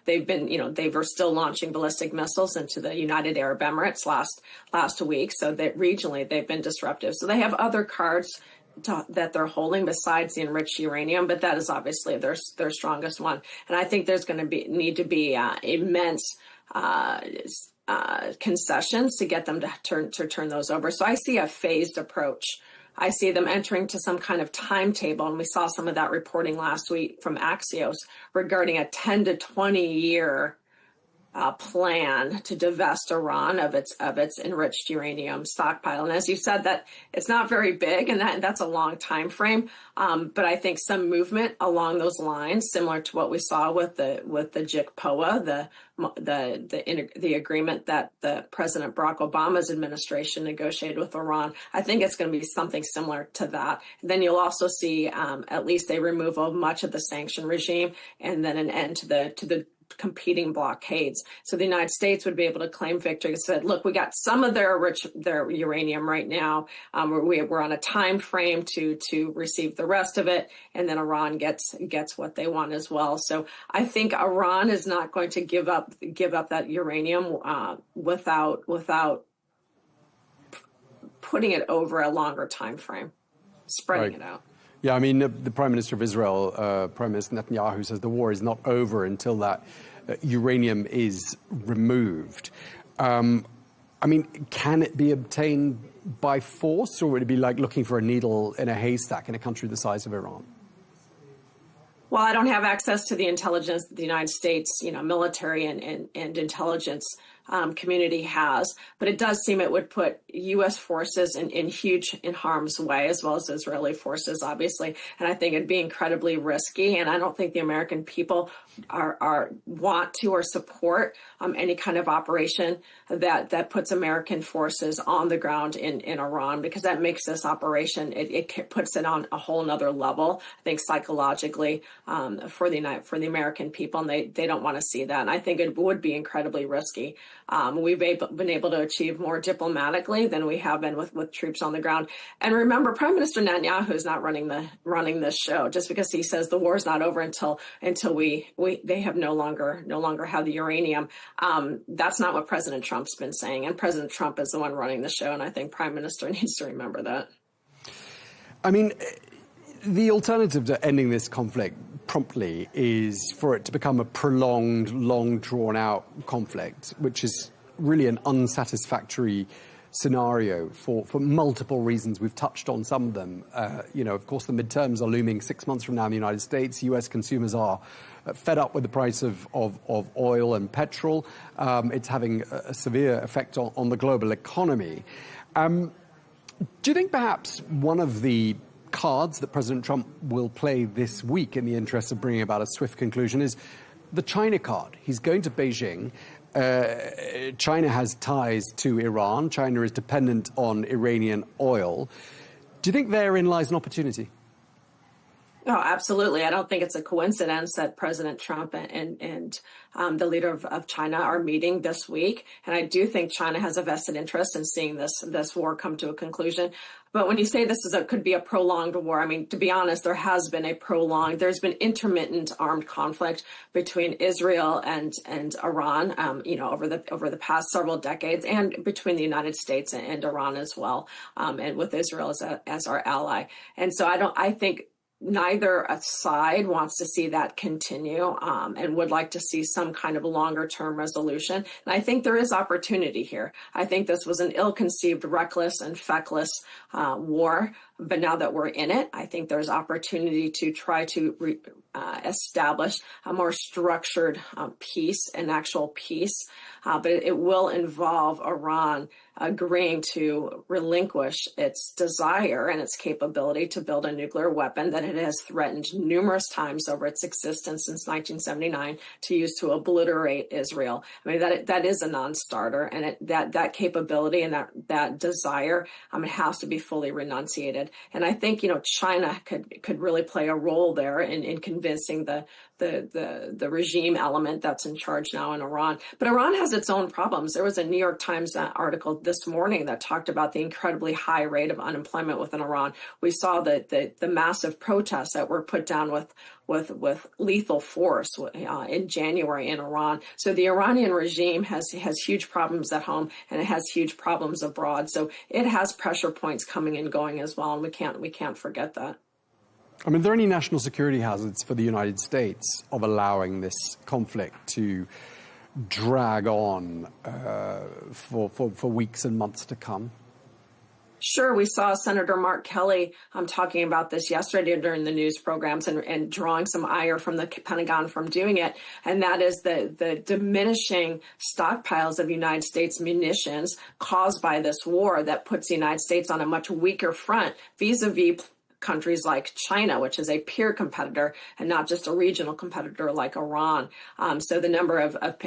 Speaker 2: They were still launching ballistic missiles into the United Arab Emirates last week. So that regionally they've been disruptive. So they have other cards that they're holding besides the enriched uranium, but that is obviously their strongest one. And I think there's going to need to be immense concessions to get them to turn those over. So I see a phased approach. I see them entering to some kind of timetable, and we saw some of that reporting last week from Axios regarding a 10 to 20 year plan to divest Iran of its enriched uranium stockpile. And as you said, that it's not very big, and that's a long time frame. But I think some movement along those lines, similar to what we saw with the JCPOA, the agreement that the President Barack Obama's administration negotiated with Iran, I think it's going to be something similar to that. And then you'll also see at least a removal of much of the sanction regime, and then an end to the competing blockades. So the United States would be able to claim victory and said, look, we got some of their uranium right now. We're on a time frame to receive the rest of it, and then Iran gets what they want as well. So I think Iran is not going to give up that uranium without putting it over a longer time frame, spreading it out.
Speaker 18: Yeah, I mean, the Prime Minister of Israel, Prime Minister Netanyahu, says the war is not over until that uranium is removed. I mean, can it be obtained by force, or would it be like looking for a needle in a haystack in a country the size of Iran?
Speaker 2: Well, I don't have access to the intelligence that the United States, military and intelligence community has, but it does seem it would put U.S. forces in harm's way, as well as Israeli forces, obviously. And I think it'd be incredibly risky. And I don't think the American people want to or support any kind of operation that puts American forces on the ground in Iran, because that makes this operation, it puts it on a whole nother level, I think, psychologically for the American people, and they don't want to see that. And I think it would be incredibly risky. We've been able to achieve more diplomatically than we have been with troops on the ground. And remember, Prime Minister Netanyahu is not running this show. Just because he says the war is not over until they have no longer have the uranium. That's not what President Trump's been saying. And President Trump is the one running the show. And I think Prime Minister needs to remember that.
Speaker 18: I mean, the alternative to ending this conflict promptly is for it to become a prolonged, long drawn out conflict, which is really an unsatisfactory scenario for multiple reasons. We've touched on some of them. Of course, the midterms are looming 6 months from now in the United States. US consumers are fed up with the price of oil and petrol. It's having a severe effect on the global economy. Do you think perhaps one of the cards that President Trump will play this week in the interest of bringing about a swift conclusion is the China card? He's going to Beijing. China has ties to Iran. China is dependent on Iranian oil. Do you think therein lies an opportunity?
Speaker 2: Oh, absolutely. I don't think it's a coincidence that President Trump and the leader of China are meeting this week. And I do think China has a vested interest in seeing this war come to a conclusion. But when you say this could be a prolonged war, I mean, to be honest, there's been intermittent armed conflict between Israel and Iran, over the past several decades, and between the United States and Iran as well, and with Israel as our ally. And so I think neither side wants to see that continue and would like to see some kind of longer term resolution. And I think there is opportunity here. I think this was an ill-conceived, reckless and feckless war. But now that we're in it, I think there's opportunity to try to establish a more structured peace, an actual peace. But it will involve Iran agreeing to relinquish its desire and its capability to build a nuclear weapon that it has threatened numerous times over its existence since 1979 to use to obliterate Israel. I mean, that is a non-starter, and that capability and that desire it has to be fully renunciated. And I think China could really play a role there in convincing the regime element that's in charge now in Iran. But Iran has its own problems. There was a New York Times article this morning that talked about the incredibly high rate of unemployment within Iran. We saw the massive protests that were put down with lethal force in January in Iran. So the Iranian regime has huge problems at home, and it has huge problems abroad. So it has pressure points coming and going as well, and we can't forget that.
Speaker 18: I mean, are there any national security hazards for the United States of allowing this conflict to drag on for weeks and months to come?
Speaker 2: Sure. We saw Senator Mark Kelly talking about this yesterday during the news programs and drawing some ire from the Pentagon from doing it. And that is the diminishing stockpiles of United States munitions caused by this war that puts the United States on a much weaker front vis-a-vis countries like China, which is a peer competitor and not just a regional competitor like Iran. So the number of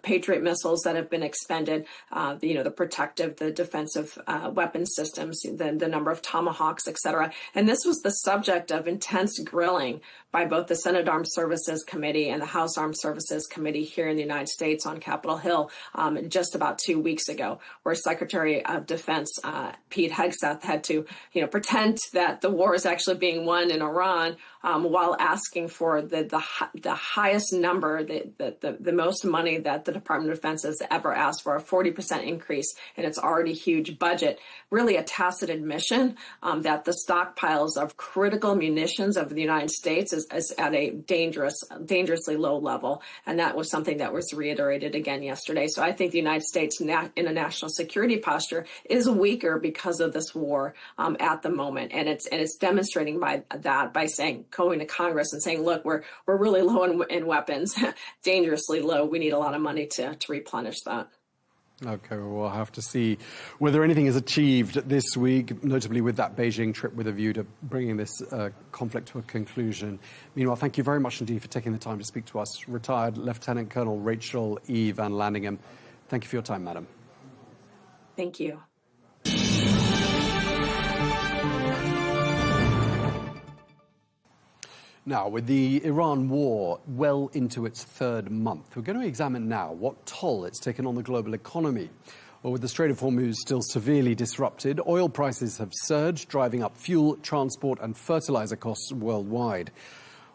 Speaker 2: Patriot missiles that have been expended, the protective, the defensive weapon systems, the number of Tomahawks, et cetera. And this was the subject of intense grilling by both the Senate Armed Services Committee and the House Armed Services Committee here in the United States on Capitol Hill just about 2 weeks ago, where Secretary of Defense Pete Hegseth had to, pretend that the war is actually being won in Iran, while asking for the highest number, the most money that the Department of Defense has ever asked for, a 40% increase in its already huge budget. Really a tacit admission that the stockpiles of critical munitions of the United States is at a dangerously low level. And that was something that was reiterated again yesterday. So I think the United States in a national security posture is weaker because of this war at the moment. And it's demonstrating by saying, going to Congress and saying, look, we're really low in weapons, dangerously low. We need a lot of money to replenish that.
Speaker 18: Okay, well, we'll have to see whether anything is achieved this week, notably with that Beijing trip with a view to bringing this conflict to a conclusion. Meanwhile, thank you very much indeed for taking the time to speak to us. Retired Lieutenant Colonel Rachel E. Van Landingham, thank you for your time, madam.
Speaker 2: Thank you.
Speaker 18: Now, with the Iran war well into its third month, we're going to examine now what toll it's taken on the global economy. Well, with the Strait of Hormuz still severely disrupted, oil prices have surged, driving up fuel, transport and fertilizer costs worldwide.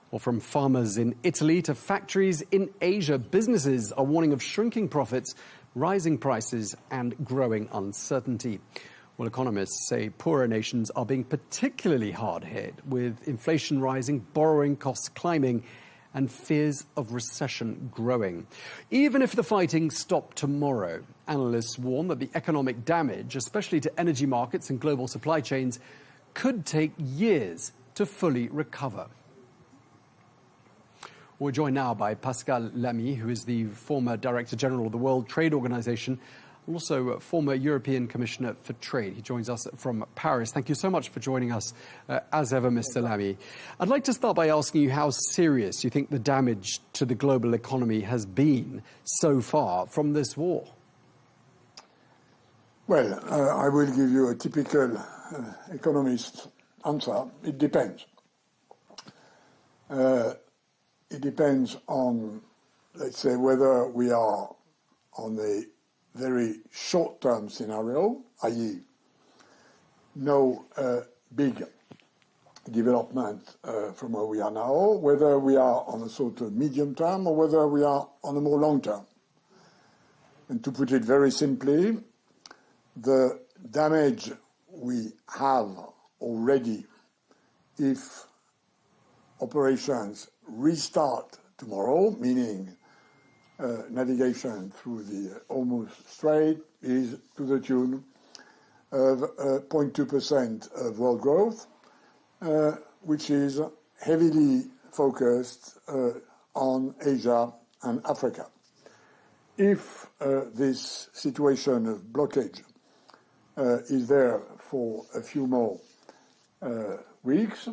Speaker 18: Well, from farmers in Italy to factories in Asia, businesses are warning of shrinking profits, rising prices and growing uncertainty. Well, economists say poorer nations are being particularly hard hit, with inflation rising, borrowing costs climbing, and fears of recession growing. Even if the fighting stopped tomorrow, analysts warn that the economic damage, especially to energy markets and global supply chains, could take years to fully recover. We're joined now by Pascal Lamy, who is the former Director General of the World Trade Organization, also former European Commissioner for Trade. He joins us from Paris. Thank you so much for joining us, as ever, Mr. Lamy. I'd like to start by asking you how serious you think the damage to the global economy has been so far from this war.
Speaker 3: Well, I will give you a typical economist answer. It depends. It depends on, let's say, whether we are on a very short-term scenario, i.e. no big development from where we are now, whether we are on a sort of medium term or whether we are on a more long term. And to put it very simply, the damage we have already if operations restart tomorrow, meaning navigation through the Hormuz Strait, is to the tune of 0.2% of world growth, which is heavily focused on Asia and Africa. If this situation of blockage is there for a few more weeks,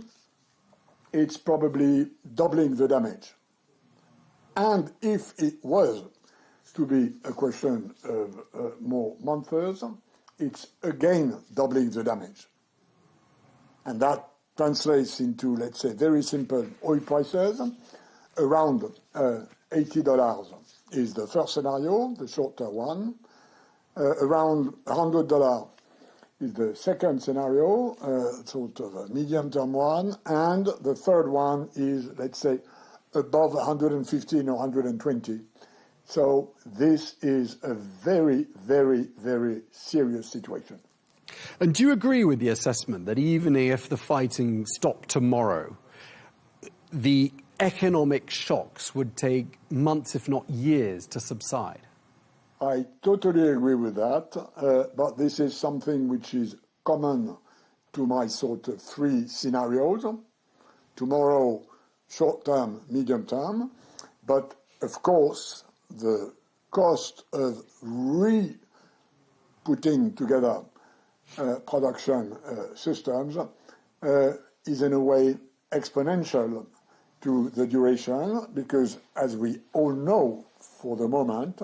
Speaker 3: it's probably doubling the damage. And if it was to be a question of more months, it's again doubling the damage. And that translates into, let's say, very simple oil prices. Around $80 is the first scenario, the short-term one. Around $100 is the second scenario, sort of a medium-term one. And the third one is, let's say, above 115 or 120. So this is a very, very, very serious situation.
Speaker 18: And do you agree with the assessment that even if the fighting stopped tomorrow, the economic shocks would take months, if not years, to subside?
Speaker 3: I totally agree with that, but this is something which is common to my sort of three scenarios. Tomorrow, short-term, medium-term, but of course the cost of putting together production systems is in a way exponential to the duration, because as we all know for the moment,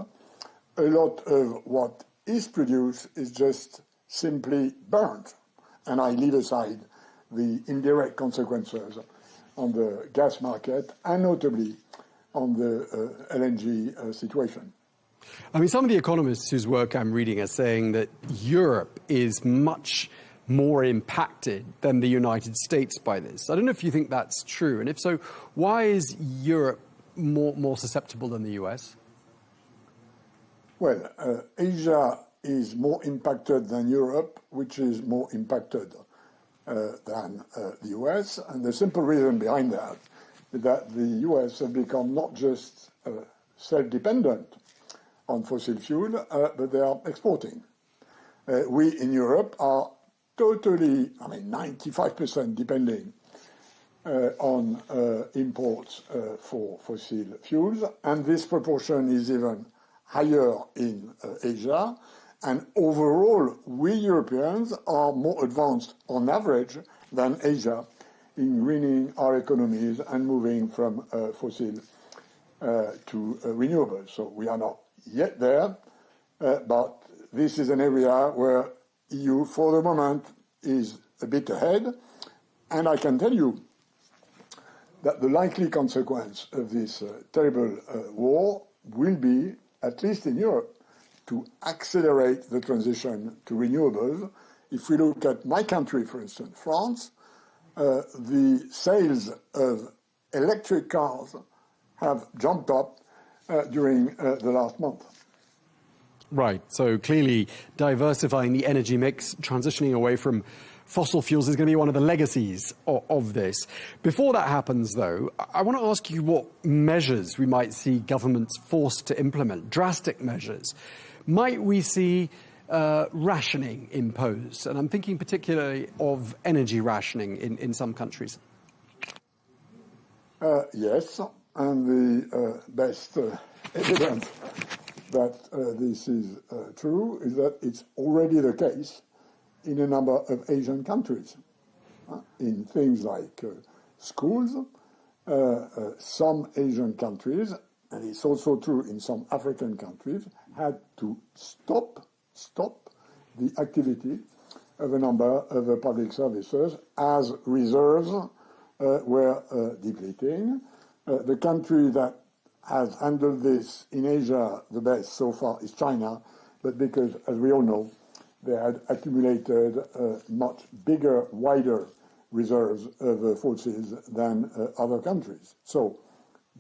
Speaker 3: a lot of what is produced is just simply burnt. And I leave aside the indirect consequences on the gas market and notably on the LNG situation.
Speaker 18: I mean, some of the economists whose work I'm reading are saying that Europe is much more impacted than the United States by this. I don't know if you think that's true. And if so, why is Europe more susceptible than the US?
Speaker 3: Well, Asia is more impacted than Europe, which is more impacted than the US. And the simple reason behind that is that the US has become not just self-dependent on fossil fuel, but they are exporting. We in Europe are totally, 95% depending on imports for fossil fuels, and this proportion is even higher in Asia. And overall, we Europeans are more advanced on average than Asia in greening our economies and moving from fossil to renewables. So we are not yet there, but this is an area where EU, for the moment, is a bit ahead. And I can tell you that the likely consequence of this terrible war will be, at least in Europe, to accelerate the transition to renewables. If we look at my country, for instance, France, the sales of electric cars have jumped up during the last month.
Speaker 18: Right. So clearly diversifying the energy mix, transitioning away from fossil fuels is going to be one of the legacies of this. Before that happens, though, I want to ask you what measures we might see governments forced to implement, drastic measures. Might we see rationing imposed? And I'm thinking particularly of energy rationing in some countries.
Speaker 3: Yes, and the best evidence that this is true is that it's already the case in a number of Asian countries. In things like schools, some Asian countries, and it's also true in some African countries, had to stop the activity of a number of public services as reserves were depleting. The country that has handled this in Asia the best so far is China, but because, as we all know, they had accumulated much bigger, wider reserves of fossils than other countries. So,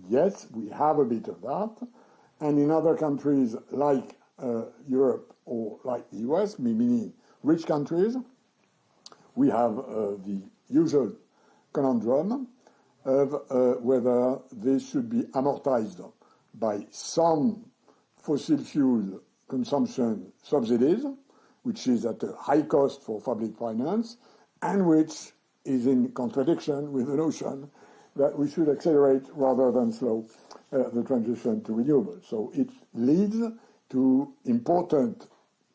Speaker 3: yes, we have a bit of that. And in other countries like Europe or like the US, meaning rich countries, we have the usual conundrum of whether this should be amortized by some fossil fuel consumption subsidies, which is at a high cost for public finance, and which is in contradiction with the notion that we should accelerate rather than slow the transition to renewables. So it leads to important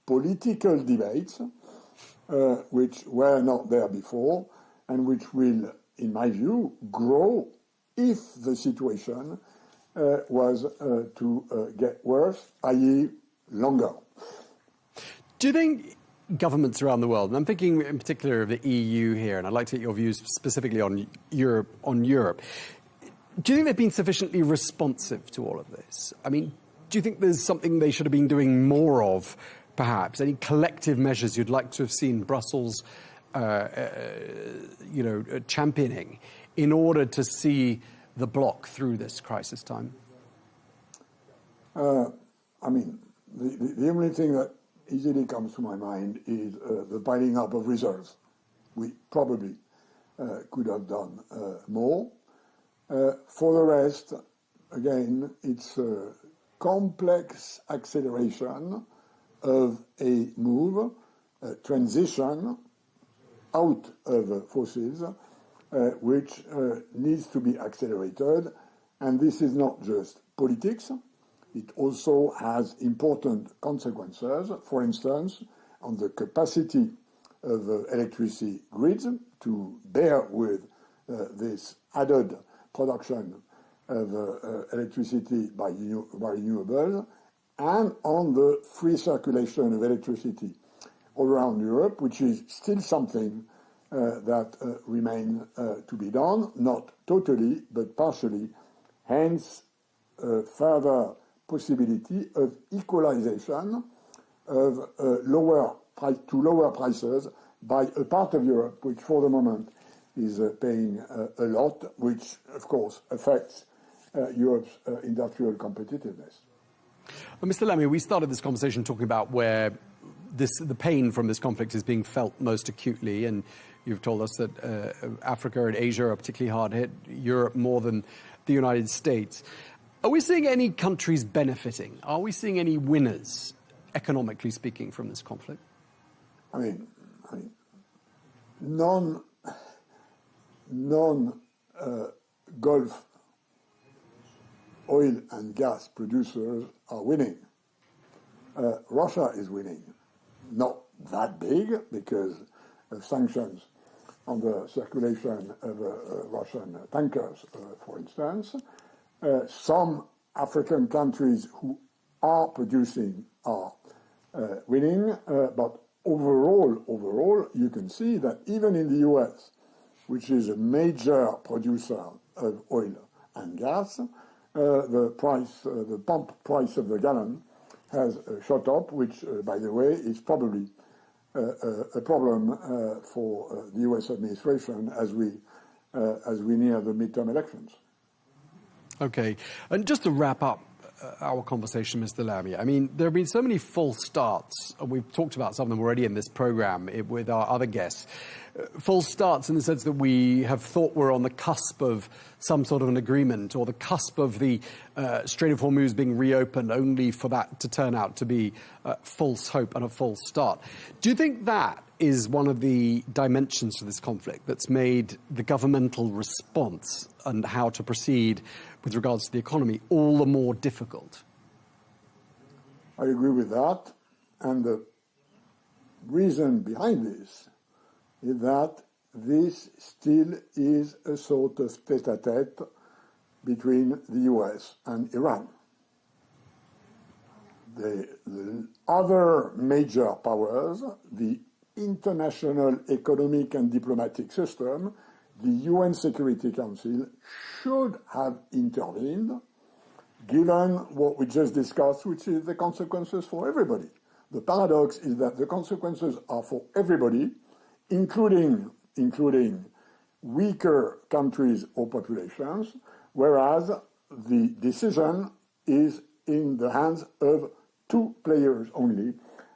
Speaker 3: political debates which were not there before and which will, in my view, grow if the situation was to get worse, i.e. longer.
Speaker 18: Do you think governments around the world, and I'm thinking in particular of the EU here, and I'd like to get your views specifically on Europe, do you think they've been sufficiently responsive to all of this? I mean, do you think there's something they should have been doing more of, perhaps? Any collective measures you'd like to have seen Brussels championing in order to see the bloc through this crisis time?
Speaker 3: The only thing that easily comes to my mind is the piling up of reserves. We probably could have done more. For the rest, again, it's a complex acceleration of a move, a transition out of fossils, which needs to be accelerated. And this is not just politics. It also has important consequences, for instance, on the capacity of electricity grids to bear with this added production of electricity by renewables, and on the free circulation of electricity all around Europe, which is still something that remains to be done, not totally, but partially, hence further possibility of equalization of lower prices by a part of Europe, which for the moment is paying a lot, which of course affects Europe's industrial competitiveness.
Speaker 18: Mr. Lamy, we started this conversation talking about where the pain from this conflict is being felt most acutely, and you've told us that Africa and Asia are particularly hard hit, Europe more than the United States. Are we seeing any countries benefiting? Are we seeing any winners, economically speaking, from this conflict?
Speaker 3: I mean, non-Gulf oil and gas producers are winning. Russia is winning. Not that big because of sanctions on the circulation of Russian tankers, for instance. Some African countries who are producing are winning, but overall, you can see that even in the US, which is a major producer of oil and gas, the pump price of the gallon has shot up, which, by the way, is probably a problem for the US administration as we near the midterm elections.
Speaker 18: Okay, and just to wrap up our conversation, Mr. Lamy, I mean, there have been so many false starts, and we've talked about some of them already in this program with our other guests. False starts in the sense that we have thought we're on the cusp of some sort of an agreement, or the cusp of the Strait of Hormuz being reopened, only for that to turn out to be false hope and a false start. Do you think that is one of the dimensions to this conflict that's made the governmental response and how to proceed with regards to the economy all the more difficult?
Speaker 3: I agree with that. And the reason behind this is that this still is a sort of tête-à-tête between the US and Iran. The other major powers, the international economic and diplomatic system, the UN Security Council should have intervened, given what we just discussed, which is the consequences for everybody. The paradox is that the consequences are for everybody, including weaker countries or populations, whereas the decision is in the hands of two players only.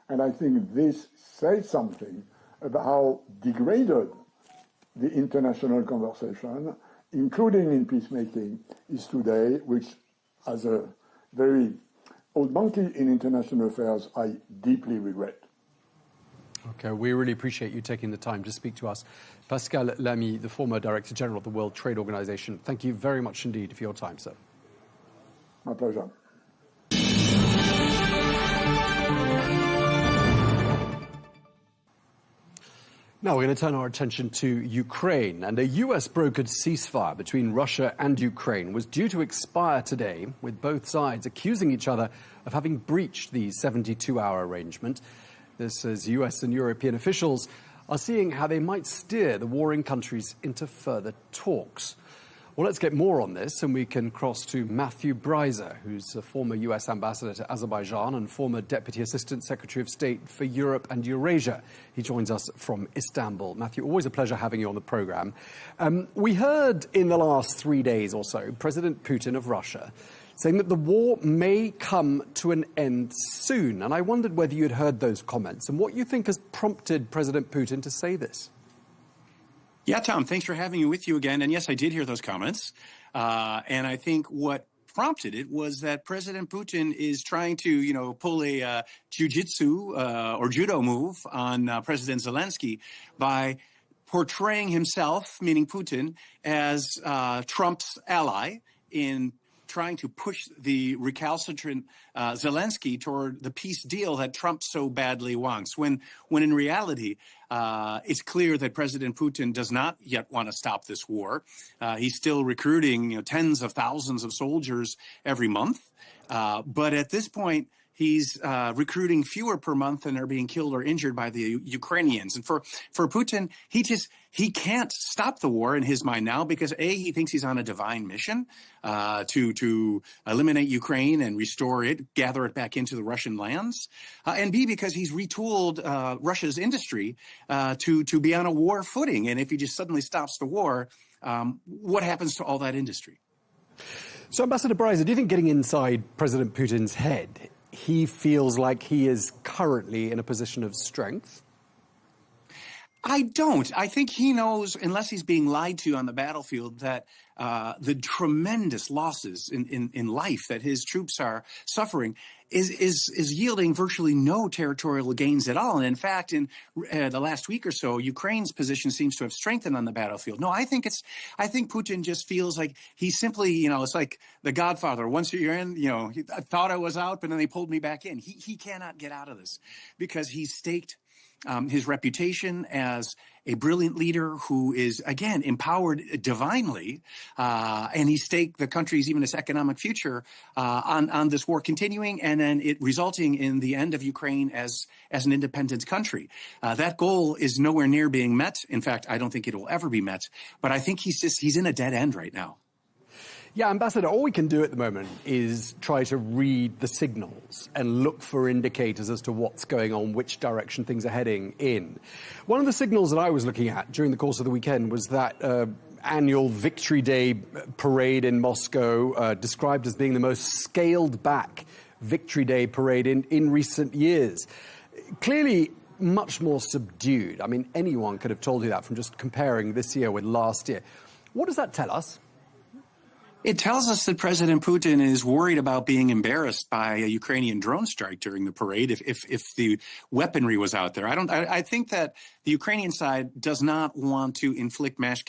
Speaker 3: And I think this says something about how degraded the international conversation, including in peacemaking, is today, which, as a very old monkey in international affairs, I deeply regret.
Speaker 18: Okay, we really appreciate you taking the time to speak to us. Pascal Lamy, the former Director General of the World Trade Organization, thank you very much indeed for your time, sir.
Speaker 3: My pleasure.
Speaker 18: Now we're going to turn our attention to Ukraine, and a US-brokered ceasefire between Russia and Ukraine was due to expire today, with both sides accusing each other of having breached the 72-hour arrangement. This as US and European officials are seeing how they might steer the warring countries into further talks. Well, let's get more on this, and we can cross to Matthew Breiser, who's a former US ambassador to Azerbaijan and former Deputy Assistant Secretary of State for Europe and Eurasia. He joins us from Istanbul. Matthew, always a pleasure having you on the program. We heard in the last 3 days or so President Putin of Russia saying that the war may come to an end soon. And I wondered whether you'd heard those comments and what you think has prompted President Putin to say this.
Speaker 7: Yeah, Tom, thanks for having me with you again. And yes, I did hear those comments. And I think what prompted it was that President Putin is trying to, pull a jiu-jitsu or judo move on President Zelensky by portraying himself, meaning Putin, as Trump's ally in trying to push the recalcitrant Zelensky toward the peace deal that Trump so badly wants, when in reality, it's clear that President Putin does not yet want to stop this war. He's still recruiting tens of thousands of soldiers every month. But at this point, he's recruiting fewer per month than are being killed or injured by the Ukrainians. And for Putin, he can't stop the war in his mind now because A, he thinks he's on a divine mission to eliminate Ukraine and restore it, gather it back into the Russian lands, and B, because he's retooled Russia's industry to be on a war footing. And if he just suddenly stops the war, what happens to all that industry?
Speaker 18: So, Ambassador Breiser, do you think getting inside President Putin's head, he feels like he is currently in a position of strength?
Speaker 7: I don't. I think he knows, unless he's being lied to on the battlefield, that the tremendous losses in life that his troops are suffering is yielding virtually no territorial gains at all. And in fact, in the last week or so, Ukraine's position seems to have strengthened on the battlefield. No, I think Putin just feels like he simply, it's like The Godfather. Once you're in, I thought I was out, but then they pulled me back in. He cannot get out of this because he's staked his reputation as a brilliant leader who is, again, empowered divinely, and he staked the country's, even its economic future on this war continuing and then it resulting in the end of Ukraine as an independent country. That goal is nowhere near being met. In fact, I don't think it will ever be met. But I think he's in a dead end right now.
Speaker 18: Yeah, Ambassador, all we can do at the moment is try to read the signals and look for indicators as to what's going on, which direction things are heading in. One of the signals that I was looking at during the course of the weekend was that annual Victory Day parade in Moscow, described as being the most scaled-back Victory Day parade in recent years. Clearly much more subdued. I mean, anyone could have told you that from just comparing this year with last year. What does that tell us?
Speaker 7: It tells us that President Putin is worried about being embarrassed by a Ukrainian drone strike during the parade if the weaponry was out there. I think that the Ukrainian side does not want to inflict mass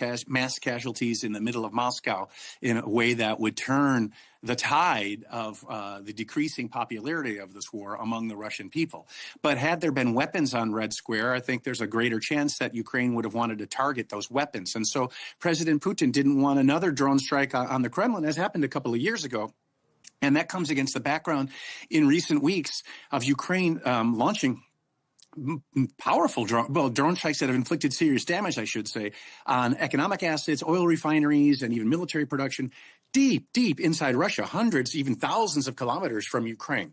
Speaker 7: casualties in the middle of Moscow in a way that would turn the tide of the decreasing popularity of this war among the Russian people. But had there been weapons on Red Square, I think there's a greater chance that Ukraine would have wanted to target those weapons. And so President Putin didn't want another drone strike on the Kremlin, as happened a couple of years ago. And that comes against the background in recent weeks of Ukraine launching powerful drone strikes that have inflicted serious damage, I should say, on economic assets, oil refineries, and even military production deep inside Russia, hundreds, even thousands of kilometers from Ukraine.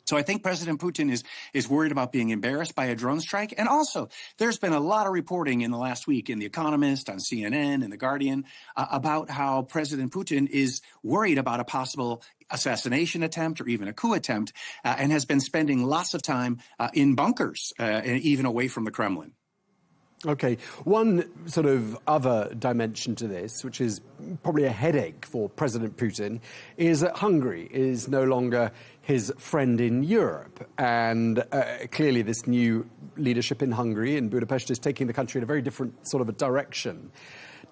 Speaker 7: So I think President Putin is worried about being embarrassed by a drone strike. And also, there's been a lot of reporting in the last week in The Economist, on CNN, and The Guardian about how President Putin is worried about a possible assassination attempt or even a coup attempt and has been spending lots of time in bunkers and even away from the Kremlin.
Speaker 18: Okay, one sort of other dimension to this, which is probably a headache for President Putin, is that Hungary is no longer his friend in Europe. And clearly this new leadership in Hungary, in Budapest, is taking the country in a very different sort of a direction.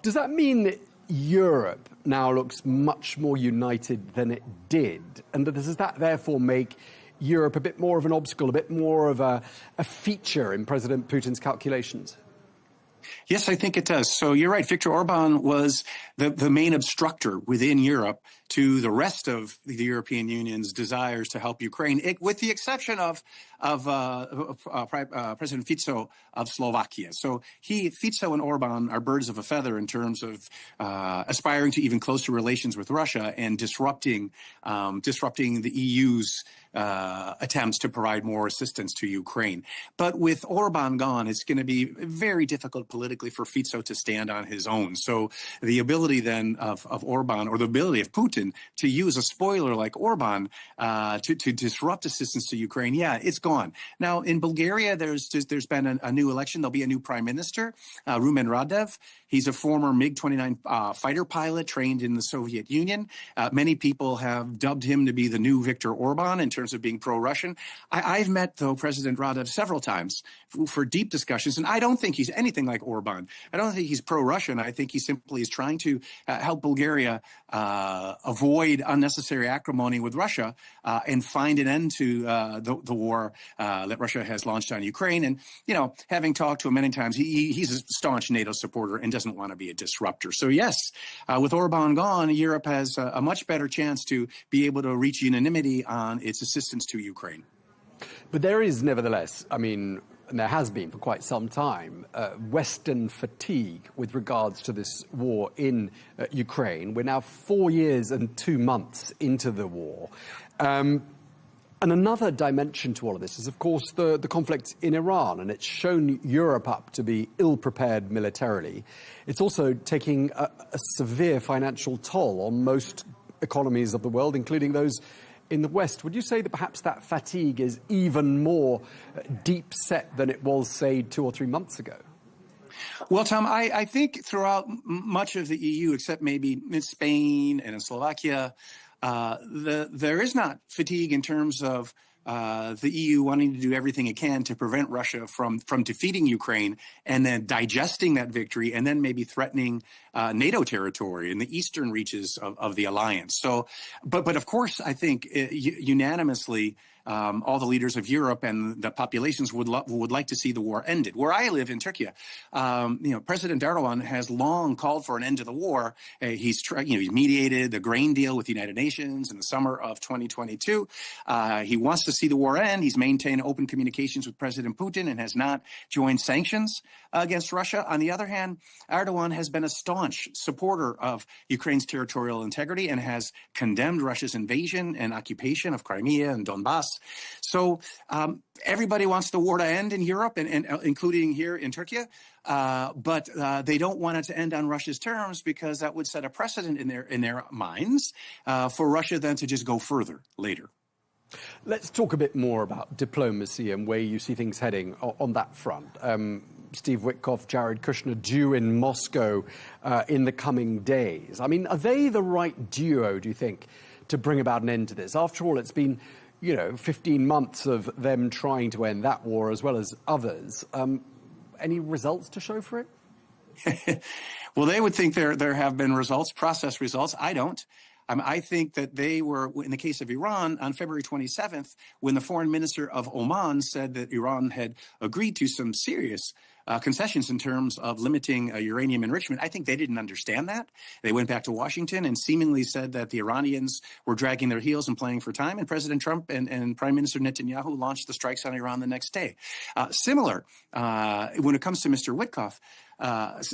Speaker 18: Does that mean that Europe now looks much more united than it did? And does that therefore make Europe a bit more of an obstacle, a bit more of a feature in President Putin's calculations?
Speaker 7: Yes, I think it does. So you're right. Viktor Orban was the main obstructor within Europe to the rest of the European Union's desires to help Ukraine, with the exception of President Fico of Slovakia. So Fico and Orban are birds of a feather in terms of aspiring to even closer relations with Russia and disrupting the EU's attempts to provide more assistance to Ukraine. But with Orban gone, it's going to be very difficult politically for Fico to stand on his own. So the ability then of Orban, or the ability of Putin to use a spoiler like Orban to disrupt assistance to Ukraine, it's gone. Now, in Bulgaria, there's been a new election. There'll be a new prime minister, Rumen Radev. He's a former MiG-29 fighter pilot trained in the Soviet Union. Many people have dubbed him to be the new Viktor Orban in terms of being pro-Russian. I've met, though, President Radev several times for deep discussions, and I don't think he's anything like Orban. I don't think he's pro-Russian. I think he simply is trying to help Bulgaria avoid avoid unnecessary acrimony with Russia and find an end to the war that Russia has launched on Ukraine. And, having talked to him many times, he's a staunch NATO supporter and doesn't want to be a disruptor. So, yes, with Orban gone, Europe has a much better chance to be able to reach unanimity on its assistance to Ukraine.
Speaker 18: But there is, nevertheless, and there has been for quite some time, Western fatigue with regards to this war in Ukraine. We're now 4 years and 2 months into the war. And another dimension to all of this is, of course, the conflict in Iran, and it's shown Europe up to be ill-prepared militarily. It's also taking a severe financial toll on most economies of the world, including those in the West. Would you say that perhaps that fatigue is even more deep set than it was, say, 2 or 3 months ago?
Speaker 7: Well, Tom, I think throughout much of the EU, except maybe in Spain and in Slovakia, there is not fatigue in terms of the EU wanting to do everything it can to prevent Russia from defeating Ukraine and then digesting that victory and then maybe threatening NATO territory in the eastern reaches of the alliance. So, but of course, I think unanimously, all the leaders of Europe and the populations would like to see the war ended. Where I live in Turkey, President Erdogan has long called for an end to the war. He's mediated the grain deal with the United Nations in the summer of 2022. He wants to see the war end. He's maintained open communications with President Putin and has not joined sanctions against Russia. On the other hand, Erdogan has been a staunch supporter of Ukraine's territorial integrity and has condemned Russia's invasion and occupation of Crimea and Donbass. So everybody wants the war to end in Europe, and including here in Turkey, but they don't want it to end on Russia's terms because that would set a precedent in their minds for Russia then to just go further later.
Speaker 18: Let's talk a bit more about diplomacy and where you see things heading on that front. Steve Witkoff, Jared Kushner due in Moscow in the coming days. Are they the right duo, do you think, to bring about an end to this? After all, it's been 15 months of them trying to end that war as well as others. Any results to show for it?
Speaker 7: Well, they would think there have been results, process results. I don't. I think that they were, in the case of Iran, on February 27th, when the foreign minister of Oman said that Iran had agreed to some serious concessions in terms of limiting uranium enrichment. I think they didn't understand that. They went back to Washington and seemingly said that the Iranians were dragging their heels and playing for time, and President Trump and Prime Minister Netanyahu launched the strikes on Iran the next day. Similar, when it comes to Mr. Witkoff,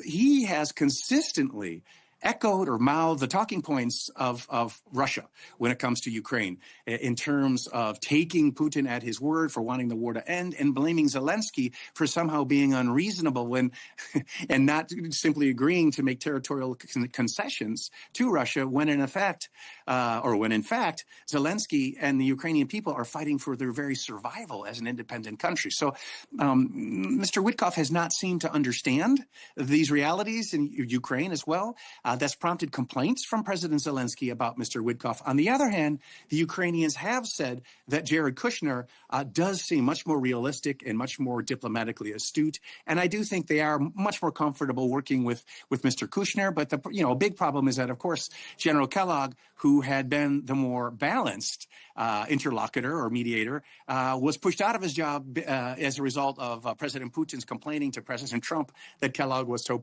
Speaker 7: he has consistently echoed or mouthed the talking points of Russia when it comes to Ukraine in terms of taking Putin at his word for wanting the war to end and blaming Zelensky for somehow being unreasonable when and not simply agreeing to make territorial concessions to Russia when in fact Zelensky and the Ukrainian people are fighting for their very survival as an independent country. So Mr. Witkoff has not seemed to understand these realities in Ukraine as well. That's prompted complaints from President Zelensky about Mr. Witkoff. On the other hand, the Ukrainians have said that Jared Kushner does seem much more realistic and much more diplomatically astute. And I do think they are much more comfortable working with Mr. Kushner. But a big problem is that, of course, General Kellogg, who had been the more balanced interlocutor or mediator, was pushed out of his job as a result of President Putin's complaining to President Trump that Kellogg was so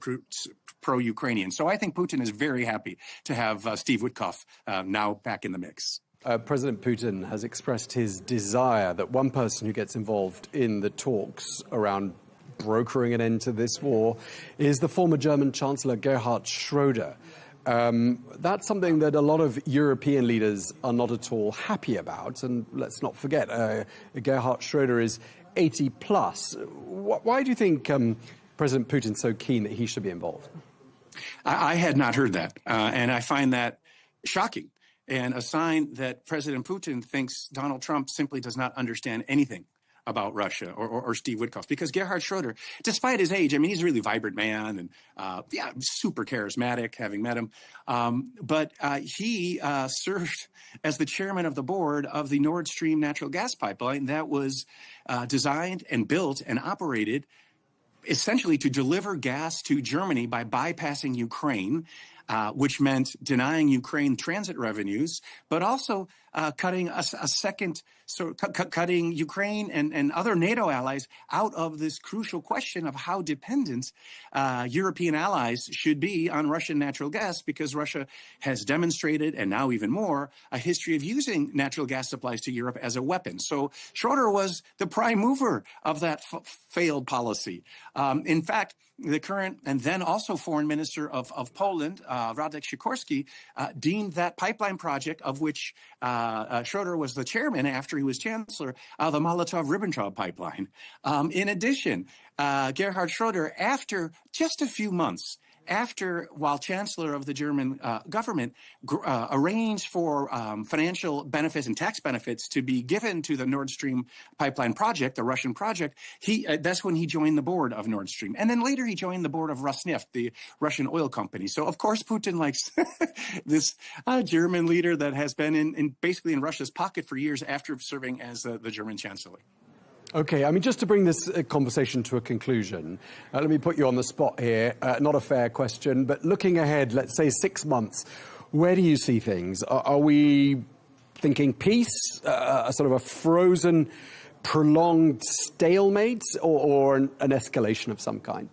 Speaker 7: pro-Ukrainian. So I think Putin is very happy to have Steve Witkoff now back in the mix.
Speaker 18: President Putin has expressed his desire that one person who gets involved in the talks around brokering an end to this war is the former German Chancellor Gerhard Schröder. That's something that a lot of European leaders are not at all happy about. And let's not forget, Gerhard Schröder is 80 plus. Why do you think President Putin's so keen that he should be involved?
Speaker 7: I had not heard that, and I find that shocking and a sign that President Putin thinks Donald Trump simply does not understand anything about Russia or Steve Witkoff, because Gerhard Schröder, despite his age, he's a really vibrant man and, super charismatic, having met him. But he served as the chairman of the board of the Nord Stream natural gas pipeline that was designed and built and operated essentially to deliver gas to Germany by bypassing Ukraine which meant denying Ukraine transit revenues, but also cutting cutting Ukraine and other NATO allies out of this crucial question of how dependent European allies should be on Russian natural gas, because Russia has demonstrated, and now even more, a history of using natural gas supplies to Europe as a weapon. So Schroeder was the prime mover of that failed policy. In fact, the current and then also foreign minister of Poland, Radek Sikorski, deemed that pipeline project, of which Schroeder was the chairman after he was chancellor, the Molotov-Ribbentrop pipeline. In addition, Gerhard Schroeder, after just a few months, while chancellor of the German government, arranged for financial benefits and tax benefits to be given to the Nord Stream pipeline project, the Russian project, that's when he joined the board of Nord Stream. And then later he joined the board of Rosneft, the Russian oil company. So, of course, Putin likes this German leader that has been basically in Russia's pocket for years after serving as the German chancellor.
Speaker 18: Okay, I mean, just to bring this conversation to a conclusion, let me put you on the spot here. Not a fair question, but looking ahead, let's say 6 months, where do you see things? Are we thinking peace, sort of a frozen, prolonged stalemate, or an escalation of some kind?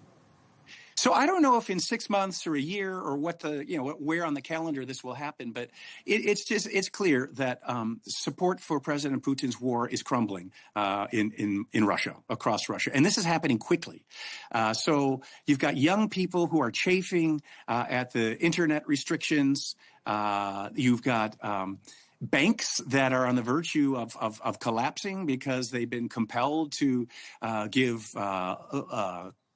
Speaker 7: So I don't know if in 6 months or a year or where on the calendar this will happen, but it's clear that support for President Putin's war is crumbling in Russia, across Russia, and this is happening quickly. So you've got young people who are chafing at the internet restrictions. You've got banks that are on the verge of collapsing because they've been compelled to give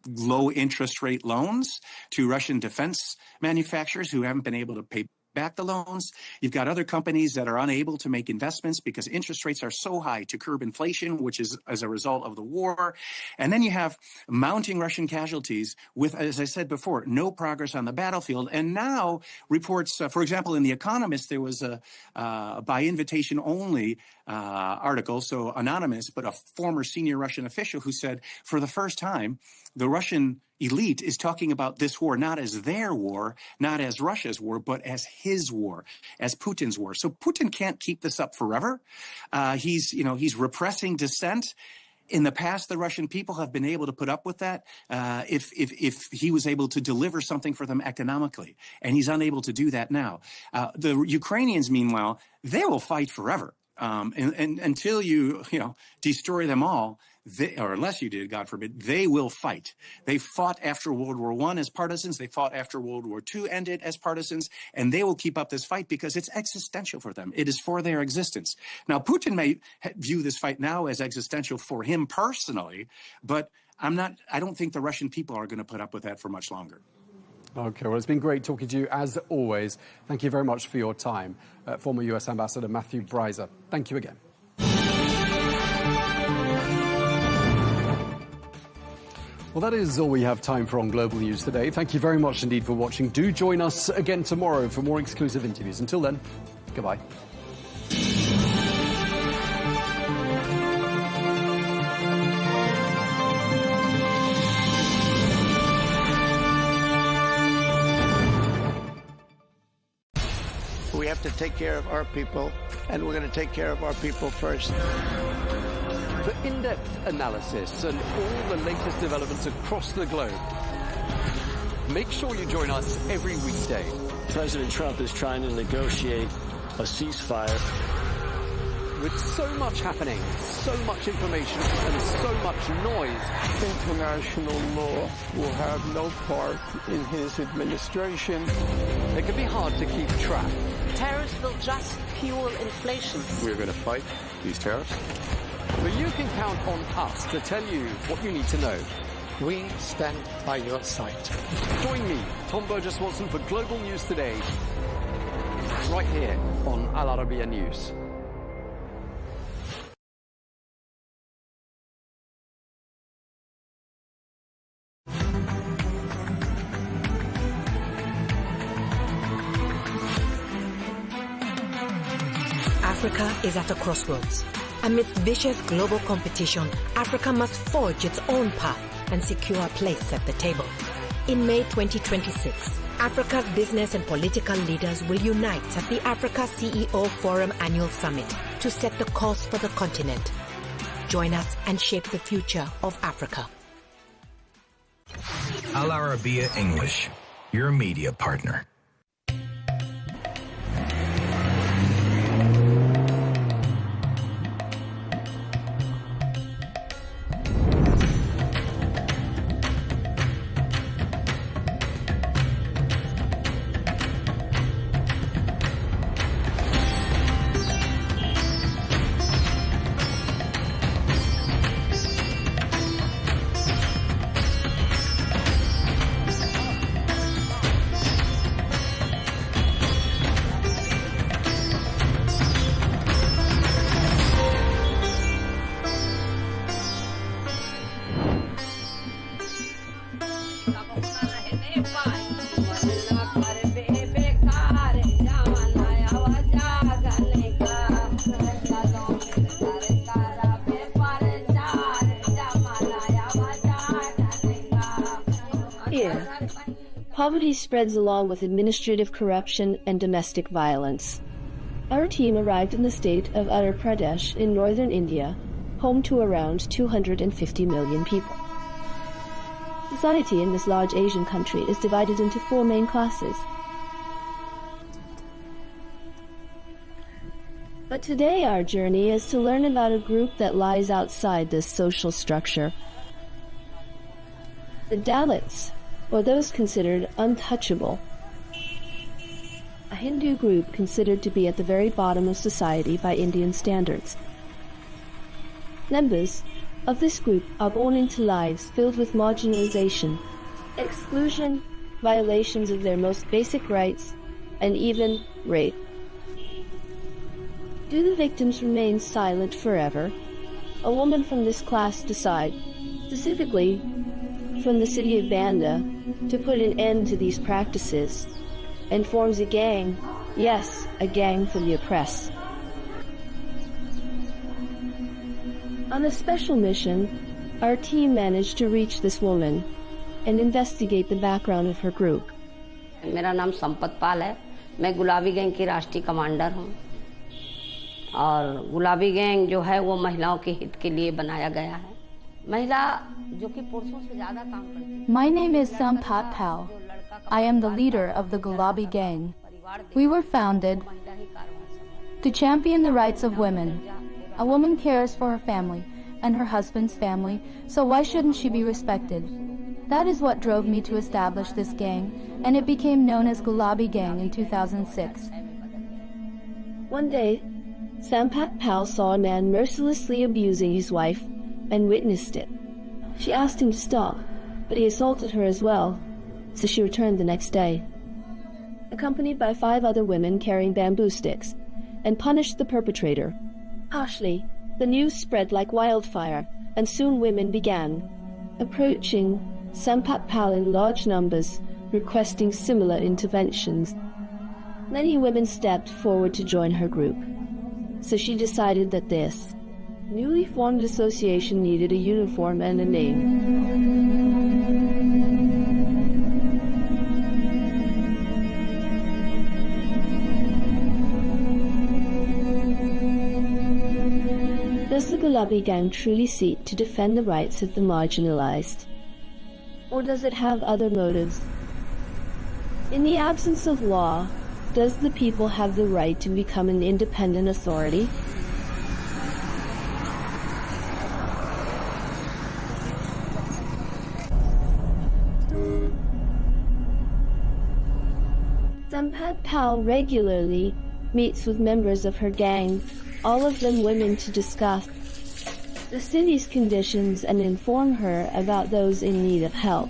Speaker 7: low interest rate loans to Russian defense manufacturers who haven't been able to pay back the loans. You've got other companies that are unable to make investments because interest rates are so high to curb inflation, which is as a result of the war. And then you have mounting Russian casualties with, as I said before, no progress on the battlefield. And now reports, for example, in The Economist, there was a by invitation only article, so anonymous, but a former senior Russian official who said, for the first time, the Russian elite is talking about this war not as their war, not as Russia's war, but as his war, as Putin's war. So Putin can't keep this up forever. He's repressing dissent. In the past, the Russian people have been able to put up with that if he was able to deliver something for them economically, and he's unable to do that now. The Ukrainians, meanwhile, they will fight forever. And until you destroy them all, or unless you did, God forbid, they will fight. They fought after World War I as partisans. They fought after World War II ended as partisans, and they will keep up this fight because it's existential for them. It is for their existence. Now, Putin may view this fight now as existential for him personally, but I don't think the Russian people are going to put up with that for much longer.
Speaker 18: Okay, well, it's been great talking to you, as always. Thank you very much for your time. Former US Ambassador Matthew Breiser, thank you again. Well, that is all we have time for on Global News today. Thank you very much indeed for watching. Do join us again tomorrow for more exclusive interviews. Until then, goodbye.
Speaker 6: We have to take care of our people, and we're going to take care of our people first.
Speaker 18: For in-depth analysis and all the latest developments across the globe, make sure you join us every weekday.
Speaker 19: President Trump is trying to negotiate a ceasefire.
Speaker 18: With so much happening, so much information, and so much noise,
Speaker 6: International law will have no part in his administration.
Speaker 18: It can be hard to keep track.
Speaker 20: Tariffs will just fuel inflation.
Speaker 18: We're going to fight these tariffs. But you can count on us to tell you what you need to know.
Speaker 6: We stand by your side.
Speaker 18: Join me, Tom Burges Watson, for Global News Today, right here on Al Arabiya News.
Speaker 13: Africa is at a crossroads. Amidst vicious global competition, Africa must forge its own path and secure a place at the table. In May 2026, Africa's business and political leaders will unite at the Africa CEO Forum Annual Summit to set the course for the continent. Join us and shape the future of Africa.
Speaker 14: Al Arabiya English, your media partner.
Speaker 5: Poverty spreads along with administrative corruption and domestic violence. Our team arrived in the state of Uttar Pradesh in northern India, home to around 250 million people. Society in this large Asian country is divided into 4 main classes. But today our journey is to learn about a group that lies outside this social structure. The Dalits, or those considered untouchable. A Hindu group considered to be at the very bottom of society by Indian standards. Members of this group are born into lives filled with marginalization, exclusion, violations of their most basic rights, and even rape. Do the victims remain silent forever? A woman from this class decides, specifically from the city of Banda, to put an end to these practices, and forms a gang, yes, a gang for the oppressed. On a special mission, our team managed to reach this woman and investigate the background of her group.
Speaker 22: मेरा नाम संपत पाल है, मैं गुलाबी gang की राष्ट्रीय commander हूँ, और गुलाबी गैंग जो है वो महिलाओं के हित के लिए बनाया गया है.
Speaker 23: My name is Sampat Pal. I am the leader of the Gulabi gang. We were founded to champion the rights of women. A woman cares for her family and her husband's family, so why shouldn't she be respected? That is what drove me to establish this gang, and it became known as Gulabi Gang in 2006.
Speaker 5: One day, Sampat Pal saw a man mercilessly abusing his wife and witnessed it. She asked him to stop, but he assaulted her as well, so she returned the next day, accompanied by 5 other women carrying bamboo sticks, and punished the perpetrator. Harshly, the news spread like wildfire, and soon women began approaching Sampat Pal in large numbers, requesting similar interventions. Many women stepped forward to join her group, so she decided that this newly formed association needed a uniform and a name. Does the Gulabi Gang truly seek to defend the rights of the marginalized? Or does it have other motives? In the absence of law, does the people have the right to become an independent authority? Sampat Pal regularly meets with members of her gang, all of them women, to discuss the city's conditions and inform her about those in need of help.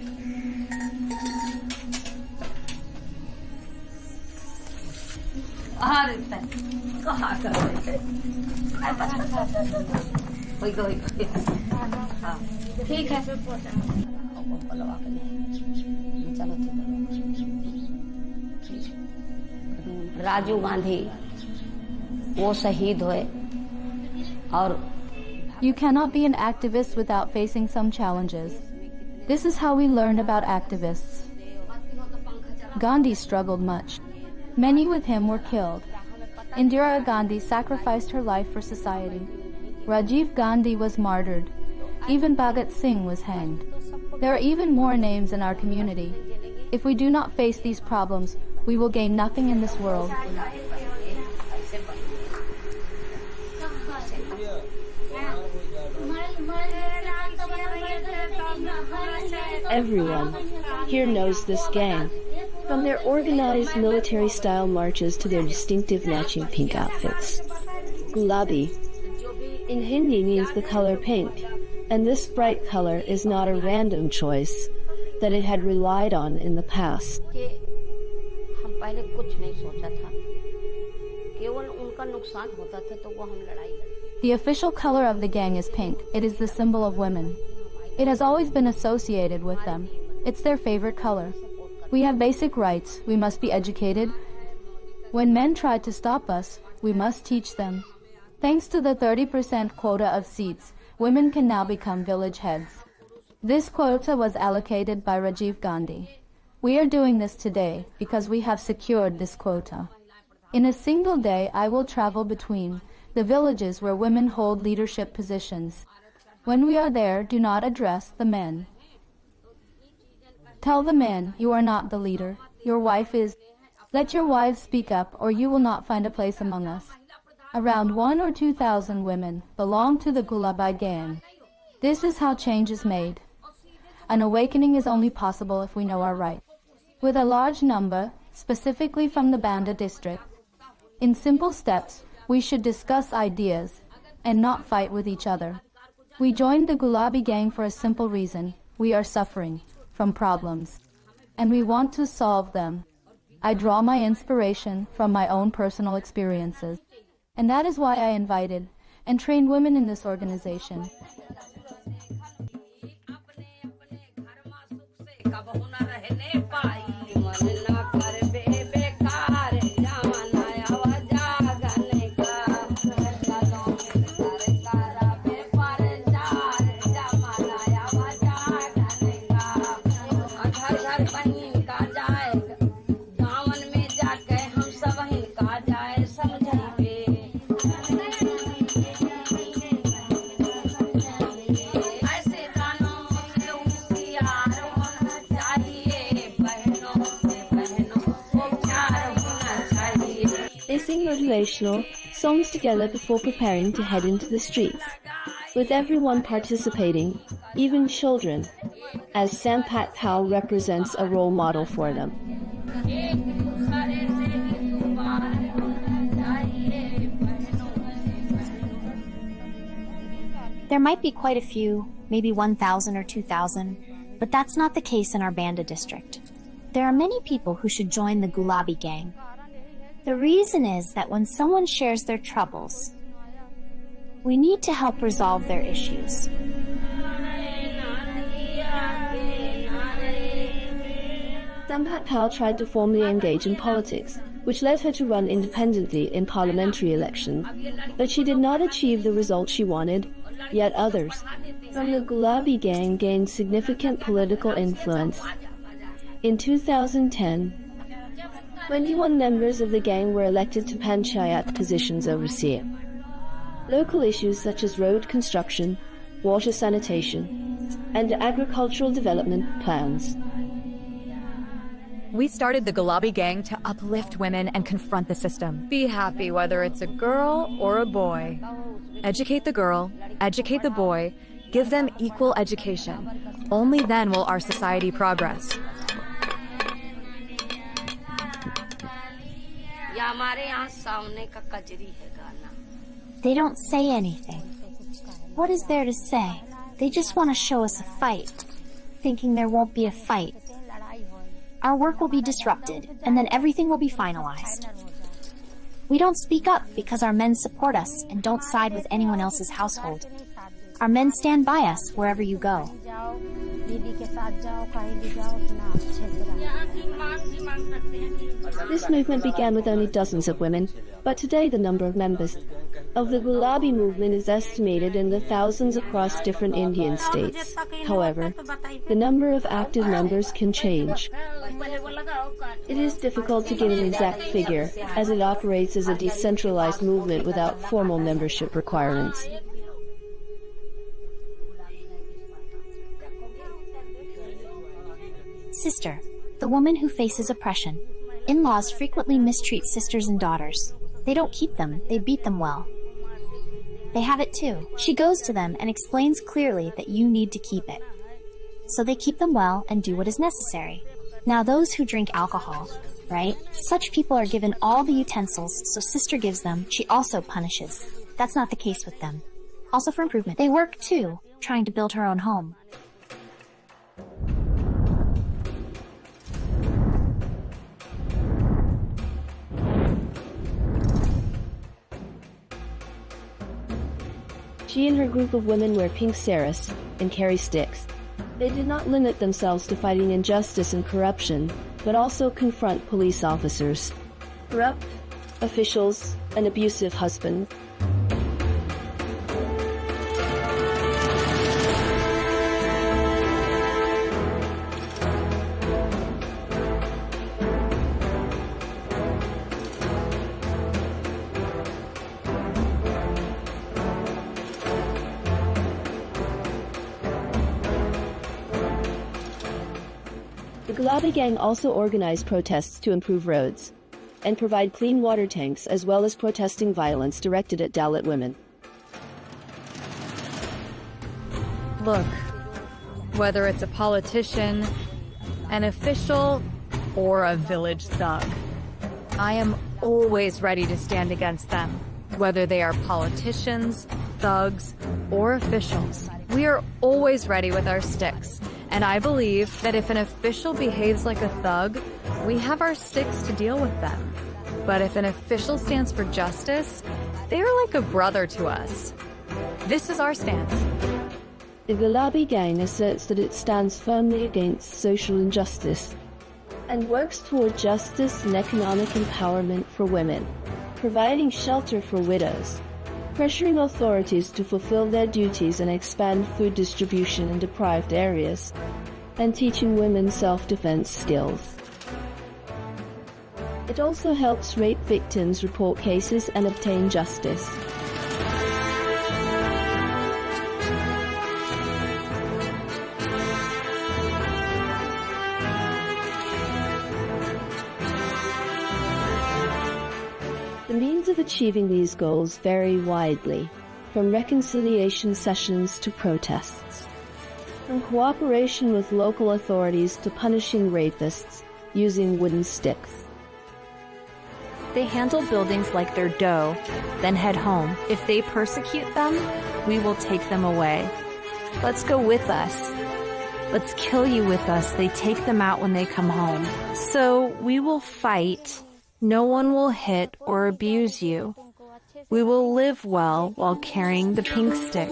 Speaker 22: Rajiv Gandhi वो शहीद हुए और
Speaker 23: You cannot be an activist without facing some challenges. This is how we learn about activists. Gandhi struggled much. Many with him were killed. Indira Gandhi sacrificed her life for society. Rajiv Gandhi was martyred. Even Bhagat Singh was hanged. There are even more names in our community. If we do not face these problems, we will gain nothing in this world.
Speaker 5: Everyone here knows this gang, from their organized military-style marches to their distinctive matching pink outfits. Gulabi in Hindi means the color pink, and this bright color is not a random choice that it had relied on in the past.
Speaker 23: The official color of the gang is pink. It is the symbol of women. It has always been associated with them. It's their favorite color. We have basic rights. We must be educated. When men try to stop us, we must teach them. Thanks to the 30% quota of seats, women can now become village heads. This quota was allocated by Rajiv Gandhi. We are doing this today because we have secured this quota. In a single day, I will travel between the villages where women hold leadership positions. When we are there, do not address the men. Tell the men, you are not the leader. Your wife is. Let your wives speak up, or you will not find a place among us. Around 1,000 or 2,000 women belong to the Gulabi gang. This is how change is made. An awakening is only possible if we know our rights. With a large number, specifically from the Banda district, in simple steps, we should discuss ideas and not fight with each other. We joined the Gulabi gang for a simple reason. We are suffering from problems, and we want to solve them. I draw my inspiration from my own personal experiences, and that is why I invited and trained women in this organization.
Speaker 5: They sing motivational songs together before preparing to head into the streets, with everyone participating, even children, as Sampat Pal represents a role model for them.
Speaker 1: There might be quite a few, maybe 1,000 or 2,000, but that's not the case in our Banda district. There are many people who should join the Gulabi gang. The reason is that when someone shares their troubles, we need to help resolve their issues.
Speaker 5: Sampat Pal tried to formally engage in politics, which led her to run independently in parliamentary elections, but she did not achieve the result she wanted, yet others from the Gulabi gang gained significant political influence. In 2010, 21 members of the gang were elected to panchayat positions overseas. Local issues such as road construction, water sanitation, and agricultural development plans.
Speaker 10: We started the Gulabi gang to uplift women and confront the system. Be happy whether it's a girl or a boy. Educate the girl, educate the boy, give them equal education. Only then will our society progress.
Speaker 1: They don't say anything. What is there to say? They just want to show us a fight, thinking there won't be a fight. Our work will be disrupted, and then everything will be finalized. We don't speak up because our men support us and don't side with anyone else's household. Our men stand by us wherever you go.
Speaker 5: This movement began with only dozens of women, but today the number of members of the Gulabi movement is estimated in the thousands across different Indian states. However, the number of active members can change. It is difficult to give an exact figure, as it operates as a decentralized movement without formal membership requirements.
Speaker 1: Sister, the woman who faces oppression. In-laws frequently mistreat sisters and daughters. They don't keep them, they beat them well. They have it too. She goes to them and explains clearly that you need to keep it. So they keep them well and do what is necessary. Now those who drink alcohol, right? Such people are given all the utensils, so sister gives them, she also punishes. That's not the case with them. Also for improvement. They work too, trying to build her own home.
Speaker 5: She and her group of women wear pink saris and carry sticks. They did not limit themselves to fighting injustice and corruption, but also confront police officers, corrupt officials, and abusive husbands. The Gulabi Gang also organized protests to improve roads and provide clean water tanks, as well as protesting violence directed at Dalit women.
Speaker 10: Look, whether it's a politician, an official, or a village thug, I am always ready to stand against them, whether they are politicians, thugs, or officials. We are always ready with our sticks. And I believe that if an official behaves like a thug, we have our sticks to deal with them. But if an official stands for justice, they are like a brother to us. This is our stance.
Speaker 5: The Gulabi Gang asserts that it stands firmly against social injustice and works toward justice and economic empowerment for women, providing shelter for widows, pressuring authorities to fulfill their duties and expand food distribution in deprived areas, and teaching women self-defense skills. It also helps rape victims report cases and obtain justice. The means of achieving these goals vary widely, from reconciliation sessions to protests, from cooperation with local authorities to punishing rapists using wooden sticks.
Speaker 9: They handle buildings like their dough, then head home. If they persecute them, we will take them away. Let's go with us. Let's kill you with us. They take them out when they come home. So we will fight. No one will hit or abuse you. We will live well while carrying the pink stick.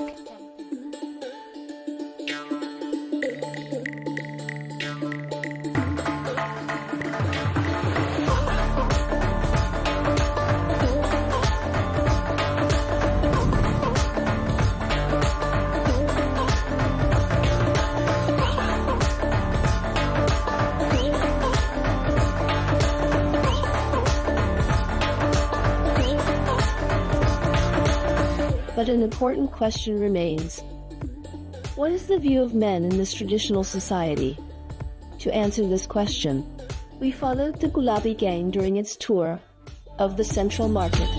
Speaker 5: But an important question remains. What is the view of men in this traditional society? To answer this question, we followed the Gulabi Gang during its tour of the Central Market.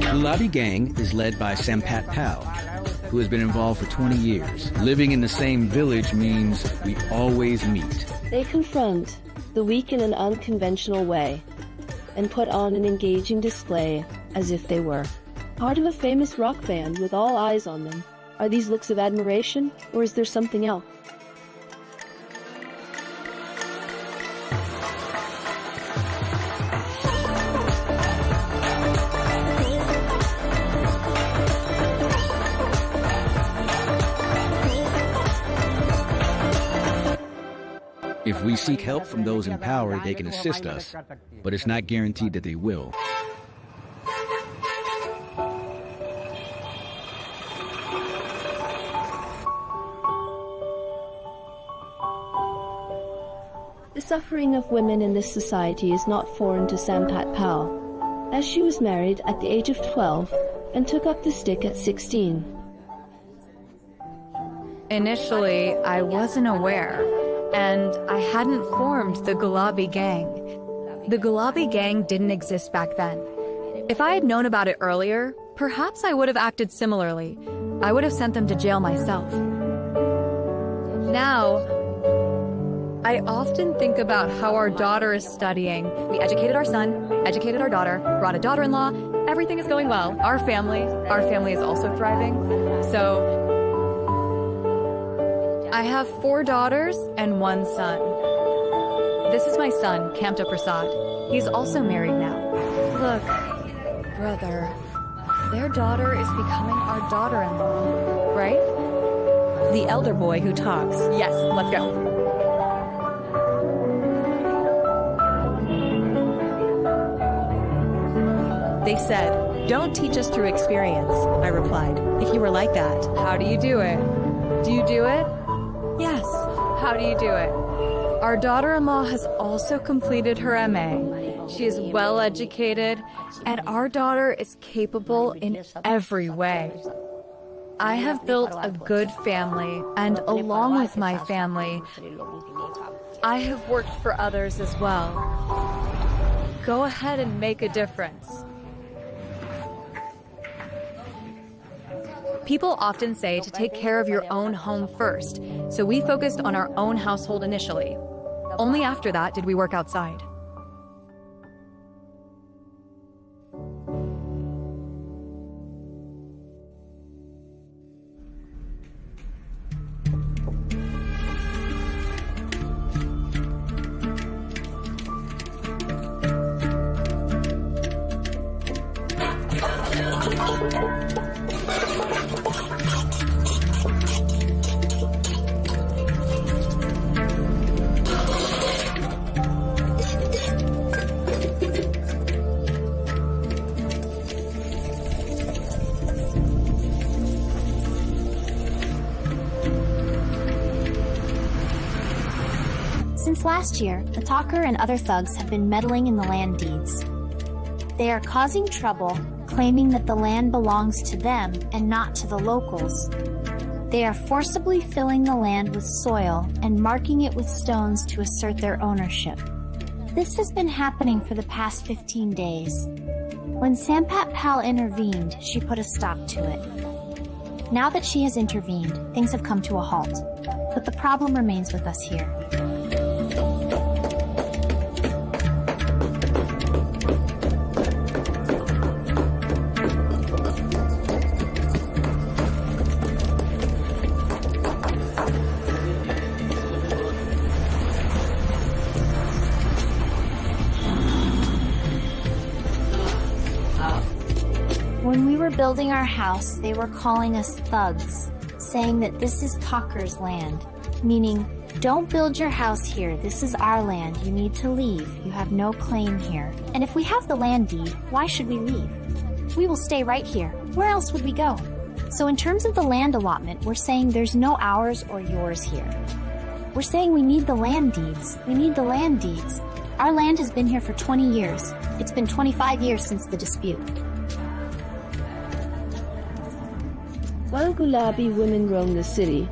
Speaker 11: Gulabi Gang is led by Sampat Pal, who has been involved for 20 years. Living in the same village means we always meet.
Speaker 5: They confront the weak in an unconventional way and put on an engaging display as if they were part of a famous rock band with all eyes on them. Are these looks of admiration, or is there something else?
Speaker 11: If we seek help from those in power, they can assist us, but it's not guaranteed that they will.
Speaker 5: suffering of women in this society is not foreign to Sampat Pal, as she was married at the age of 12 and took up the stick at 16.
Speaker 10: Initially, I wasn't aware, and I hadn't formed the Gulabi Gang. The Gulabi Gang didn't exist back then. If I had known about it earlier, perhaps I would have acted similarly. I would have sent them to jail myself. Now, I often think about how our daughter is studying. We educated our son, educated our daughter, brought a daughter-in-law. Everything is going well. Our family is also thriving. So, I have 4 daughters and 1 son. This is my son, Kamta Prasad. He's also married now. Look, brother, their daughter is becoming our daughter-in-law, right?
Speaker 8: The elder boy who talks.
Speaker 10: Yes, let's go.
Speaker 8: They said, "Don't teach us through experience," I replied. "If you were like that."
Speaker 10: How do you do it? Do you do it?
Speaker 8: Yes.
Speaker 10: How do you do it? Our daughter-in-law has also completed her MA. She is well educated, and our daughter is capable in every way. I have built a good family, and along with my family, I have worked for others as well. Go ahead and make a difference. People often say to take care of your own home first, so we focused on our own household initially. Only after that did we work outside.
Speaker 1: Since last year, the talker and other thugs have been meddling in the land deeds. They are causing trouble, claiming that the land belongs to them and not to the locals. They are forcibly filling the land with soil and marking it with stones to assert their ownership. This has been happening for the past 15 days. When Sampat Pal intervened, she put a stop to it. Now that she has intervened, things have come to a halt. But the problem remains with us here. When we were building our house, they were calling us thugs, saying that this is talker's land, meaning, don't build your house here, this is our land, you need to leave, you have no claim here. And if we have the land deed, why should we leave? We will stay right here, where else would we go? So in terms of the land allotment, we're saying there's no ours or yours here. We're saying we need the land deeds, we need the land deeds. Our land has been here for 20 years, it's been 25 years since the dispute.
Speaker 5: While Gulabi women roam the city,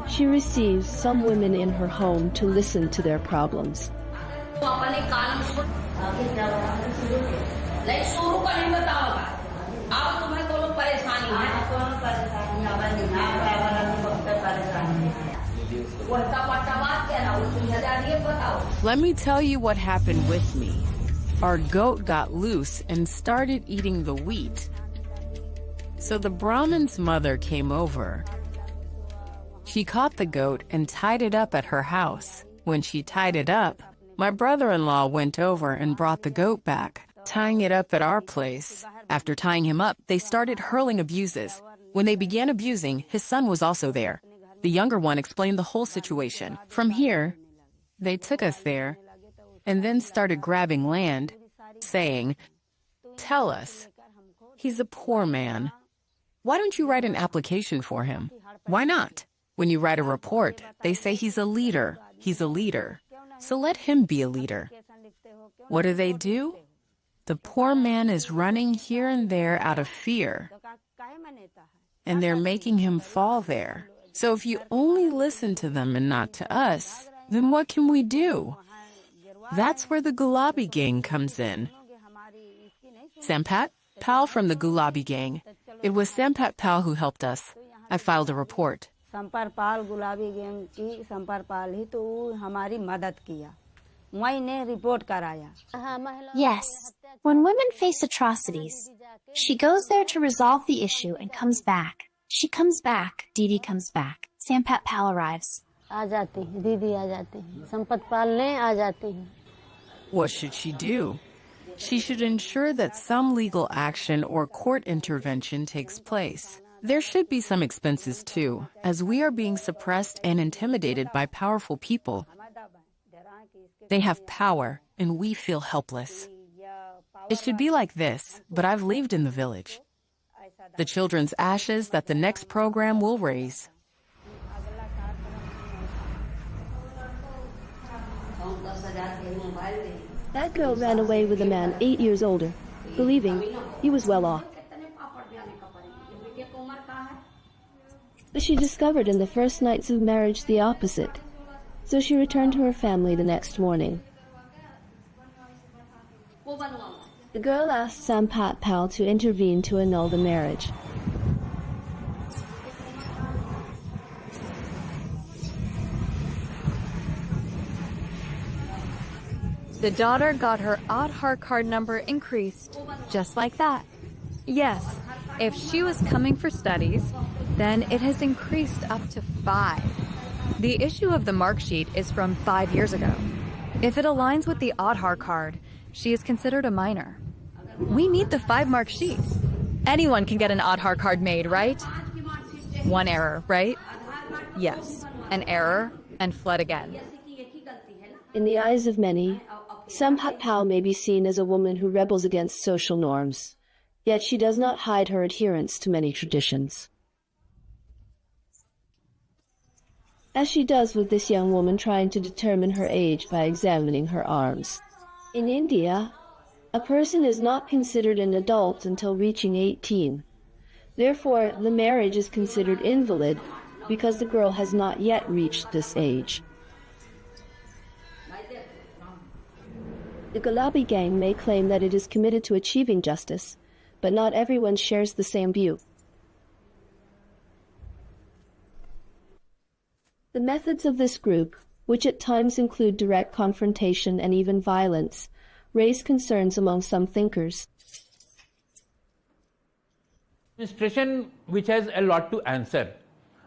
Speaker 5: she receives some women in her home to listen to their problems.
Speaker 12: Let me tell you what happened with me. Our goat got loose and started eating the wheat. So the Brahmin's mother came over. She caught the goat and tied it up at her house. When she tied it up, my brother-in-law went over and brought the goat back, tying it up at our place. After tying him up, they started hurling abuses. When they began abusing, his son was also there. The younger one explained the whole situation. From here, they took us there and then started grabbing land, saying, "Tell us, he's a poor man. Why don't you write an application for him? Why not? When you write a report, they say he's a leader. He's a leader. So let him be a leader. What do? The poor man is running here and there out of fear, and they're making him fall there. So if you only listen to them and not to us, then what can we do? That's where the Gulabi Gang comes in. Sampat Pal from the Gulabi Gang. It was Sampat Pal who helped us. I filed a report.
Speaker 15: संपर पाल गुलाबी gang की संपर पाल ही तो हमारी मदद किया मैंने report कराया
Speaker 1: Yes, when women face atrocities, she goes there to resolve the issue and comes back. She comes back, Didi comes back. Sampat Pal arrives.
Speaker 15: आ जाती हैं दीदी आ जाती हैं संपत पाल ने आ जाती हैं
Speaker 12: What should she do? She should ensure that some legal action or court intervention takes place. There should be some expenses too, as we are being suppressed and intimidated by powerful people. They have power, and we feel helpless. It should be like this, but I've lived in the village. The children's ashes that the next program will raise.
Speaker 5: That girl ran away with a man 8 years older, believing he was well off. But she discovered in the first nights of marriage the opposite, so she returned to her family the next morning. The girl asked Sampat Pal to intervene to annul the marriage.
Speaker 10: The daughter got her Aadhaar card number increased, just like that. Yes, if she was coming for studies, then it has increased up to 5. The issue of the mark sheet is from 5 years ago. If it aligns with the Aadhaar card, she is considered a minor. We need the 5-mark sheet. Anyone can get an Aadhaar card made, right? One error, right? Yes, an error, and fled again.
Speaker 5: In the eyes of many, Sampat Pal may be seen as a woman who rebels against social norms, yet she does not hide her adherence to many traditions. As she does with this young woman trying to determine her age by examining her arms. In India, a person is not considered an adult until reaching 18. Therefore, the marriage is considered invalid because the girl has not yet reached this age. The Gulabi Gang may claim that it is committed to achieving justice, but not everyone shares the same view. The methods of this group, which at times include direct confrontation and even violence, raise concerns among some thinkers.
Speaker 16: Administration which has a lot to answer,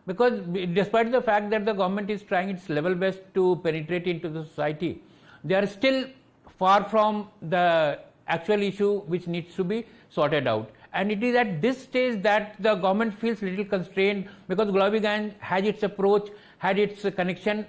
Speaker 16: because despite the fact that the government is trying its level best to penetrate into the society, they are still far from the actual issue which needs to be sorted out. And it is at this stage that the government feels little constrained, because Gulabi Gang has its approach, had its connection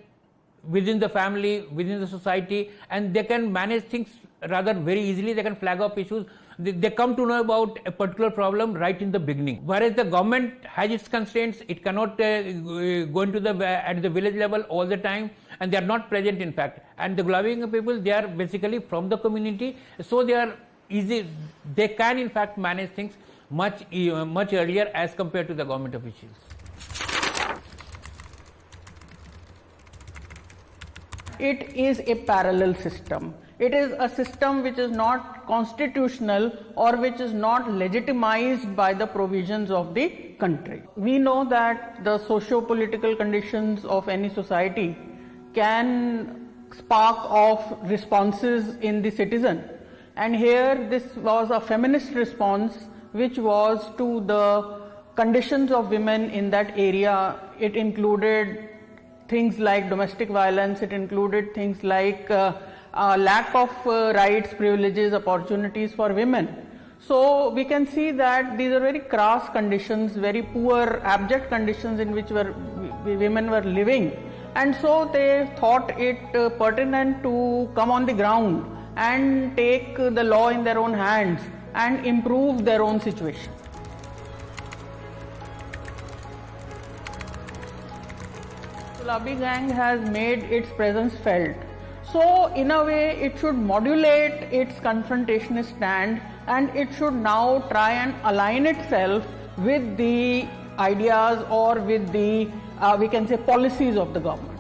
Speaker 16: within the family, within the society, and they can manage things rather very easily. They can flag off issues. They come to know about a particular problem right in the beginning. Whereas the government has its constraints, it cannot go into at the village level all the time, and they are not present in fact. And the Gulabi Gang people, they are basically from the community, so they are easy. They can in fact manage things much earlier as compared to the government officials.
Speaker 17: It is a parallel system. It is a system which is not constitutional or which is not legitimized by the provisions of the country. We know that the socio-political conditions of any society can spark off responses in the citizen. And here this was a feminist response which was to the conditions of women in that area. It included things like domestic violence, it included things like lack of rights, privileges, opportunities for women. So we can see that these are very crass conditions, very poor, abject conditions in which women were living. And so they thought it pertinent to come on the ground and take the law in their own hands and improve their own situation. Gulabi Gang has made its presence felt. So in a way it should modulate its confrontationist stand, and it should now try and align itself with the ideas or with the, we can say, policies of the government.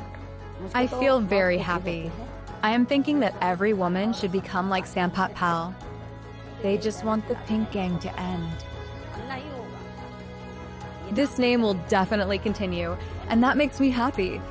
Speaker 10: I feel very happy. I am thinking that every woman should become like Sampat Pal. They just want the pink gang to end. This name will definitely continue, and that makes me happy.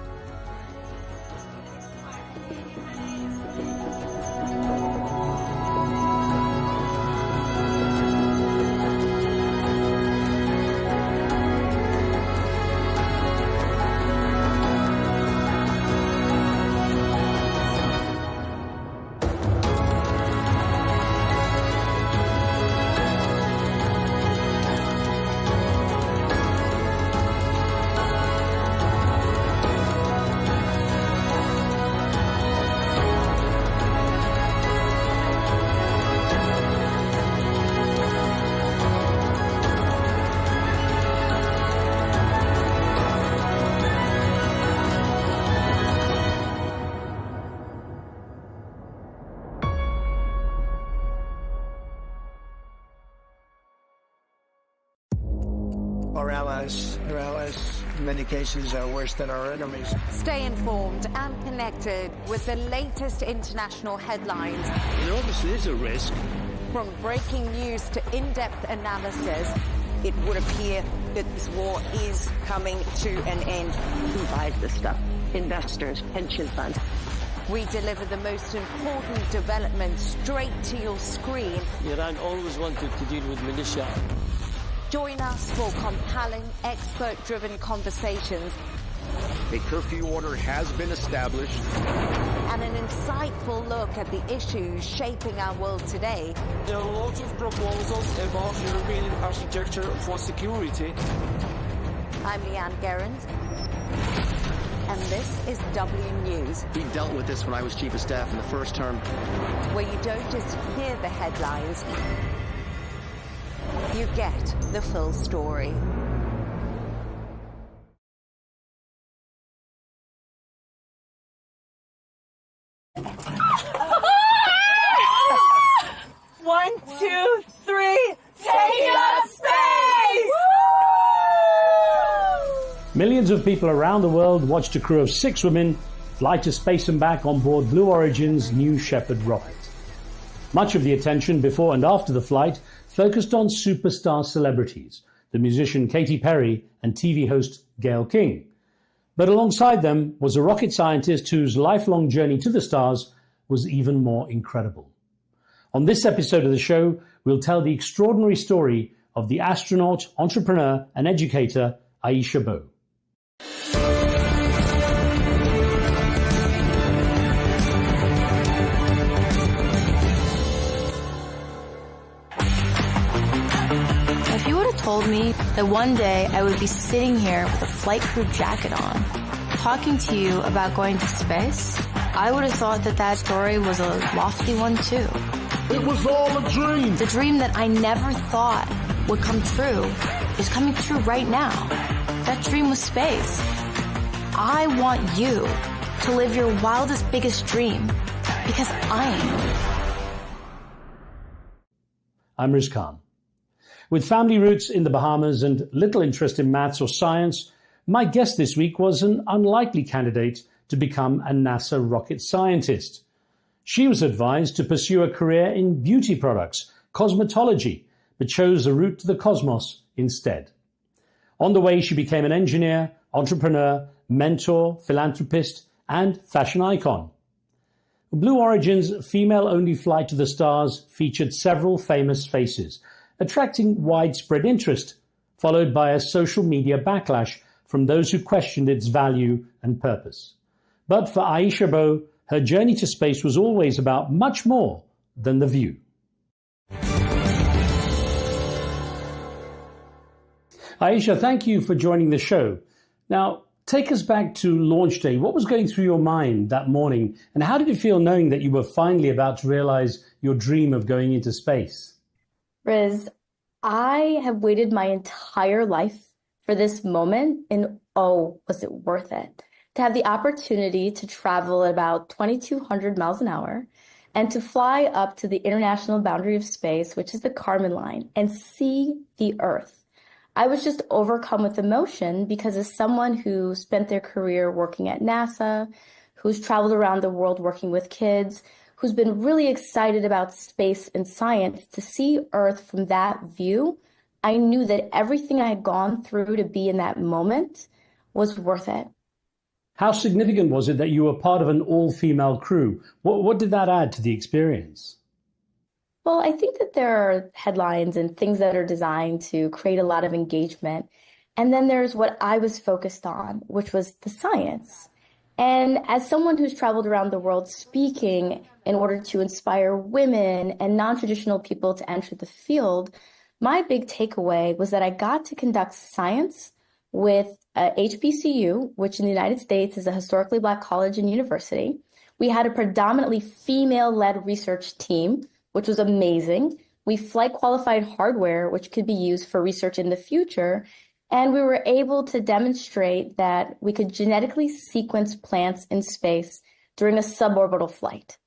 Speaker 6: Our allies, in many cases, are worse than our enemies.
Speaker 2: Stay informed and connected with the latest international headlines.
Speaker 19: There obviously is a risk.
Speaker 2: From breaking news to in-depth analysis,
Speaker 20: it would appear that this war is coming to an end.
Speaker 4: Who buys this stuff? Investors, pension funds.
Speaker 2: we deliver the most important developments straight to your screen.
Speaker 19: Iran always wanted to deal with militia.
Speaker 2: Join us for compelling, expert-driven conversations.
Speaker 21: A curfew order has been established.
Speaker 2: And an insightful look at the issues shaping our world today.
Speaker 24: There are lots of proposals about European architecture for security.
Speaker 2: I'm Leigh Ann Gerrans, and this is W News.
Speaker 21: We dealt with this when I was Chief of Staff in the first term.
Speaker 2: Where you don't just hear the headlines, you get the full story.
Speaker 25: One, two, three, take up space!
Speaker 26: Millions of people around the world watched a crew of 6 women fly to space and back on board Blue Origin's New Shepard rocket. Much of the attention before and after the flight focused on superstar celebrities, the musician Katy Perry and TV host Gayle King. But alongside them was a rocket scientist whose lifelong journey to the stars was even more incredible. On this episode of the show, we'll tell the extraordinary story of the astronaut, entrepreneur, and educator Aisha Bowe.
Speaker 23: If you would have told me that one day I would be sitting here with a flight crew jacket on, talking to you about going to space, I would have thought that that story was a lofty one too.
Speaker 27: It was all a dream.
Speaker 23: The dream that I never thought would come true is coming true right now. That dream was space. I want you to live your wildest, biggest dream because I am.
Speaker 26: I'm Riz Khan. With family roots in the Bahamas and little interest in maths or science, my guest this week was an unlikely candidate to become a NASA rocket scientist. She was advised to pursue a career in beauty products, cosmetology, but chose a route to the cosmos instead. On the way, she became an engineer, entrepreneur, mentor, philanthropist, and fashion icon. Blue Origin's female-only flight to the stars featured several famous faces, attracting widespread interest, followed by a social media backlash from those who questioned its value and purpose. But for Aisha Bowe, her journey to space was always about much more than the view. Aisha, thank you for joining the show. Now, take us back to launch day. What was going through your mind that morning, and how did it feel knowing that you were finally about to realize your dream of going into space?
Speaker 23: Riz, I have waited my entire life for this moment, and oh, was it worth it? to have the opportunity to travel at about 2,200 miles an hour and to fly up to the international boundary of space, which is the Kármán line, and see the Earth. I was just overcome with emotion because as someone who spent their career working at NASA, who's traveled around the world working with kids, who's been really excited about space and science, to see Earth from that view, I knew that everything I had gone through to be in that moment was worth it.
Speaker 26: How significant was it that you were part of an all-female crew? What did that add to the experience?
Speaker 23: Well, I think that there are headlines and things that are designed to create a lot of engagement. And then there's what I was focused on, which was the science. And as someone who's traveled around the world speaking in order to inspire women and non-traditional people to enter the field, my big takeaway was that I got to conduct science with HBCU, which in the United States is a historically Black college and university. We had a predominantly female-led research team, which was amazing. We flight qualified hardware, which could be used for research in the future. And we were able to demonstrate that we could genetically sequence plants in space during a suborbital flight.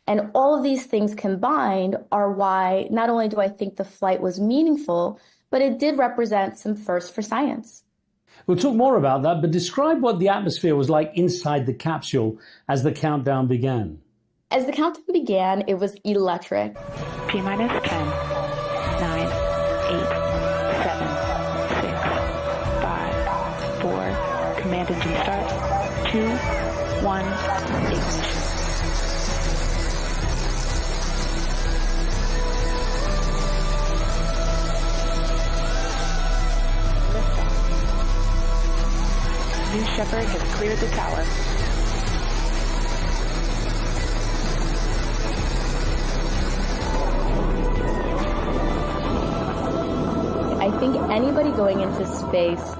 Speaker 23: And all of these things combined are why not only do I think the flight was meaningful, but it did represent some firsts for science.
Speaker 26: We'll talk more about that, but describe what the atmosphere was like inside the capsule as the countdown began.
Speaker 23: As the countdown began, it was electric.
Speaker 3: T-minus 10, 9, 8, 7, 6, 5, 4, command engine start, 2, 1, ignition. New Shepard has cleared the tower.
Speaker 23: I think anybody going into space,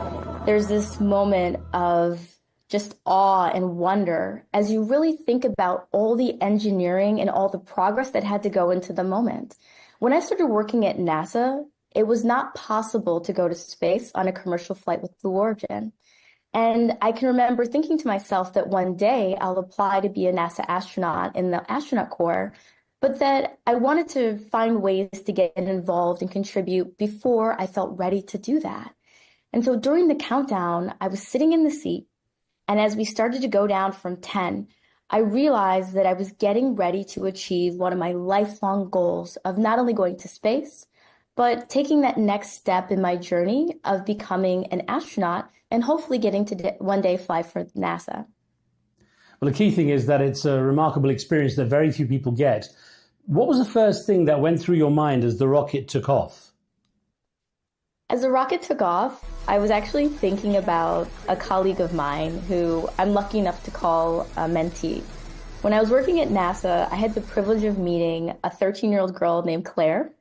Speaker 23: there's this moment of just awe and wonder as you really think about all the engineering and all the progress that had to go into the moment. When I started working at NASA, it was not possible to go to space on a commercial flight with Blue Origin. And I can remember thinking to myself that one day I'll apply to be a NASA astronaut in the astronaut corps, but that I wanted to find ways to get involved and contribute before I felt ready to do that. And so during the countdown, I was sitting in the seat, and as we started to go down from 10, I realized that I was getting ready to achieve one of my lifelong goals of not only going to space, but taking that next step in my journey of becoming an astronaut and hopefully getting to one day fly for NASA.
Speaker 26: Well, the key thing is that it's a remarkable experience that very few people get. What was the first thing that went through your mind as the rocket took off?
Speaker 23: As the rocket took off, I was actually thinking about a colleague of mine who I'm lucky enough to call a mentee. When I was working at NASA, I had the privilege of meeting a 13-year-old girl named Claire.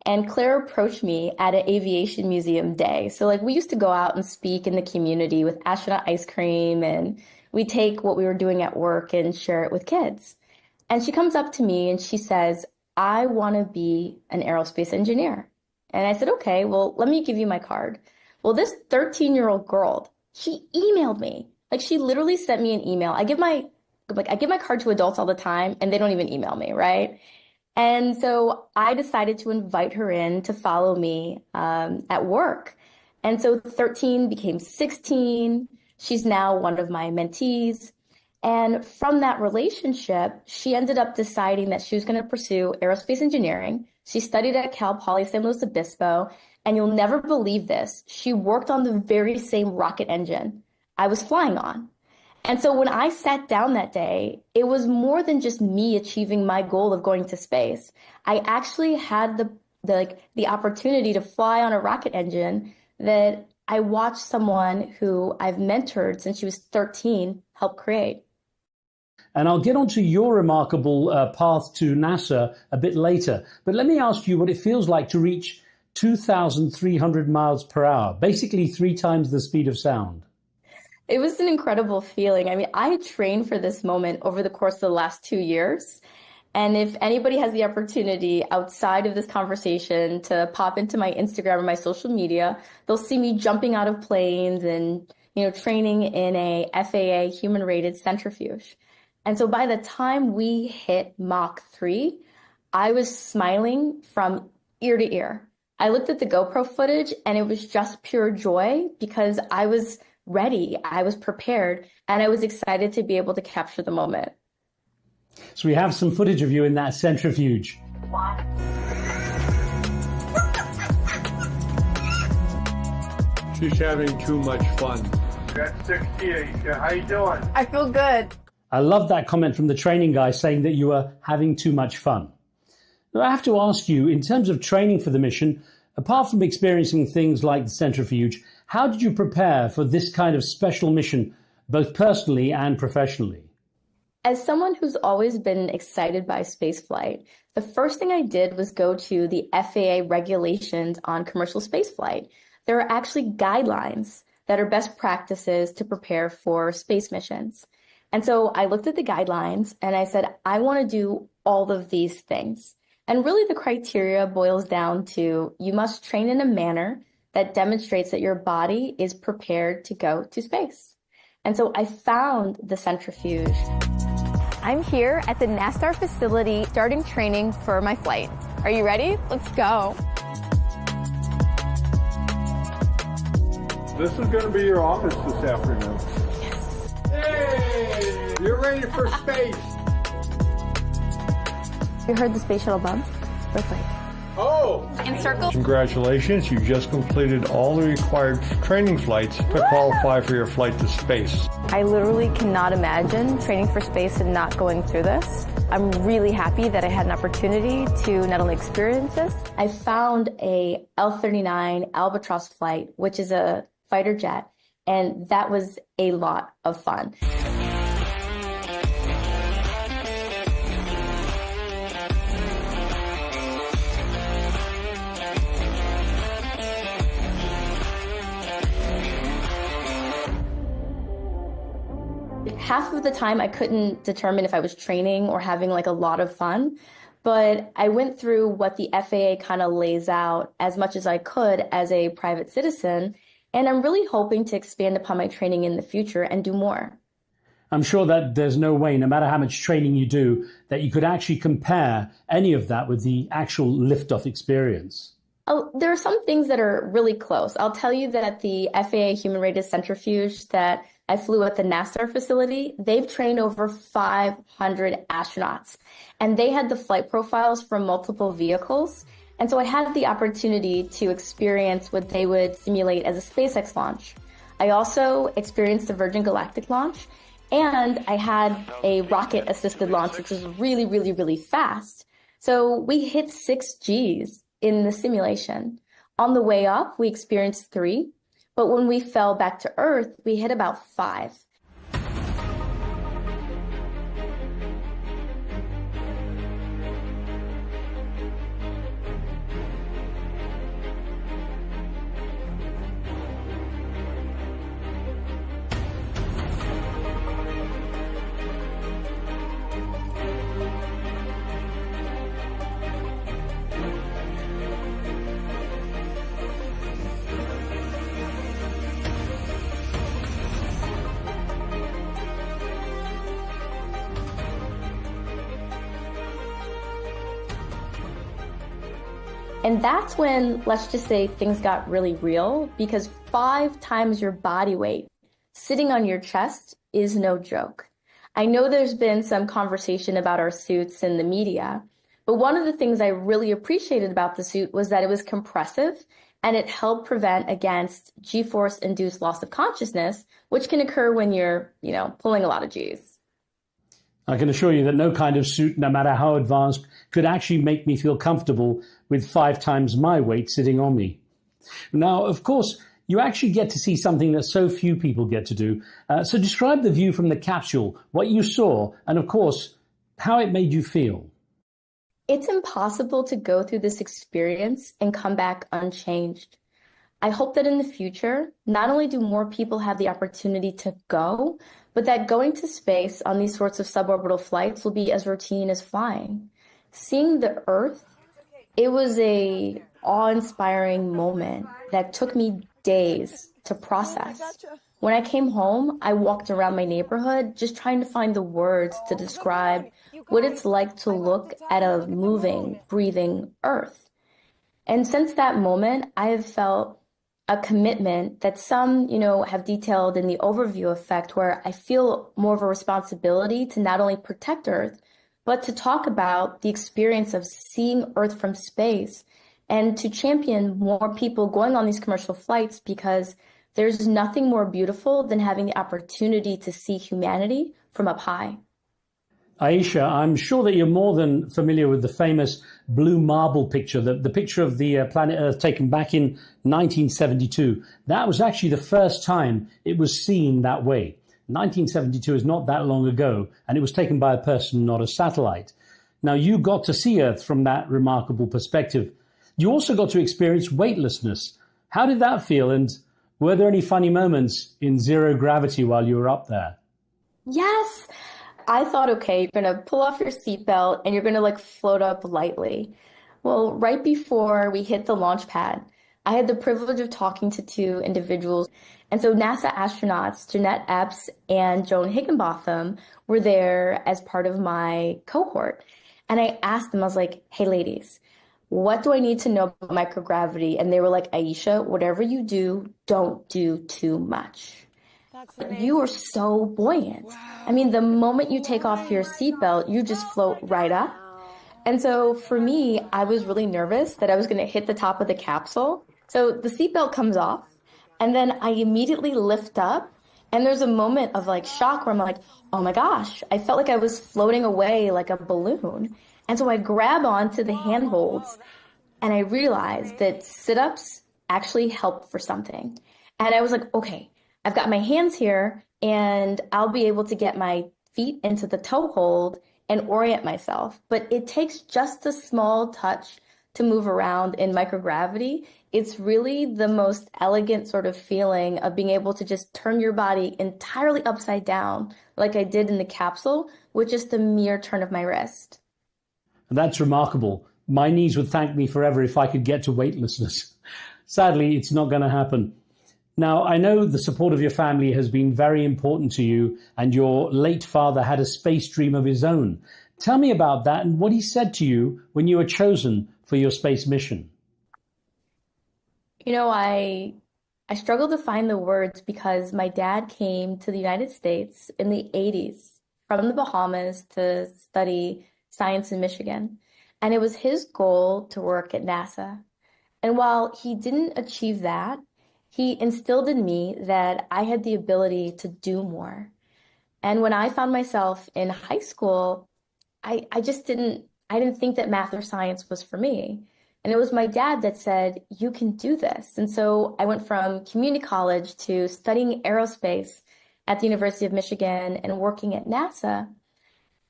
Speaker 23: And Claire approached me at an aviation museum day. So we used to go out and speak in the community with astronaut ice cream, and we take what we were doing at work and share it with kids. And she comes up to me and she says, I want to be an aerospace engineer. And I said, okay, well, let me give you my card. Well, this 13-year-old girl, she emailed me. She literally sent me an email. I give my card to adults all the time and they don't even email me, right? And so I decided to invite her in to follow me at work. And so 13 became 16. She's now one of my mentees. And from that relationship, she ended up deciding that she was going to pursue aerospace engineering. She studied at Cal Poly San Luis Obispo. And you'll never believe this, she worked on the very same rocket engine I was flying on. And so when I sat down that day, it was more than just me achieving my goal of going to space. I actually had the opportunity to fly on a rocket engine that I watched someone who I've mentored since she was 13 help create.
Speaker 26: And I'll get onto your remarkable path to NASA a bit later. But let me ask you what it feels like to reach 2,300 miles per hour, basically 3 times the speed of sound.
Speaker 23: It was an incredible feeling. I mean, I had trained for this moment over the course of the last 2 years. And if anybody has the opportunity outside of this conversation to pop into my Instagram or my social media, they'll see me jumping out of planes and,
Speaker 7: training in a FAA human-rated centrifuge. And so by the time we hit Mach 3, I was smiling from ear to ear. I looked at the GoPro footage and it was just pure joy because I was ready, I was prepared, and I was excited to be able to capture the moment.
Speaker 26: So we have some footage of you in that centrifuge.
Speaker 9: She's having too much fun.
Speaker 11: That's 68. How you doing?
Speaker 7: I feel good.
Speaker 26: I love that comment from the training guy saying that you were having too much fun. Now, I have to ask you, in terms of training for the mission, apart from experiencing things like the centrifuge, how did you prepare for this kind of special mission, both personally and professionally?
Speaker 7: As someone who's always been excited by spaceflight, the first thing I did was go to the FAA regulations on commercial spaceflight. There are actually guidelines that are best practices to prepare for space missions. And so I looked at the guidelines and I said, I want to do all of these things. And really the criteria boils down to you must train in a manner that demonstrates that your body is prepared to go to space. And so I found the centrifuge. I'm here at the NASTAR facility starting training for my flight. Are you ready? Let's go.
Speaker 9: This is going to be your office this afternoon. Yes. Hey! You're ready for space.
Speaker 7: You heard the space shuttle bump? It's like,
Speaker 9: oh!
Speaker 7: In circle.
Speaker 9: Congratulations, you just completed all the required training flights to qualify for your flight to space.
Speaker 7: I literally cannot imagine training for space and not going through this. I'm really happy that I had an opportunity to not only experience this, I found a L-39 Albatross flight, which is a fighter jet, and that was a lot of fun. Half of the time I couldn't determine if I was training or having like a lot of fun, but I went through what the FAA kind of lays out as much as I could as a private citizen, and I'm really hoping to expand upon my training in the future and do more.
Speaker 26: I'm sure that there's no way, no matter how much training you do, that you could actually compare any of that with the actual liftoff experience.
Speaker 7: Oh, there are some things that are really close. I'll tell you that at the FAA human-rated centrifuge that I flew at the NASTAR facility, they've trained over 500 astronauts, and they had the flight profiles from multiple vehicles. And so I had the opportunity to experience what they would simulate as a SpaceX launch. I also experienced the Virgin Galactic launch, and I had a rocket-assisted launch, which was really, really, really fast. So we hit 6 Gs in the simulation. On the way up, we experienced 3. But when we fell back to Earth, we hit about 5. And that's when, let's just say, things got really real, because 5 times your body weight sitting on your chest is no joke. I know there's been some conversation about our suits in the media, but one of the things I really appreciated about the suit was that it was compressive and it helped prevent against G-force induced loss of consciousness, which can occur when you're, pulling a lot of G's.
Speaker 26: I can assure you that no kind of suit, no matter how advanced, could actually make me feel comfortable with 5 times my weight sitting on me. Now, of course, you actually get to see something that so few people get to do. So describe the view from the capsule, what you saw, and of course, how it made you feel.
Speaker 7: It's impossible to go through this experience and come back unchanged. I hope that in the future, not only do more people have the opportunity to go, but that going to space on these sorts of suborbital flights will be as routine as flying. Seeing the Earth, it was a awe-inspiring moment that took me days to process. When I came home, I walked around my neighborhood just trying to find the words to describe what it's like to look at a moving, breathing Earth. And since that moment, I have felt a commitment that some, have detailed in the overview effect, where I feel more of a responsibility to not only protect Earth, but to talk about the experience of seeing Earth from space and to champion more people going on these commercial flights, because there's nothing more beautiful than having the opportunity to see humanity from up high.
Speaker 26: Aisha, I'm sure that you're more than familiar with the famous blue marble picture, the picture of the planet Earth taken back in 1972. That was actually the first time it was seen that way. 1972 is not that long ago, and it was taken by a person, not a satellite. Now, you got to see Earth from that remarkable perspective. You also got to experience weightlessness. How did that feel? And were there any funny moments in zero gravity while you were up there?
Speaker 7: Yes. I thought, okay, you're going to pull off your seatbelt and you're going to float up lightly. Well, right before we hit the launch pad, I had the privilege of talking to two individuals. And so NASA astronauts, Jeanette Epps and Joan Higginbotham, were there as part of my cohort. And I asked them, I was like, hey, ladies, what do I need to know about microgravity? And they were like, Aisha, whatever you do, don't do too much. You are so buoyant. Wow. I mean, the moment you take off your seatbelt, you just float right up. And so for me, I was really nervous that I was going to hit the top of the capsule. So the seatbelt comes off, and then I immediately lift up. And there's a moment of shock where I'm like, oh my gosh, I felt like I was floating away like a balloon. And so I grab onto the handholds, and I realized that sit-ups actually help for something. And I was like, okay, I've got my hands here, and I'll be able to get my feet into the toe hold and orient myself. But it takes just a small touch to move around in microgravity. It's really the most elegant sort of feeling of being able to just turn your body entirely upside down, like I did in the capsule, with just a mere turn of my wrist.
Speaker 26: And that's remarkable. My knees would thank me forever if I could get to weightlessness. Sadly, it's not going to happen. Now, I know the support of your family has been very important to you, and your late father had a space dream of his own. Tell me about that and what he said to you when you were chosen for your space mission.
Speaker 7: I struggled to find the words because my dad came to the United States in the 80s from the Bahamas to study science in Michigan. And it was his goal to work at NASA. And while he didn't achieve that, he instilled in me that I had the ability to do more. And when I found myself in high school, I didn't think that math or science was for me. And it was my dad that said, you can do this. And so I went from community college to studying aerospace at the University of Michigan and working at NASA.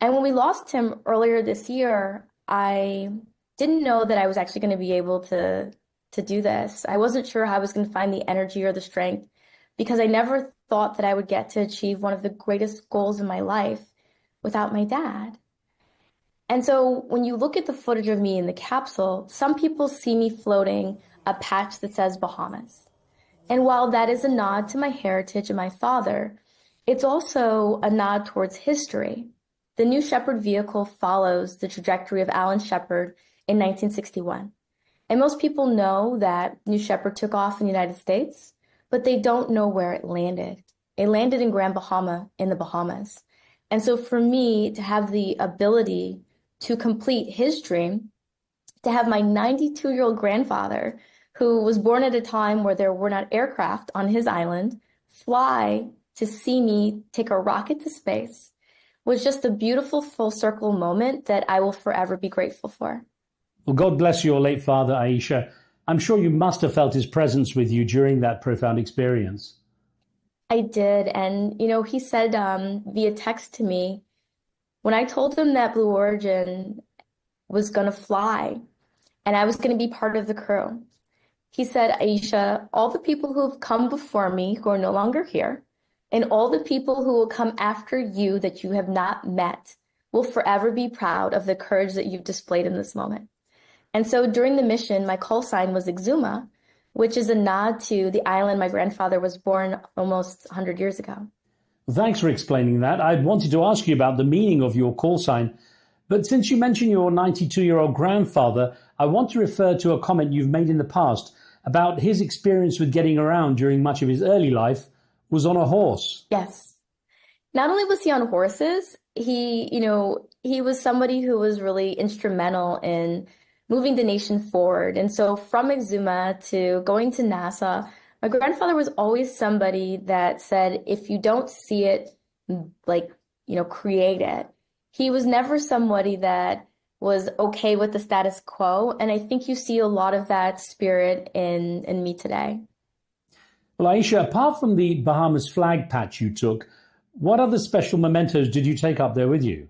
Speaker 7: And when we lost him earlier this year, I didn't know that I was actually going to be able to do this. I wasn't sure how I was going to find the energy or the strength, because I never thought that I would get to achieve one of the greatest goals in my life without my dad. And so when you look at the footage of me in the capsule, some people see me floating a patch that says Bahamas. And while that is a nod to my heritage and my father, it's also a nod towards history. The New Shepard vehicle follows the trajectory of Alan Shepard in 1961. And most people know that New Shepard took off in the United States, but they don't know where it landed. It landed in Grand Bahama in the Bahamas. And so for me to have the ability to complete his dream, to have my 92-year-old grandfather, who was born at a time where there were not aircraft on his island, fly to see me take a rocket to space, was just a beautiful full circle moment that I will forever be grateful for.
Speaker 26: Well, God bless your late father, Aisha. I'm sure you must have felt his presence with you during that profound experience.
Speaker 7: I did. And, he said via text to me, when I told him that Blue Origin was going to fly and I was going to be part of the crew, he said, Aisha, all the people who have come before me who are no longer here, and all the people who will come after you that you have not met, will forever be proud of the courage that you've displayed in this moment. And so during the mission, my call sign was Exuma, which is a nod to the island my grandfather was born almost 100 years ago.
Speaker 26: Thanks for explaining that. I wanted to ask you about the meaning of your call sign, but since you mentioned your 92-year-old grandfather, I want to refer to a comment you've made in the past about his experience with getting around during much of his early life was on a horse.
Speaker 7: Yes. Not only was he on horses, he was somebody who was really instrumental in moving the nation forward. And so from Exuma to going to NASA, my grandfather was always somebody that said, if you don't see it, create it. He was never somebody that was okay with the status quo. And I think you see a lot of that spirit in me today.
Speaker 26: Well, Aisha, apart from the Bahamas flag patch you took, what other special mementos did you take up there with you?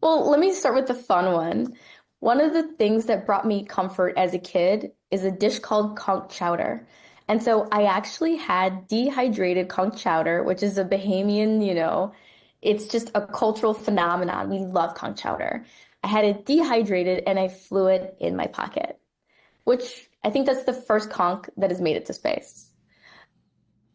Speaker 7: Well, let me start with the fun one. One of the things that brought me comfort as a kid is a dish called conch chowder. And so I actually had dehydrated conch chowder, which is a Bahamian, it's just a cultural phenomenon. We love conch chowder. I had it dehydrated and I flew it in my pocket, which I think that's the first conch that has made it to space.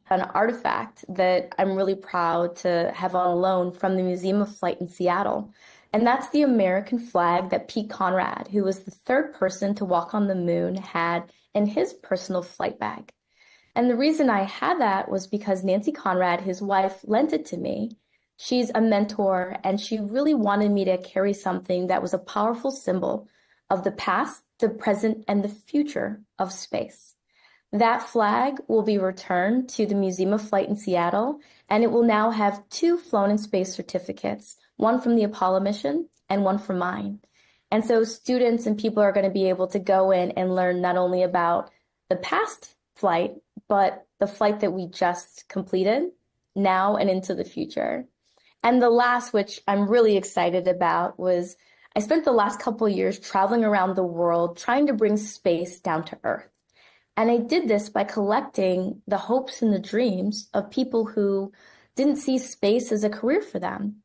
Speaker 7: An artifact that I'm really proud to have on loan from the Museum of Flight in Seattle. And that's the American flag that Pete Conrad, who was the third person to walk on the moon, had in his personal flight bag. And the reason I had that was because Nancy Conrad, his wife, lent it to me. She's a mentor, and she really wanted me to carry something that was a powerful symbol of the past, the present, and the future of space. That flag will be returned to the Museum of Flight in Seattle, and it will now have 2 flown in space certificates, one from the Apollo mission and one from mine. And so students and people are going to be able to go in and learn not only about the past flight, but the flight that we just completed now and into the future. And the last, which I'm really excited about, was I spent the last couple of years traveling around the world trying to bring space down to Earth. And I did this by collecting the hopes and the dreams of people who didn't see space as a career for them.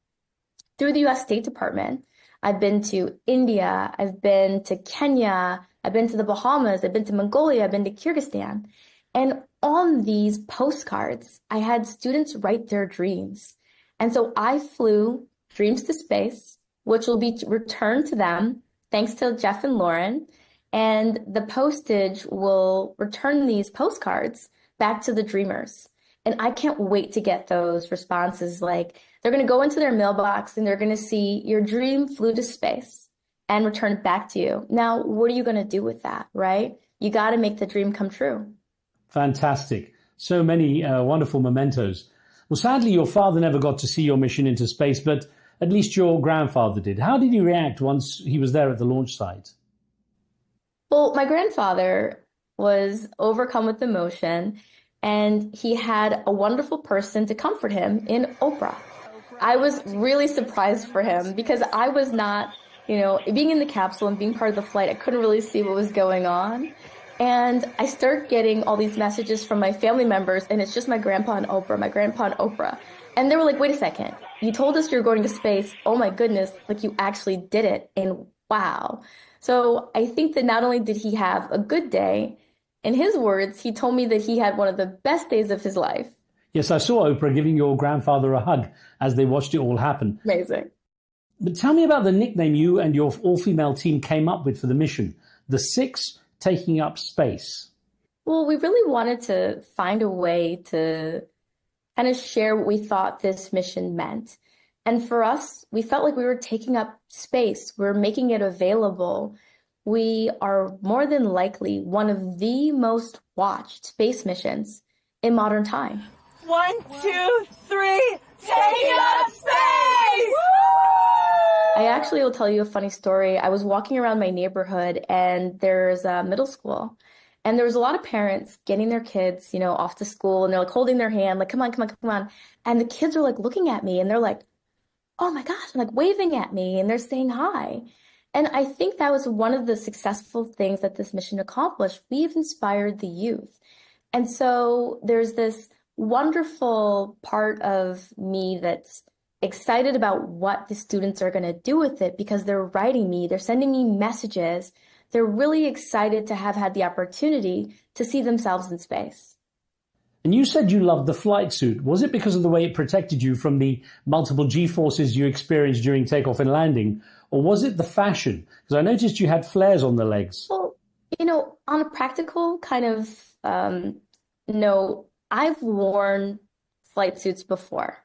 Speaker 7: Through the U.S. State Department, I've been to India, I've been to Kenya, I've been to the Bahamas, I've been to Mongolia, I've been to Kyrgyzstan. And on these postcards, I had students write their dreams. And so I flew Dreams to Space, which will be returned to them, thanks to Jeff and Lauren. And the postage will return these postcards back to the dreamers. And I can't wait to get those responses. Like, they're going to go into their mailbox and they're going to see your dream flew to space and return it back to you. Now, what are you going to do with that, right? You got to make the dream come true.
Speaker 26: Fantastic. So many wonderful mementos. Well, sadly, your father never got to see your mission into space, but at least your grandfather did. How did he react once he was there at the launch site?
Speaker 7: Well, my grandfather was overcome with emotion, and he had a wonderful person to comfort him in Oprah. I was really surprised for him because I was not, being in the capsule and being part of the flight, I couldn't really see what was going on. And I start getting all these messages from my family members, and it's just my grandpa and Oprah, my grandpa and Oprah. And they were like, wait a second, you told us you were going to space. Oh my goodness, like you actually did it. And wow. So I think that not only did he have a good day, in his words, he told me that he had one of the best days of his life.
Speaker 26: Yes, I saw Oprah giving your grandfather a hug as they watched it all happen.
Speaker 7: Amazing.
Speaker 26: But tell me about the nickname you and your all-female team came up with for the mission, the Six Taking Up Space.
Speaker 7: Well, we really wanted to find a way to kind of share what we thought this mission meant. And for us, we felt like we were taking up space. We're making it available. We are more than likely one of the most watched space missions in modern time.
Speaker 25: 1, 2, 3, taking up space!
Speaker 7: I actually will tell you a funny story. I was walking around my neighborhood and there's a middle school. And there was a lot of parents getting their kids, off to school, and they're like holding their hand, like, come on, come on, come on. And the kids are like looking at me and they're like, oh my gosh, and like waving at me and they're saying hi. And I think that was one of the successful things that this mission accomplished. We've inspired the youth. And so there's this wonderful part of me that's excited about what the students are going to do with it because they're writing me, they're sending me messages, they're really excited to have had the opportunity to see themselves in space.
Speaker 26: And you said you loved the flight suit. Was it because of the way it protected you from the multiple G-forces you experienced during takeoff and landing? Or was it the fashion? Because I noticed you had flares on the legs.
Speaker 7: Well, you know, on a practical kind of note, I've worn flight suits before.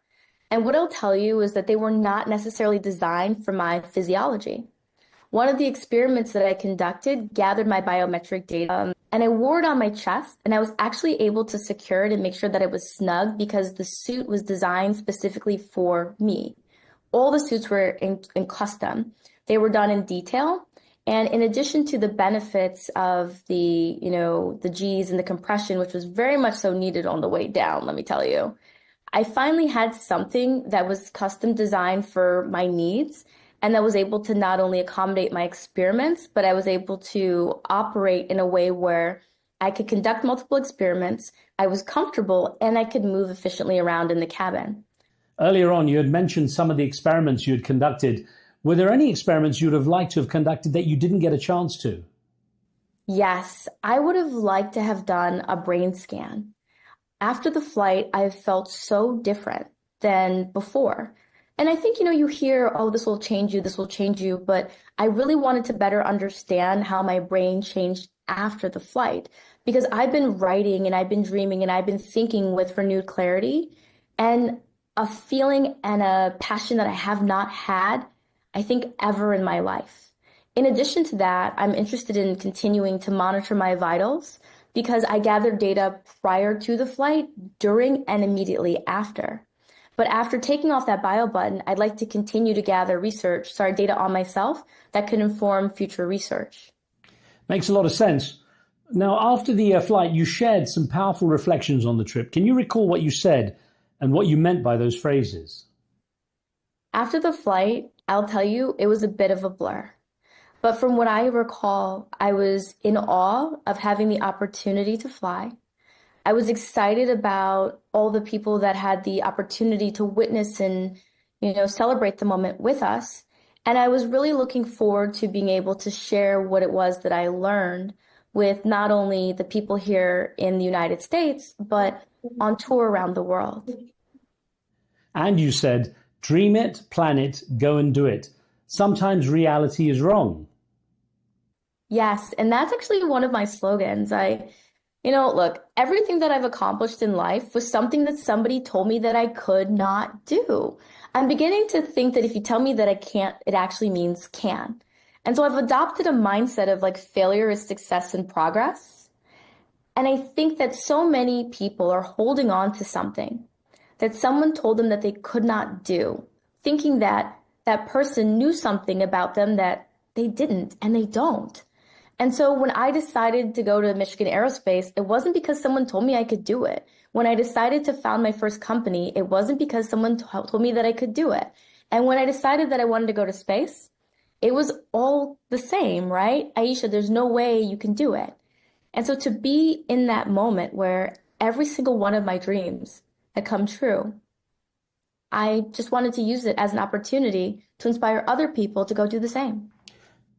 Speaker 7: And what I'll tell you is that they were not necessarily designed for my physiology. One of the experiments that I conducted gathered my biometric data, and I wore it on my chest, and I was actually able to secure it and make sure that it was snug because the suit was designed specifically for me. All the suits were in custom. They were done in detail. And in addition to the benefits of the, the G's and the compression, which was very much so needed on the way down, let me tell you, I finally had something that was custom designed for my needs and that was able to not only accommodate my experiments, but I was able to operate in a way where I could conduct multiple experiments, I was comfortable, and I could move efficiently around in the cabin.
Speaker 26: Earlier on, you had mentioned some of the experiments you had conducted. Were there any experiments you would have liked to have conducted that you didn't get a chance to?
Speaker 7: Yes, I would have liked to have done a brain scan. After the flight, I felt so different than before. And I think, you hear, oh, this will change you, but I really wanted to better understand how my brain changed after the flight, because I've been writing and I've been dreaming and I've been thinking with renewed clarity and a feeling and a passion that I have not had, I think, ever in my life. In addition to that, I'm interested in continuing to monitor my vitals because I gathered data prior to the flight, during, and immediately after. But after taking off that bio button, I'd like to continue to gather data on myself that could inform future research.
Speaker 26: Makes a lot of sense. Now, after the flight, you shared some powerful reflections on the trip. Can you recall what you said and what you meant by those phrases?
Speaker 7: After the flight, I'll tell you, it was a bit of a blur. But from what I recall, I was in awe of having the opportunity to fly. I was excited about all the people that had the opportunity to witness and, celebrate the moment with us. And I was really looking forward to being able to share what it was that I learned with not only the people here in the United States, but on tour around the world.
Speaker 26: And you said, dream it, plan it, go and do it. Sometimes reality is wrong.
Speaker 7: Yes, and that's actually one of my slogans. Look, everything that I've accomplished in life was something that somebody told me that I could not do. I'm beginning to think that if you tell me that I can't, it actually means can. And so I've adopted a mindset of failure is success and progress. And I think that so many people are holding on to something that someone told them that they could not do, thinking that that person knew something about them that they didn't, and they don't. And so when I decided to go to Michigan Aerospace, it wasn't because someone told me I could do it. When I decided to found my first company, it wasn't because someone told me that I could do it. And when I decided that I wanted to go to space, it was all the same, right? Aisha, there's no way you can do it. And so to be in that moment where every single one of my dreams had come true, I just wanted to use it as an opportunity to inspire other people to go do the same.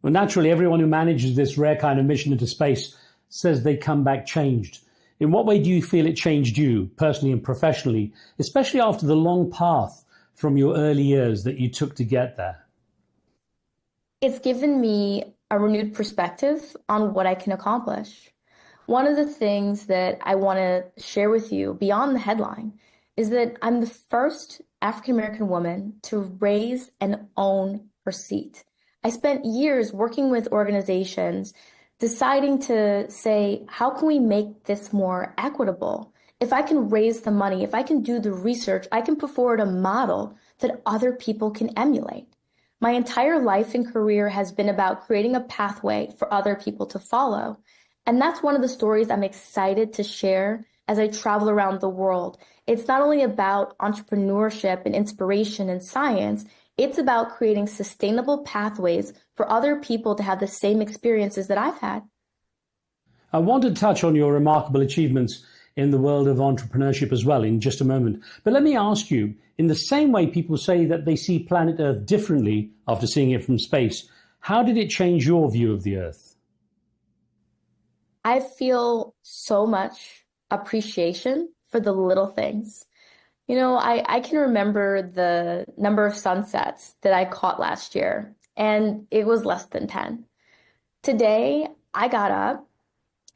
Speaker 26: Well, naturally, everyone who manages this rare kind of mission into space says they come back changed. In what way do you feel it changed you, personally and professionally, especially after the long path from your early years that you took to get there?
Speaker 7: It's given me a renewed perspective on what I can accomplish. One of the things that I want to share with you beyond the headline is that I'm the first African-American woman to raise and own her seat. I spent years working with organizations deciding to say, how can we make this more equitable? If I can raise the money, if I can do the research, I can put forward a model that other people can emulate. My entire life and career has been about creating a pathway for other people to follow. And that's one of the stories I'm excited to share as I travel around the world. It's not only about entrepreneurship and inspiration and science, it's about creating sustainable pathways for other people to have the same experiences that I've had.
Speaker 26: I want to touch on your remarkable achievements in the world of entrepreneurship as well in just a moment. But let me ask you, in the same way people say that they see planet Earth differently after seeing it from space, how did it change your view of the Earth?
Speaker 7: I feel so much appreciation for the little things. You know, I can remember the number of sunsets that I caught last year, and it was less than 10. Today, I got up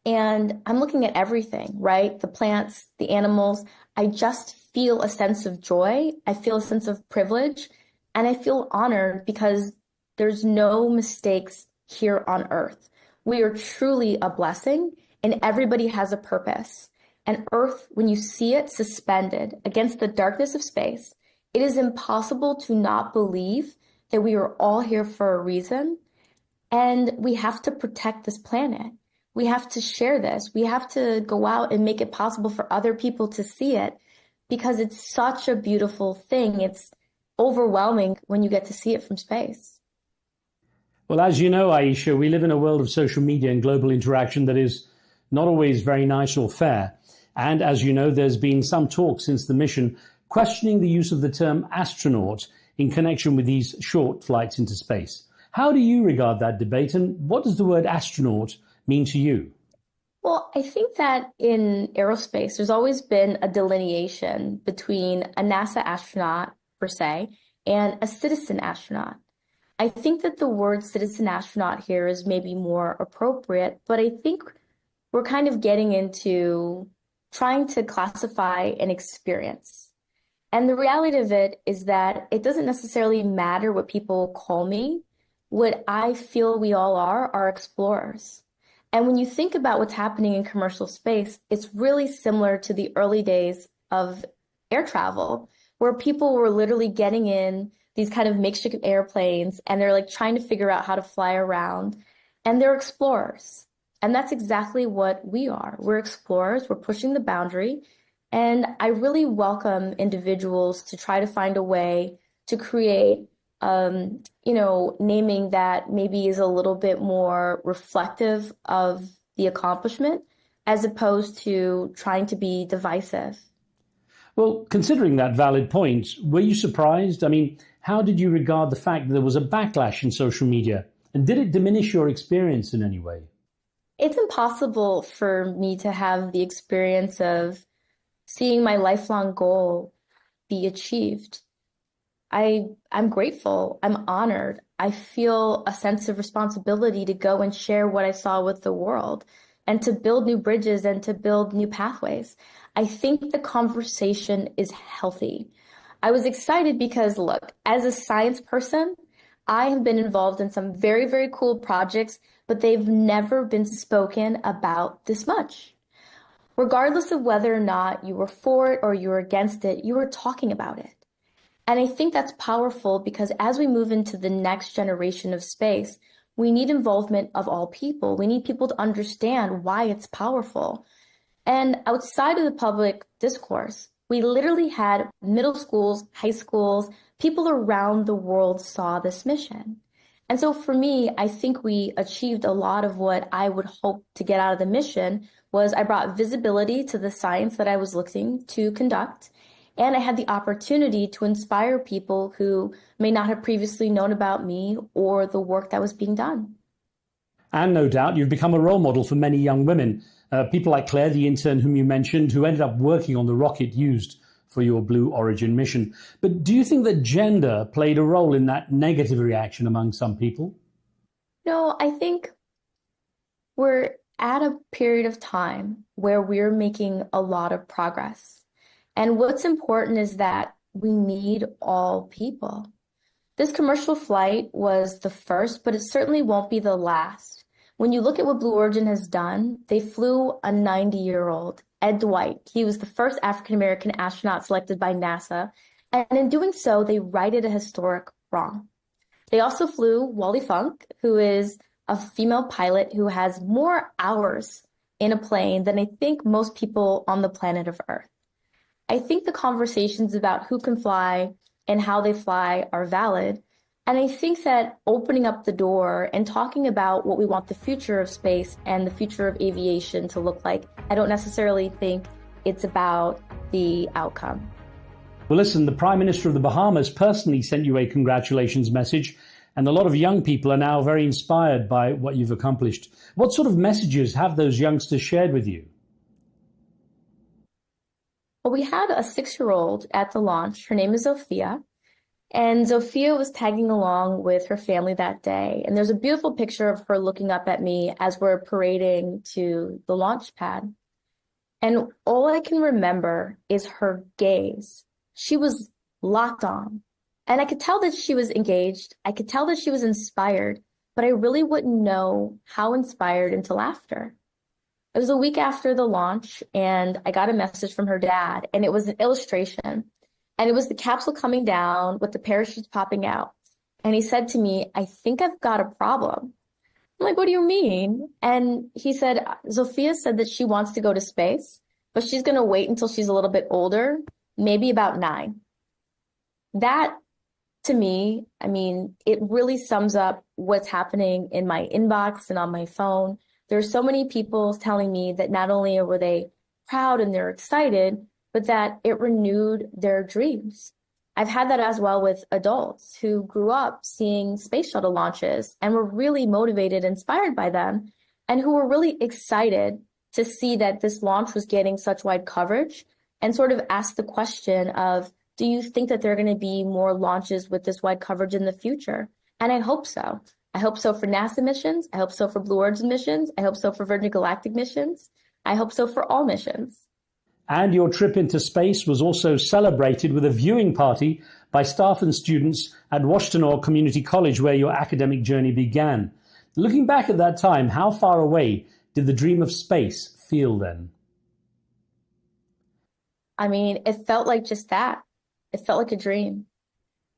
Speaker 7: and I'm looking at everything, right? The plants, the animals. I just feel a sense of joy. I feel a sense of privilege, and I feel honored because there's no mistakes here on Earth. We are truly a blessing, and everybody has a purpose. And Earth, when you see it suspended against the darkness of space, it is impossible to not believe that we are all here for a reason, and we have to protect this planet. We have to share this. We have to go out and make it possible for other people to see it, because it's such a beautiful thing. It's overwhelming when you get to see it from space.
Speaker 26: Well, as you know, Aisha, we live in a world of social media and global interaction that is not always very nice or fair. And as you know, there's been some talk since the mission questioning the use of the term astronaut in connection with these short flights into space. How do you regard that debate, and what does the word astronaut mean to you?
Speaker 7: Well, I think that in aerospace, there's always been a delineation between a NASA astronaut, per se, and a citizen astronaut. I think that the word citizen astronaut here is maybe more appropriate, but I think we're kind of getting into trying to classify an experience. And the reality of it is that it doesn't necessarily matter what people call me. What I feel we all are explorers. And when you think about what's happening in commercial space, it's really similar to the early days of air travel, where people were literally getting in these kind of makeshift airplanes and they're like trying to figure out how to fly around, and they're explorers. And that's exactly what we are. We're explorers, we're pushing the boundary. And I really welcome individuals to try to find a way to create, naming that maybe is a little bit more reflective of the accomplishment, as opposed to trying to be divisive.
Speaker 26: Well, considering that valid point, were you surprised? I mean, how did you regard the fact that there was a backlash in social media? And did it diminish your experience in any way?
Speaker 7: It's impossible for me to have the experience of seeing my lifelong goal be achieved. I'm grateful. I'm honored. I feel a sense of responsibility to go and share what I saw with the world and to build new bridges and to build new pathways. I think the conversation is healthy. I was excited because, look, as a science person, I have been involved in some very, very cool projects, but they've never been spoken about this much. Regardless of whether or not you were for it or you were against it, you were talking about it. And I think that's powerful because as we move into the next generation of space, we need involvement of all people. We need people to understand why it's powerful. And outside of the public discourse, we literally had middle schools, high schools, people around the world saw this mission. And so for me, I think we achieved a lot of what I would hope to get out of the mission was I brought visibility to the science that I was looking to conduct. And I had the opportunity to inspire people who may not have previously known about me or the work that was being done.
Speaker 26: And no doubt you've become a role model for many young women. People like Claire, the intern whom you mentioned, who ended up working on the rocket used for your Blue Origin mission. But do you think that gender played a role in that negative reaction among some people?
Speaker 7: No, I think we're at a period of time where we're making a lot of progress. And what's important is that we need all people. This commercial flight was the first, but it certainly won't be the last. When you look at what Blue Origin has done, they flew a 90-year-old, Ed Dwight. He was the first African-American astronaut selected by NASA. And in doing so, they righted a historic wrong. They also flew Wally Funk, who is a female pilot who has more hours in a plane than I think most people on the planet of Earth. I think the conversations about who can fly and how they fly are valid. And I think that opening up the door and talking about what we want the future of space and the future of aviation to look like, I don't necessarily think it's about the outcome.
Speaker 26: Well, listen, the Prime Minister of the Bahamas personally sent you a congratulations message. And a lot of young people are now very inspired by what you've accomplished. What sort of messages have those youngsters shared with you?
Speaker 7: Well, we had a 6-year-old at the launch. Her name is Zofia. And Zofia was tagging along with her family that day. And there's a beautiful picture of her looking up at me as we're parading to the launch pad. And all I can remember is her gaze. She was locked on. And I could tell that she was engaged. I could tell that she was inspired, but I really wouldn't know how inspired until after. It was a week after the launch, and I got a message from her dad, and it was an illustration. And it was the capsule coming down with the parachutes popping out. And he said to me, "I think I've got a problem." I'm like, "What do you mean?" And he said, "Zofia said that she wants to go to space, but she's going to wait until she's a little bit older, maybe about 9. That, to me, I mean, it really sums up what's happening in my inbox and on my phone. There's so many people telling me that not only were they proud and they're excited, but that it renewed their dreams. I've had that as well with adults who grew up seeing space shuttle launches and were really motivated, inspired by them, and who were really excited to see that this launch was getting such wide coverage and sort of asked the question of, do you think that there are going to be more launches with this wide coverage in the future? And I hope so. I hope so for NASA missions. I hope so for Blue Origin missions. I hope so for Virgin Galactic missions. I hope so for all missions.
Speaker 26: And your trip into space was also celebrated with a viewing party by staff and students at Washtenaw Community College, where your academic journey began. Looking back at that time, how far away did the dream of space feel then?
Speaker 7: I mean, it felt like just that. It felt like a dream.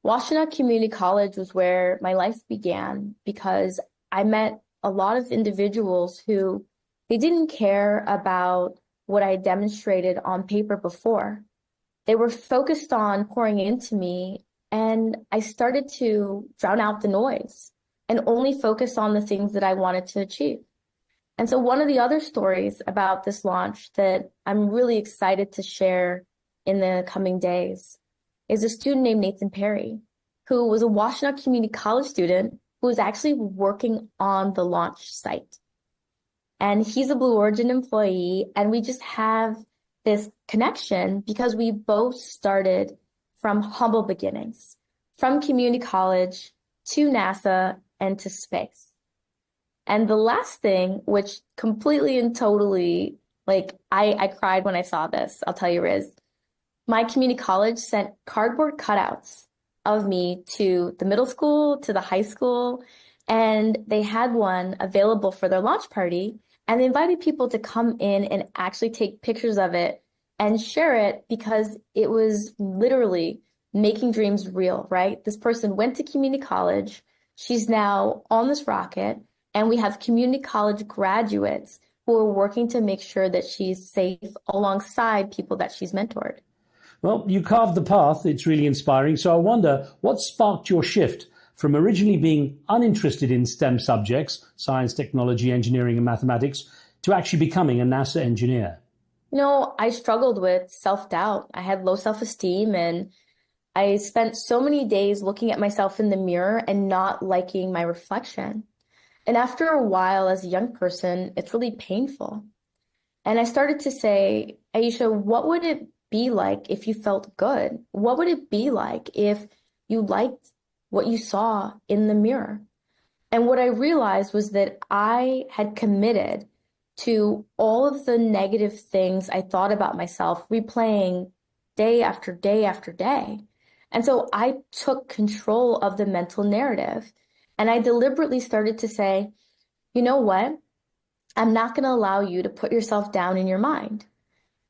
Speaker 7: Washtenaw Community College was where my life began because I met a lot of individuals who they didn't care about what I demonstrated on paper before. They were focused on pouring into me, and I started to drown out the noise and only focus on the things that I wanted to achieve. And so one of the other stories about this launch that I'm really excited to share in the coming days is a student named Nathan Perry, who was a Washtenaw Community College student who was actually working on the launch site. And he's a Blue Origin employee, and we just have this connection because we both started from humble beginnings, from community college to NASA and to space. And the last thing, which completely and totally, I cried when I saw this, I'll tell you, Riz. My community college sent cardboard cutouts of me to the middle school, to the high school, and they had one available for their launch party. And they invited people to come in and actually take pictures of it and share it because it was literally making dreams real, right? This person went to community college. She's now on this rocket, and we have community college graduates who are working to make sure that she's safe alongside people that she's mentored.
Speaker 26: Well, you carved the path. It's really inspiring. So I wonder, what sparked your shift from originally being uninterested in STEM subjects, science, technology, engineering, and mathematics, to actually becoming a NASA engineer?
Speaker 7: You know, I struggled with self-doubt. I had low self-esteem, and I spent so many days looking at myself in the mirror and not liking my reflection. And after a while, as a young person, it's really painful. And I started to say, Aisha, what would it be like if you felt good? What would it be like if you liked what you saw in the mirror? And what I realized was that I had committed to all of the negative things I thought about myself, replaying day after day after day. And so I took control of the mental narrative, and I deliberately started to say, you know what? I'm not going to allow you to put yourself down in your mind.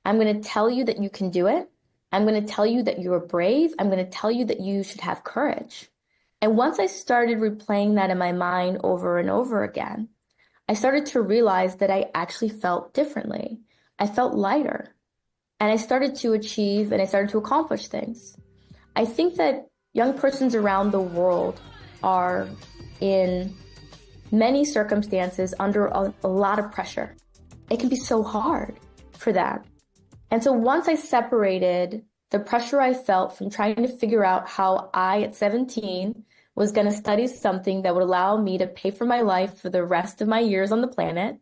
Speaker 7: I'm going to tell you that you can do it. I'm going to tell you that you are brave. I'm going to tell you that you should have courage. And once I started replaying that in my mind over and over again, I started to realize that I actually felt differently. I felt lighter, and I started to achieve and I started to accomplish things. I think that young persons around the world are in many circumstances under a lot of pressure. It can be so hard for them. And so once I separated the pressure I felt from trying to figure out how I, at 17, was going to study something that would allow me to pay for my life for the rest of my years on the planet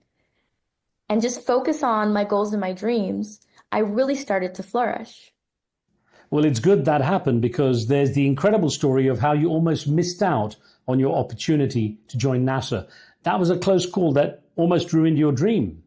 Speaker 7: and just focus on my goals and my dreams, I really started to flourish.
Speaker 26: Well, it's good that happened, because there's the incredible story of how you almost missed out on your opportunity to join NASA. That was a close call that almost ruined your dream.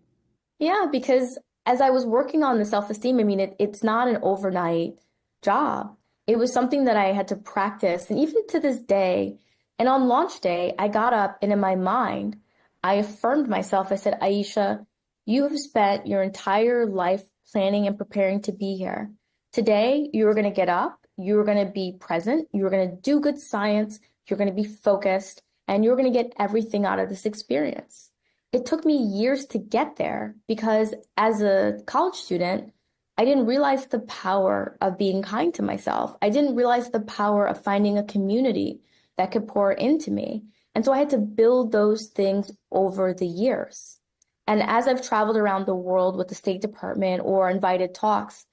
Speaker 7: Yeah, because as I was working on the self-esteem, I mean, it's not an overnight job. It was something that I had to practice. And even to this day, and on launch day, I got up and in my mind, I affirmed myself. I said, Aisha, you have spent your entire life planning and preparing to be here. Today, you're going to get up, you're going to be present, you're going to do good science, you're going to be focused, and you're going to get everything out of this experience. It took me years to get there because as a college student, I didn't realize the power of being kind to myself. I didn't realize the power of finding a community that could pour into me. And so I had to build those things over the years. And as I've traveled around the world with the State Department or invited talks,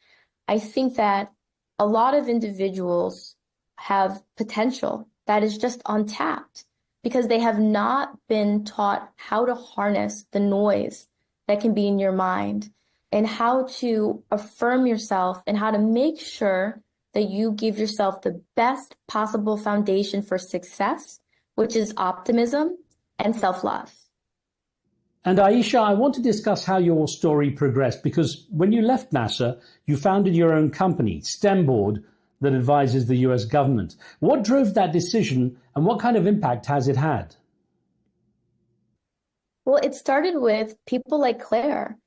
Speaker 7: I think that a lot of individuals have potential that is just untapped because they have not been taught how to harness the noise that can be in your mind and how to affirm yourself and how to make sure that you give yourself the best possible foundation for success, which is optimism and self-love.
Speaker 26: And Aisha, I want to discuss how your story progressed, because when you left NASA, you founded your own company, STEM Board, that advises the US government. What drove that decision and what kind of impact has it had?
Speaker 7: Well, it started with people like Claire.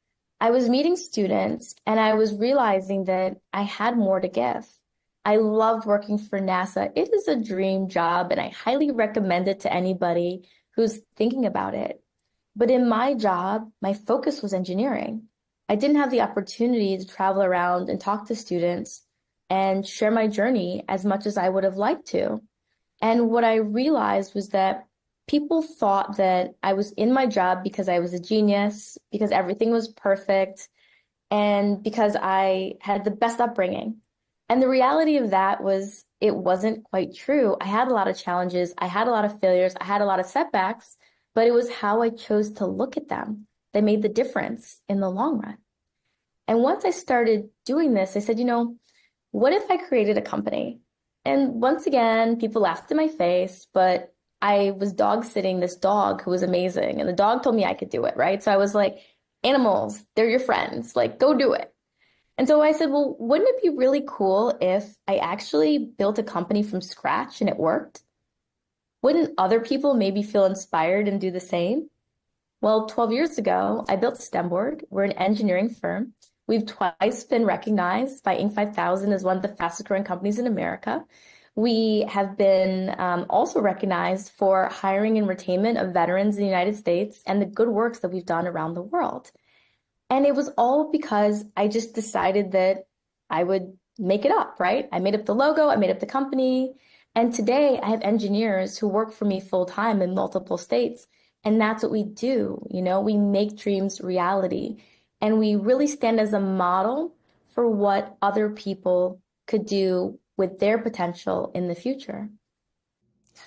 Speaker 7: I was meeting students and I was realizing that I had more to give. I loved working for NASA. It is a dream job and I highly recommend it to anybody who's thinking about it. But in my job, my focus was engineering. I didn't have the opportunity to travel around and talk to students and share my journey as much as I would have liked to. And what I realized was that people thought that I was in my job because I was a genius, because everything was perfect, and because I had the best upbringing. And the reality of that was it wasn't quite true. I had a lot of challenges. I had a lot of failures. I had a lot of setbacks, but it was how I chose to look at them that made the difference in the long run. And once I started doing this, I said, what if I created a company? And once again, people laughed in my face, but I was dog sitting this dog who was amazing. And the dog told me I could do it, right? So I was like, animals, they're your friends, like, go do it. And so I said, well, wouldn't it be really cool if I actually built a company from scratch and it worked? Wouldn't other people maybe feel inspired and do the same? Well, 12 years ago, I built STEM Board. We're an engineering firm. We've twice been recognized by Inc. 5000 as one of the fastest growing companies in America. We have been also recognized for hiring and retainment of veterans in the United States and the good works that we've done around the world. And it was all because I just decided that I would make it up, right? I made up the logo, I made up the company. And today I have engineers who work for me full time in multiple states. And that's what we do. We make dreams reality. And we really stand as a model for what other people could do with their potential in the future.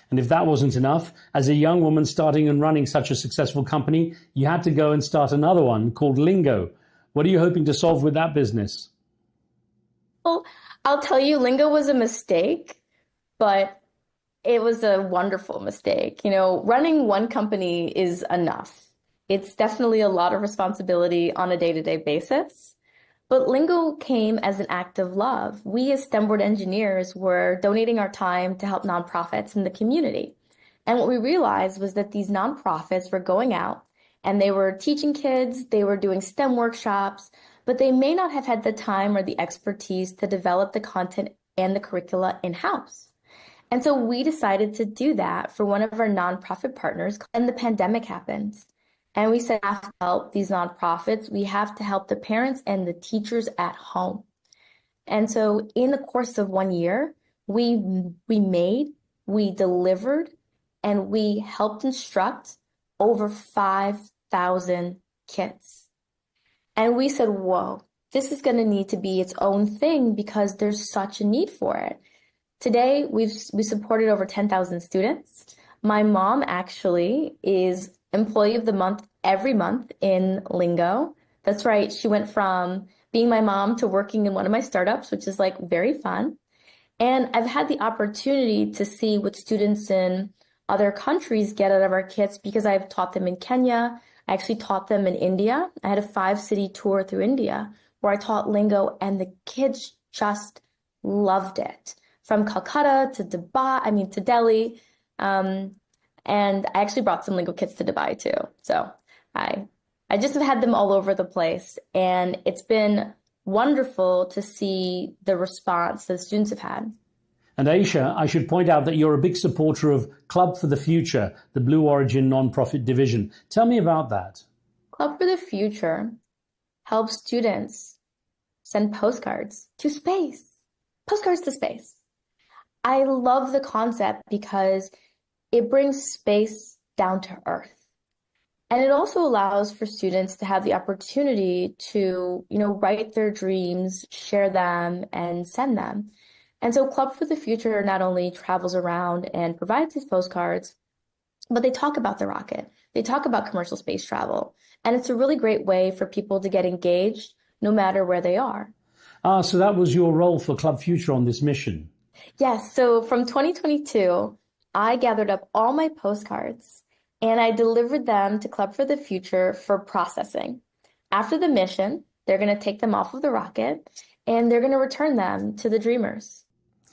Speaker 26: And if that wasn't enough, as a young woman starting and running such a successful company, you had to go and start another one called Lingo. What are you hoping to solve with that business?
Speaker 7: Well, I'll tell you, Lingo was a mistake, but it was a wonderful mistake. Running one company is enough. It's definitely a lot of responsibility on a day-to-day basis. But Lingo came as an act of love. We as STEM Board engineers were donating our time to help nonprofits in the community. And what we realized was that these nonprofits were going out and they were teaching kids, they were doing STEM workshops, but they may not have had the time or the expertise to develop the content and the curricula in-house. And so we decided to do that for one of our nonprofit partners, and the pandemic happened. And we said, we have to help these nonprofits. We have to help the parents and the teachers at home. And so in the course of 1 year, we delivered, and we helped instruct over 5,000 kids. And we said, whoa, this is going to need to be its own thing because there's such a need for it. Today, we supported over 10,000 students. My mom actually is Employee of the Month every month in Lingo. That's right. She went from being my mom to working in one of my startups, which is like very fun. And I've had the opportunity to see what students in other countries get out of our kits because I've taught them in Kenya. I actually taught them in India. I had a 5-city tour through India where I taught lingo, and the kids just loved it. From Calcutta to Dubai, to Delhi. And I actually brought some lingo kits to Dubai too. So I just have had them all over the place. And it's been wonderful to see the response that the students have had.
Speaker 26: And Aisha, I should point out that you're a big supporter of Club for the Future, the Blue Origin nonprofit division. Tell me about that.
Speaker 7: Club for the Future helps students send postcards to space. Postcards to space. I love the concept because it brings space down to earth. And it also allows for students to have the opportunity to, write their dreams, share them, and send them. And so Club for the Future not only travels around and provides these postcards, but they talk about the rocket. They talk about commercial space travel. And it's a really great way for people to get engaged no matter where they are.
Speaker 26: So that was your role for Club Future on this mission?
Speaker 7: Yes. So from 2022, I gathered up all my postcards and I delivered them to Club for the Future for processing. After the mission, they're going to take them off of the rocket and they're going to return them to the dreamers.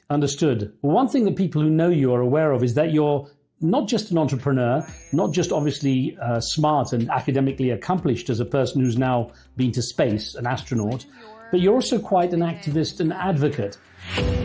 Speaker 26: Understood. Well, one thing that people who know you are aware of is that you're not just an entrepreneur, not just obviously smart and academically accomplished as a person who's now been to space, an astronaut, but you're also quite an activist and advocate.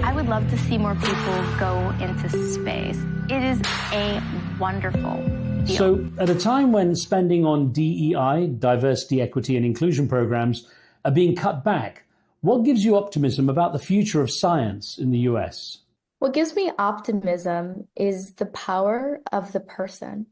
Speaker 1: I would love to see more people go into space. It is a wonderful deal.
Speaker 26: So at a time when spending on DEI, diversity, equity and inclusion programs, are being cut back, what gives you optimism about the future of science in the US?
Speaker 7: What gives me optimism is the power of the person.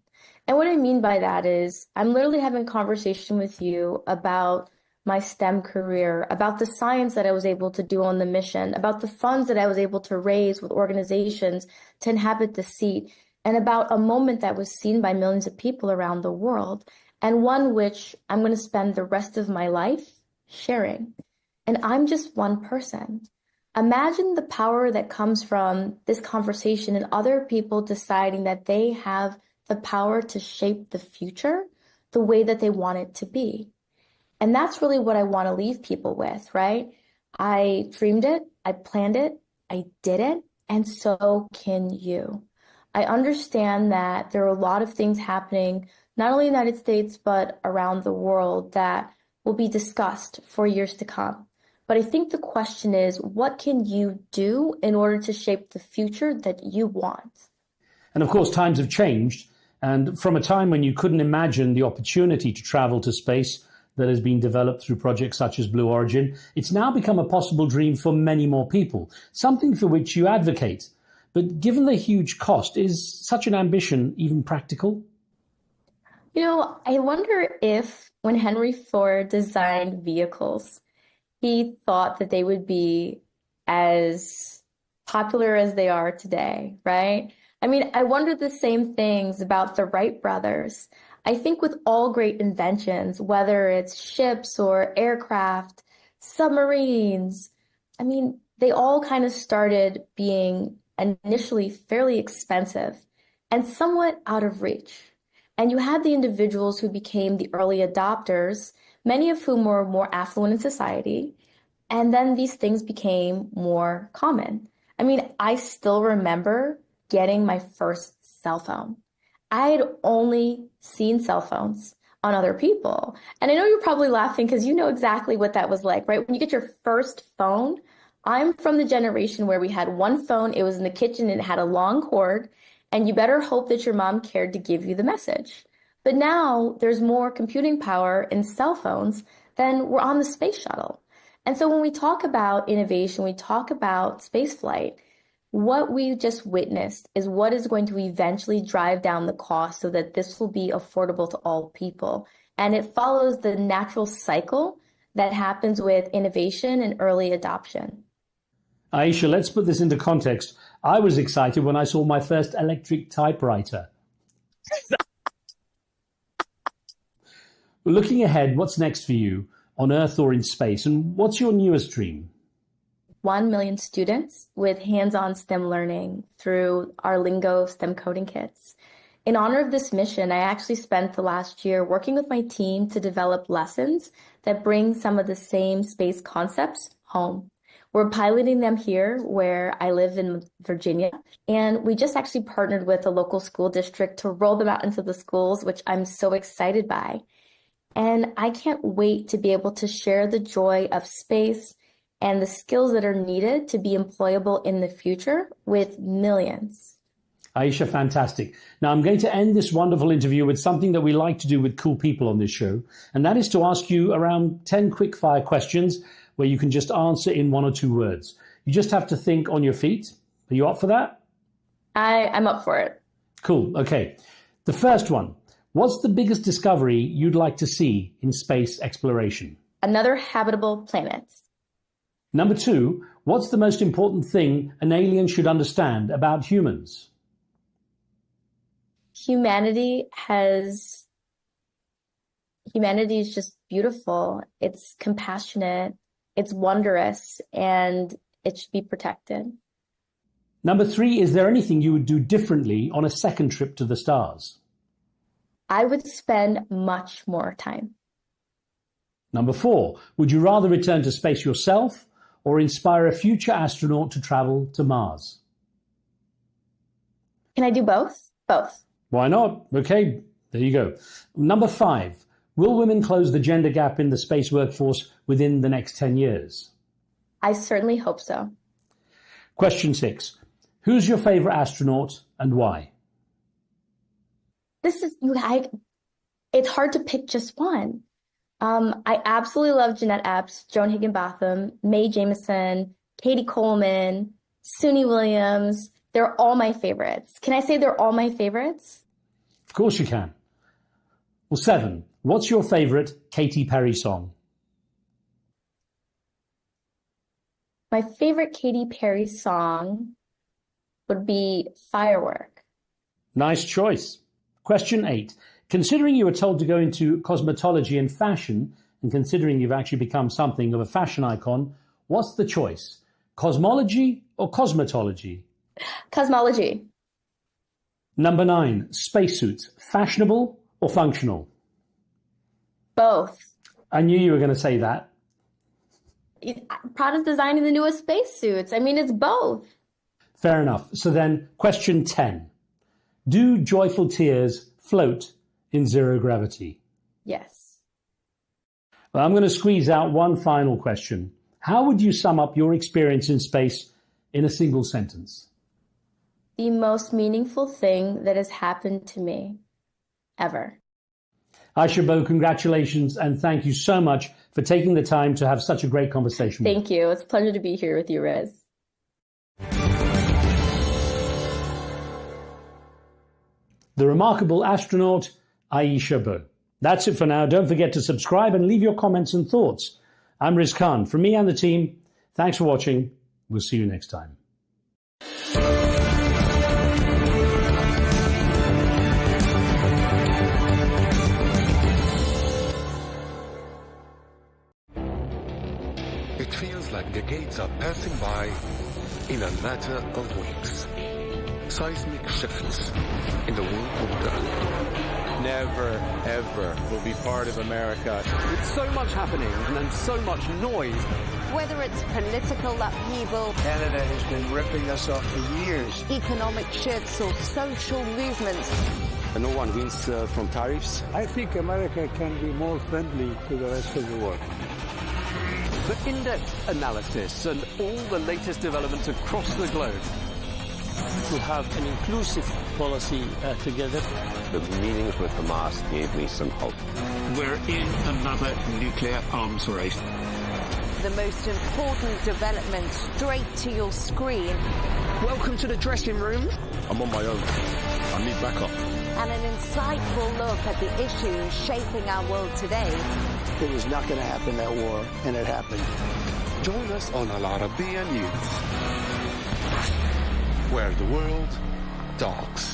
Speaker 7: And what I mean by that is I'm literally having a conversation with you about my STEM career, about the science that I was able to do on the mission, about the funds that I was able to raise with organizations to inhabit the seat, and about a moment that was seen by millions of people around the world, and one which I'm going to spend the rest of my life sharing. And I'm just one person. Imagine the power that comes from this conversation and other people deciding that they have the power to shape the future the way that they want it to be. And that's really what I want to leave people with, right? I dreamed it, I planned it, I did it, and so can you. I understand that there are a lot of things happening, not only in the United States, but around the world that will be discussed for years to come. But I think the question is, what can you do in order to shape the future that you want?
Speaker 26: And of course, times have changed. And from a time when you couldn't imagine the opportunity to travel to space that has been developed through projects such as Blue Origin, it's now become a possible dream for many more people, something for which you advocate. But given the huge cost, is such an ambition even practical?
Speaker 7: I wonder if when Henry Ford designed vehicles, he thought that they would be as popular as they are today, right? I wonder the same things about the Wright brothers. I think with all great inventions, whether it's ships or aircraft, submarines, they all kind of started being initially fairly expensive and somewhat out of reach. And you had the individuals who became the early adopters, many of whom were more affluent in society, and then these things became more common. I still remember getting my first cell phone. I had only seen cell phones on other people. And I know you're probably laughing because you know exactly what that was like, right? When you get your first phone, I'm from the generation where we had one phone, it was in the kitchen and it had a long cord, and you better hope that your mom cared to give you the message. But now there's more computing power in cell phones than we're on the space shuttle. And so when we talk about innovation, we talk about spaceflight, what we just witnessed is what is going to eventually drive down the cost so that this will be affordable to all people. And it follows the natural cycle that happens with innovation and early adoption.
Speaker 26: Aisha, let's put this into context. I was excited when I saw my first electric typewriter. Looking ahead, what's next for you on Earth or in space? And what's your newest dream?
Speaker 7: 1 million students with hands-on STEM learning through our Lingo STEM coding kits. In honor of this mission, I actually spent the last year working with my team to develop lessons that bring some of the same space concepts home. We're piloting them here where I live in Virginia, and we just actually partnered with a local school district to roll them out into the schools, which I'm so excited by. And I can't wait to be able to share the joy of space and the skills that are needed to be employable in the future with millions.
Speaker 26: Aisha, fantastic. Now, I'm going to end this wonderful interview with something that we like to do with cool people on this show, and that is to ask you around 10 quick-fire questions where you can just answer in 1 or 2 words. You just have to think on your feet. Are you up for that?
Speaker 7: I'm up for it.
Speaker 26: Cool. Okay. The first one. What's the biggest discovery you'd like to see in space exploration?
Speaker 7: Another habitable planet.
Speaker 26: Number 2. What's the most important thing an alien should understand about humans?
Speaker 7: Humanity is just beautiful. It's compassionate. It's wondrous, and it should be protected.
Speaker 26: Number 3, is there anything you would do differently on a second trip to the stars?
Speaker 7: I would spend much more time.
Speaker 26: Number 4, would you rather return to space yourself or inspire a future astronaut to travel to Mars?
Speaker 7: Can I do both? Both.
Speaker 26: Why not? Okay, there you go. Number 5, will women close the gender gap in the space workforce within the next 10 years?
Speaker 7: I certainly hope so.
Speaker 26: Question 6, who's your favorite astronaut and why?
Speaker 7: It's hard to pick just one. I absolutely love Jeanette Epps, Joan Higginbotham, Mae Jemison, Katie Coleman, Suni Williams. They're all my favorites. Can I say they're all my favorites?
Speaker 26: Of course you can. Well, 7, what's your favorite Katy Perry song?
Speaker 7: My favorite Katy Perry song would be Firework.
Speaker 26: Nice choice. Question 8. Considering you were told to go into cosmetology and fashion, and considering you've actually become something of a fashion icon, what's the choice? Cosmology or cosmetology?
Speaker 7: Cosmology.
Speaker 26: Number 9. Spacesuits. Fashionable or functional?
Speaker 7: Both.
Speaker 26: I knew you were going to say that.
Speaker 7: Prada's designing the newest spacesuits. I mean, it's both.
Speaker 26: Fair enough. So then, question 10. Do joyful tears float in zero gravity?
Speaker 7: Yes.
Speaker 26: Well, I'm going to squeeze out one final question. How would you sum up your experience in space in a single sentence?
Speaker 7: The most meaningful thing that has happened to me ever.
Speaker 26: Aisha Bo, congratulations, and thank you so much for taking the time to have such a great conversation.
Speaker 7: Thank you. It's a pleasure to be here with you, Riz.
Speaker 26: The remarkable astronaut, Aisha Bo. That's it for now. Don't forget to subscribe and leave your comments and thoughts. I'm Riz Khan. From me and the team, thanks for watching. We'll see you next time.
Speaker 8: It feels like decades are passing by in a matter of weeks. Seismic shifts in the world order.
Speaker 21: Never, ever will be part of America. With so much happening and so much noise.
Speaker 2: Whether it's political upheaval,
Speaker 6: Canada has been ripping us off for years.
Speaker 2: economic shifts or social movements,
Speaker 19: And no one wins from tariffs.
Speaker 6: I think America can be more friendly to the rest of the world.
Speaker 21: The in-depth analysis and all the latest developments across the globe.
Speaker 19: To have an inclusive policy together.
Speaker 21: The meetings with Hamas gave me some hope.
Speaker 8: We're in another nuclear arms race.
Speaker 2: the most important development straight to your screen.
Speaker 21: Welcome to the dressing room.
Speaker 8: I'm on my own. I need backup.
Speaker 2: And an insightful look at the issues shaping our world today.
Speaker 6: It was not going to happen, that war, and it happened.
Speaker 8: Join us on Al Arabiya News. where the world talks.